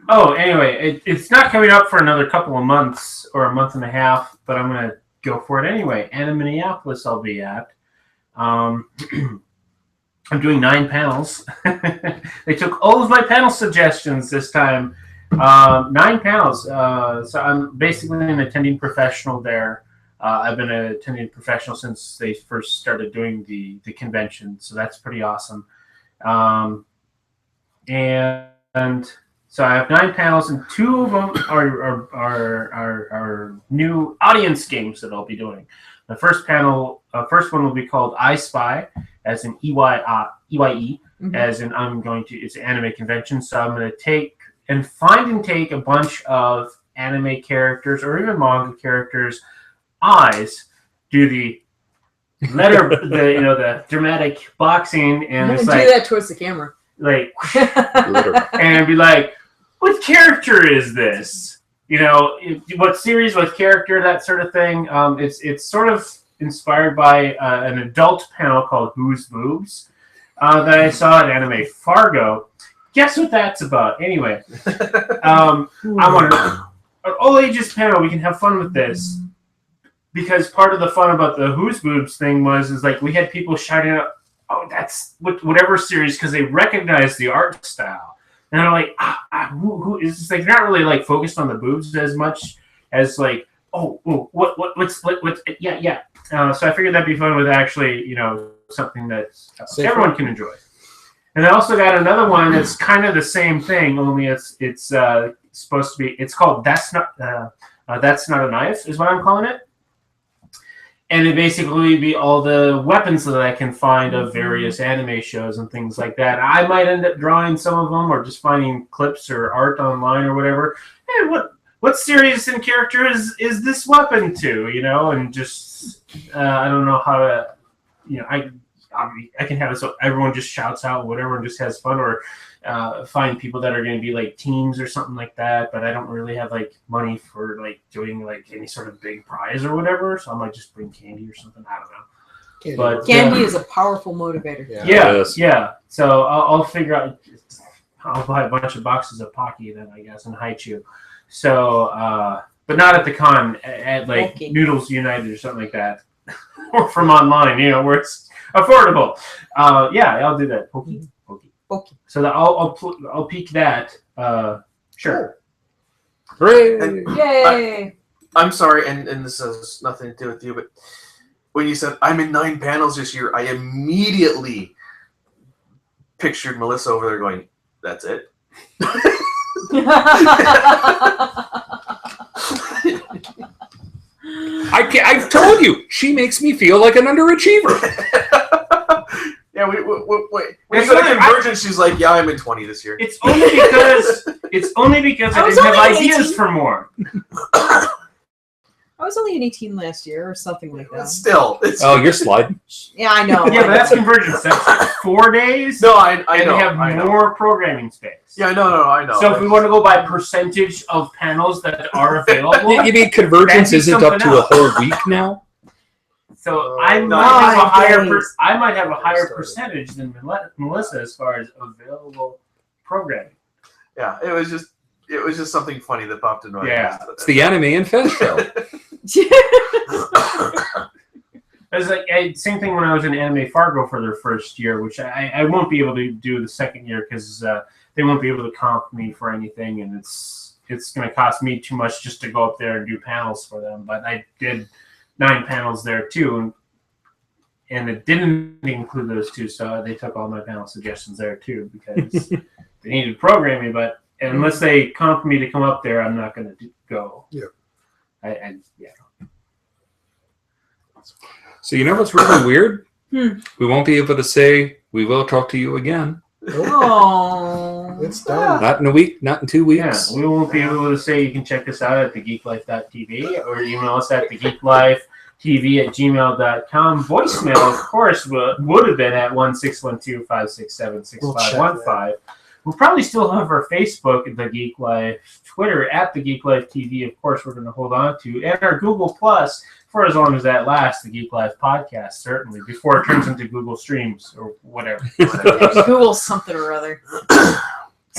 Oh, anyway, it's not coming up for another couple of months or a month and a half, but I'm gonna go for it anyway. And in Minneapolis, I'll be at. I'm doing 9 panels. They took all of my panel suggestions this time. 9 panels. So I'm basically an attending professional there. I've been an attending professional since they first started doing the convention, so that's pretty awesome. And so I have 9 panels, and 2 of them are new audience games that I'll be doing. The first one will be called I Spy, as in EYE, Mm-hmm. as in it's an anime convention, so I'm going to take a bunch of anime characters or even manga characters' eyes, do the letter, the dramatic boxing, and it's do like that towards the camera. like, and be like, what character is this? You know, what series, what character, that sort of thing. It's sort of inspired by an adult panel called Who's Boobs that I saw at Anime Fargo. Guess what that's about? Anyway, I want an all ages panel. We can have fun with this. Because part of the fun about the Who's Boobs thing is like we had people shouting out, "Oh, that's whatever series," because they recognized the art style, and I'm like, who is this? Like, not really like focused on the boobs as much as like, what's yeah. So I figured that'd be fun with actually, you know, something that everyone can enjoy. And I also got another one that's kind of the same thing, only it's supposed to be. It's called That's Not a Knife, is what I'm calling it. And it basically be all the weapons that I can find of various anime shows and things like that. I might end up drawing some of them or just finding clips or art online or whatever. Hey, what series and character is this weapon to? You know, and just I don't know how to, you know, I can have it so everyone just shouts out whatever and just has fun, or find people that are going to be like teams or something like that. But I don't really have like money for like doing like any sort of big prize or whatever, so I might just bring candy or something. I don't know. But Candy is a powerful motivator. Yeah. So I'll figure out. I'll buy a bunch of boxes of Pocky then, I guess, and Haichu. So, but not at the con, at like Noodles United or something like that, or from online, you know, where it's affordable. Yeah, I'll do that. Pokey. So that I'll peek that. Sure. Hooray! Yay! I'm sorry, and this has nothing to do with you, but when you said I'm in 9 panels this year, I immediately pictured Melissa over there going, "That's it." I've told you, she makes me feel like an underachiever. Yeah, when you go to Convergence, she's like, "Yeah, I'm in 20 this year." It's only because I didn't have ideas for more. I was only in 18 last year or something like that. Still, You're sliding. Yeah, I know. Yeah, but that's Convergence. That's like 4 days. No, I and know. they have I know. more programming space. Yeah, I know. So if we want to go by percentage of panels that are available, You mean Convergence isn't up to a whole week now? So I Oh, might have a higher days. I might have a higher Started. percentage than Melissa as far as available programming. Yeah, it was just something funny that popped in my Yeah. head. It's the Anime and Fest show. It was like same thing when I was in Anime Fargo for their first year, which I won't be able to do the second year because they won't be able to comp me for anything, and it's going to cost me too much just to go up there and do panels for them. But I did 9 panels there too, and it didn't include those 2, so they took all my panel suggestions there too because they needed programming. But unless they comp me to come up there, I'm not going to go. Yeah. Yeah. So you know what's really weird? Hmm. We won't be able to say we will talk to you again. Oh, It's done. Not in a week, not in 2 Yeah, weeks. we won't be able to say you can check us out at thegeeklife.tv or email us at thegeeklifetv@gmail.com. Voicemail, of course, would have been at 1-612-567-6515. We'll probably still have our Facebook at The Geek Life, Twitter at The Geek Life TV, of course, we're going to hold on to, and our Google Plus for as long as that lasts, the Geek Life podcast, certainly, before it turns into Google Streams or whatever. Google something or other.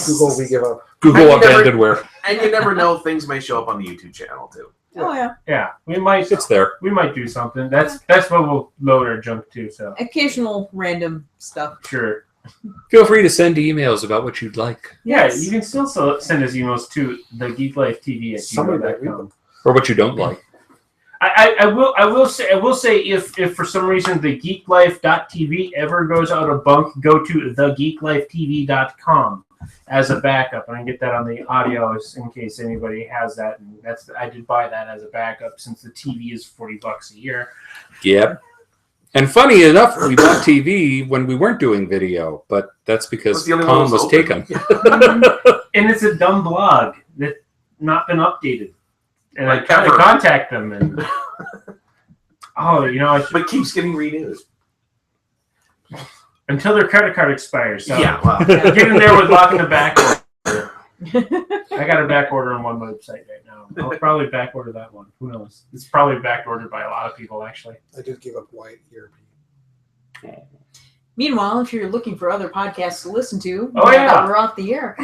Google, we give up. Google I never- abandonware. And you never know, things may show up on the YouTube channel too. Oh yeah. Yeah, we might It's there. do something. That's what we'll load our junk to, so Occasional random stuff. sure. Feel free to send emails about what you'd like Yeah, you can still send us emails to Somebody might read thegeeklifetv@gmail.com. them. or what you don't like. I will say if for some reason the geeklife.tv ever goes out of bunk, go to thegeeklifetv.com as a backup, and I get that on the audio in case anybody has that. And I did buy that as a backup since the TV is $40 a year. Yep. And funny enough, we bought TV when we weren't doing video, but that's because That's the only one Tom that was was open. taken. And it's a dumb blog that's not been updated. And Like I tried to ever. contact them, and I should, But keeps getting renewed. until their credit card expires. So Yeah, wow. get in there with locking the back order. I got a back order on one website right now. I'll probably back order that one. Who knows? It's probably back ordered by a lot of people, actually. I did give up white ERP. Meanwhile, if you're looking for other podcasts to listen to, Oh, now yeah. that we're off the air,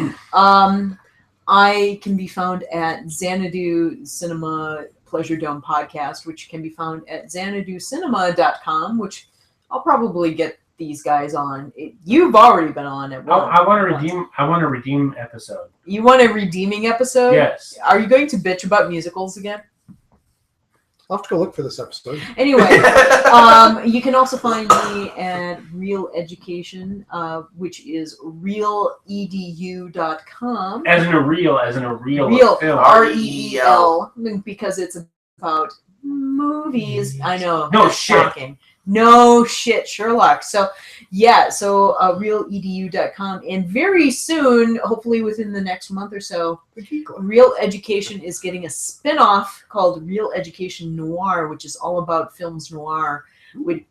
I can be found at Xanadu Cinema Pleasure Dome Podcast, which can be found at xanaducinema.com, which I'll probably get these guys on. You've already been on at one. I want to redeem episode. You want a redeeming episode? Yes. Are you going to bitch about musicals again? I'll have to go look for this episode. Anyway, you can also find me at Real Education, which is realedu.com. As in a real Real, film. R-E-E-L, because it's about movies. I know. No that's shit. shocking. No shit, Sherlock. So, yeah, realedu.com. And very soon, hopefully within the next month or so, The Geek Life. Real Education is getting a spin-off called Real Education Noir, which is all about films noir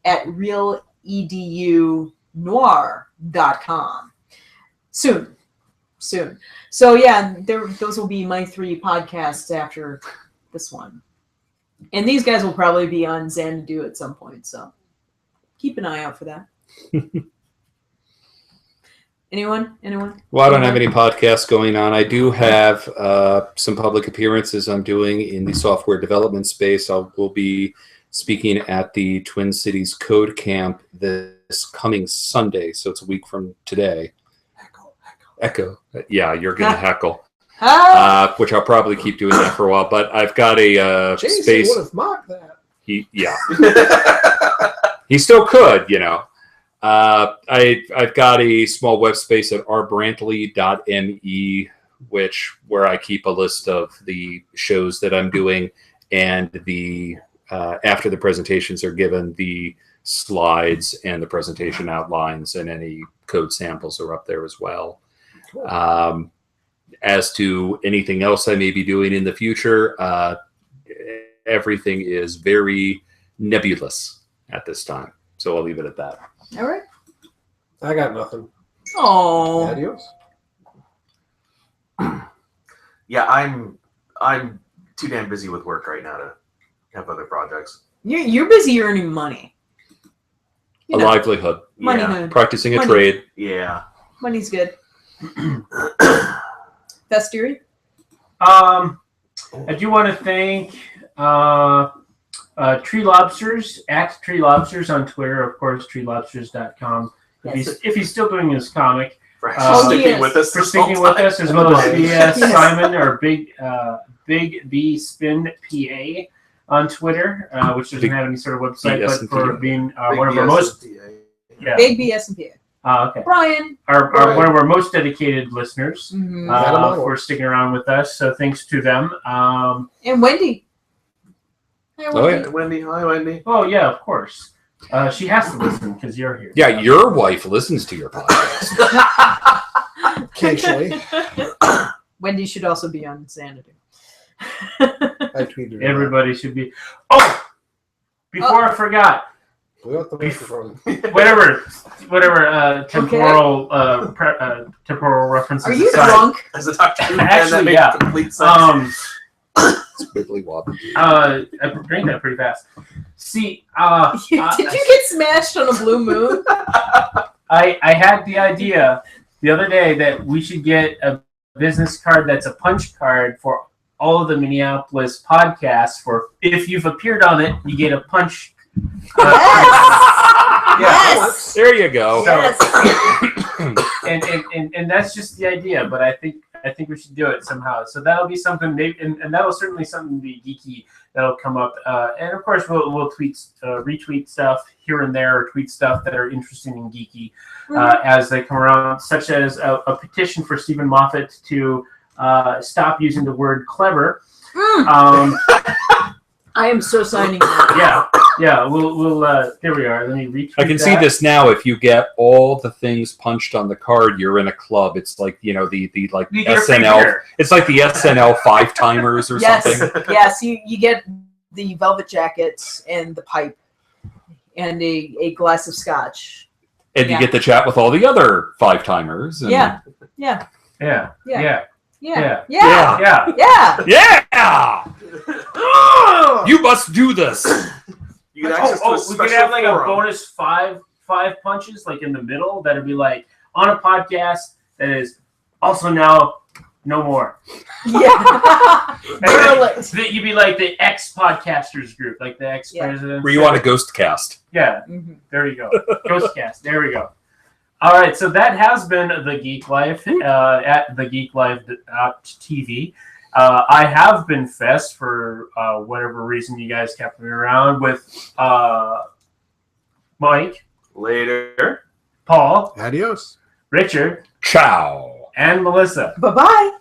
at realedunoir.com. Soon. So yeah, those will be my 3 podcasts after this one. And these guys will probably be on Xanadu at some point, so keep an eye out for that. Anyone? Well, I don't have any podcasts going on. I do have some public appearances I'm doing in the software development space. We'll be speaking at the Twin Cities Code Camp this coming Sunday, so it's a week from today. Echo. Yeah, you're going to heckle. Which I'll probably keep doing that for a while. But I've got a Jason space. would have mocked that. He still could, I've got a small web space at rbrantley.me, where I keep a list of the shows that I'm doing, and the after the presentations are given, the slides and the presentation outlines and any code samples are up there as well. Cool. As to anything else I may be doing in the future, everything is very nebulous at this time. So I'll leave it at that. All right. I got nothing. Oh. Adios. Yeah, I'm too damn busy with work right now to have other projects. You're busy earning money. You A know, livelihood, money Yeah. hood. practicing a Money. trade. Yeah. Money's good. Festery? I do want to thank Tree Lobsters at Tree Lobsters on Twitter, of course, treelobsters.com. Yes. If he's still doing his comic, For he sticking is. with us. for this whole sticking with time. us, as well as Yes. Simon or Big B Spin PA on Twitter, which doesn't have any sort of website, but BS&P. for being Big one of our BS most Big BS and PA. okay, Brian. one of our most dedicated listeners Mhm. Had 'em on. for sticking around with us. So thanks to them. And Wendy. Hey, Oh, Wendy. yeah. Wendy, hi Wendy. Oh yeah, of course. She has to listen because you're here. Yeah, your wife listens to your podcast. Occasionally, Wendy should also be on Insanity. I tweeted. her. Everybody should be. Oh, before I forgot, We got the microphone. whatever temporal references Are you aside. drunk? As a Dr. Who fan, Actually, that made yeah. complete sense. It's wibbly wobbly. I drank that pretty fast. See, Did you get smashed on a blue moon? I had the idea the other day that we should get a business card that's a punch card for all of the Minneapolis podcasts. For if you've appeared on it, you get a punch. Yes. There you go. Yes. and that's just the idea. But I think we should do it somehow. So that'll be something, maybe, and that'll certainly something be geeky that'll come up. And of course, we'll tweet, retweet stuff here and there, or tweet stuff that are interesting and geeky as they come around, such as a petition for Stephen Moffat to stop using the word clever. I am so signing that. Yeah. We'll here we are. Let me retweet. I can see this now. If you get all the things punched on the card, you're in a club. It's like, the like You get a free SNL. beer. It's like the SNL 5-timers or Yes. something. Yes. You get the velvet jackets and the pipe and a glass of scotch. And Yeah. you get to chat with all the other 5-timers. And Yeah. Yeah. Yeah. Yeah. Yeah. Yeah. Yeah. Yeah! You must do this. You get access to a We special could have like a forum. bonus five punches, like in the middle. That'd be like on a podcast that is also now no more. Yeah. Derelict. You'd be like the ex podcasters group, like the ex presidents. Where you want a ghost cast. Yeah, Mhm. there you go. Ghostcast. There we go. All right, so that has been the Geek Life at thegeeklife.tv. I have been Fest for whatever reason you guys kept me around with Mike, Later. Paul, Adios. Richard, Ciao. and Melissa. Bye-bye.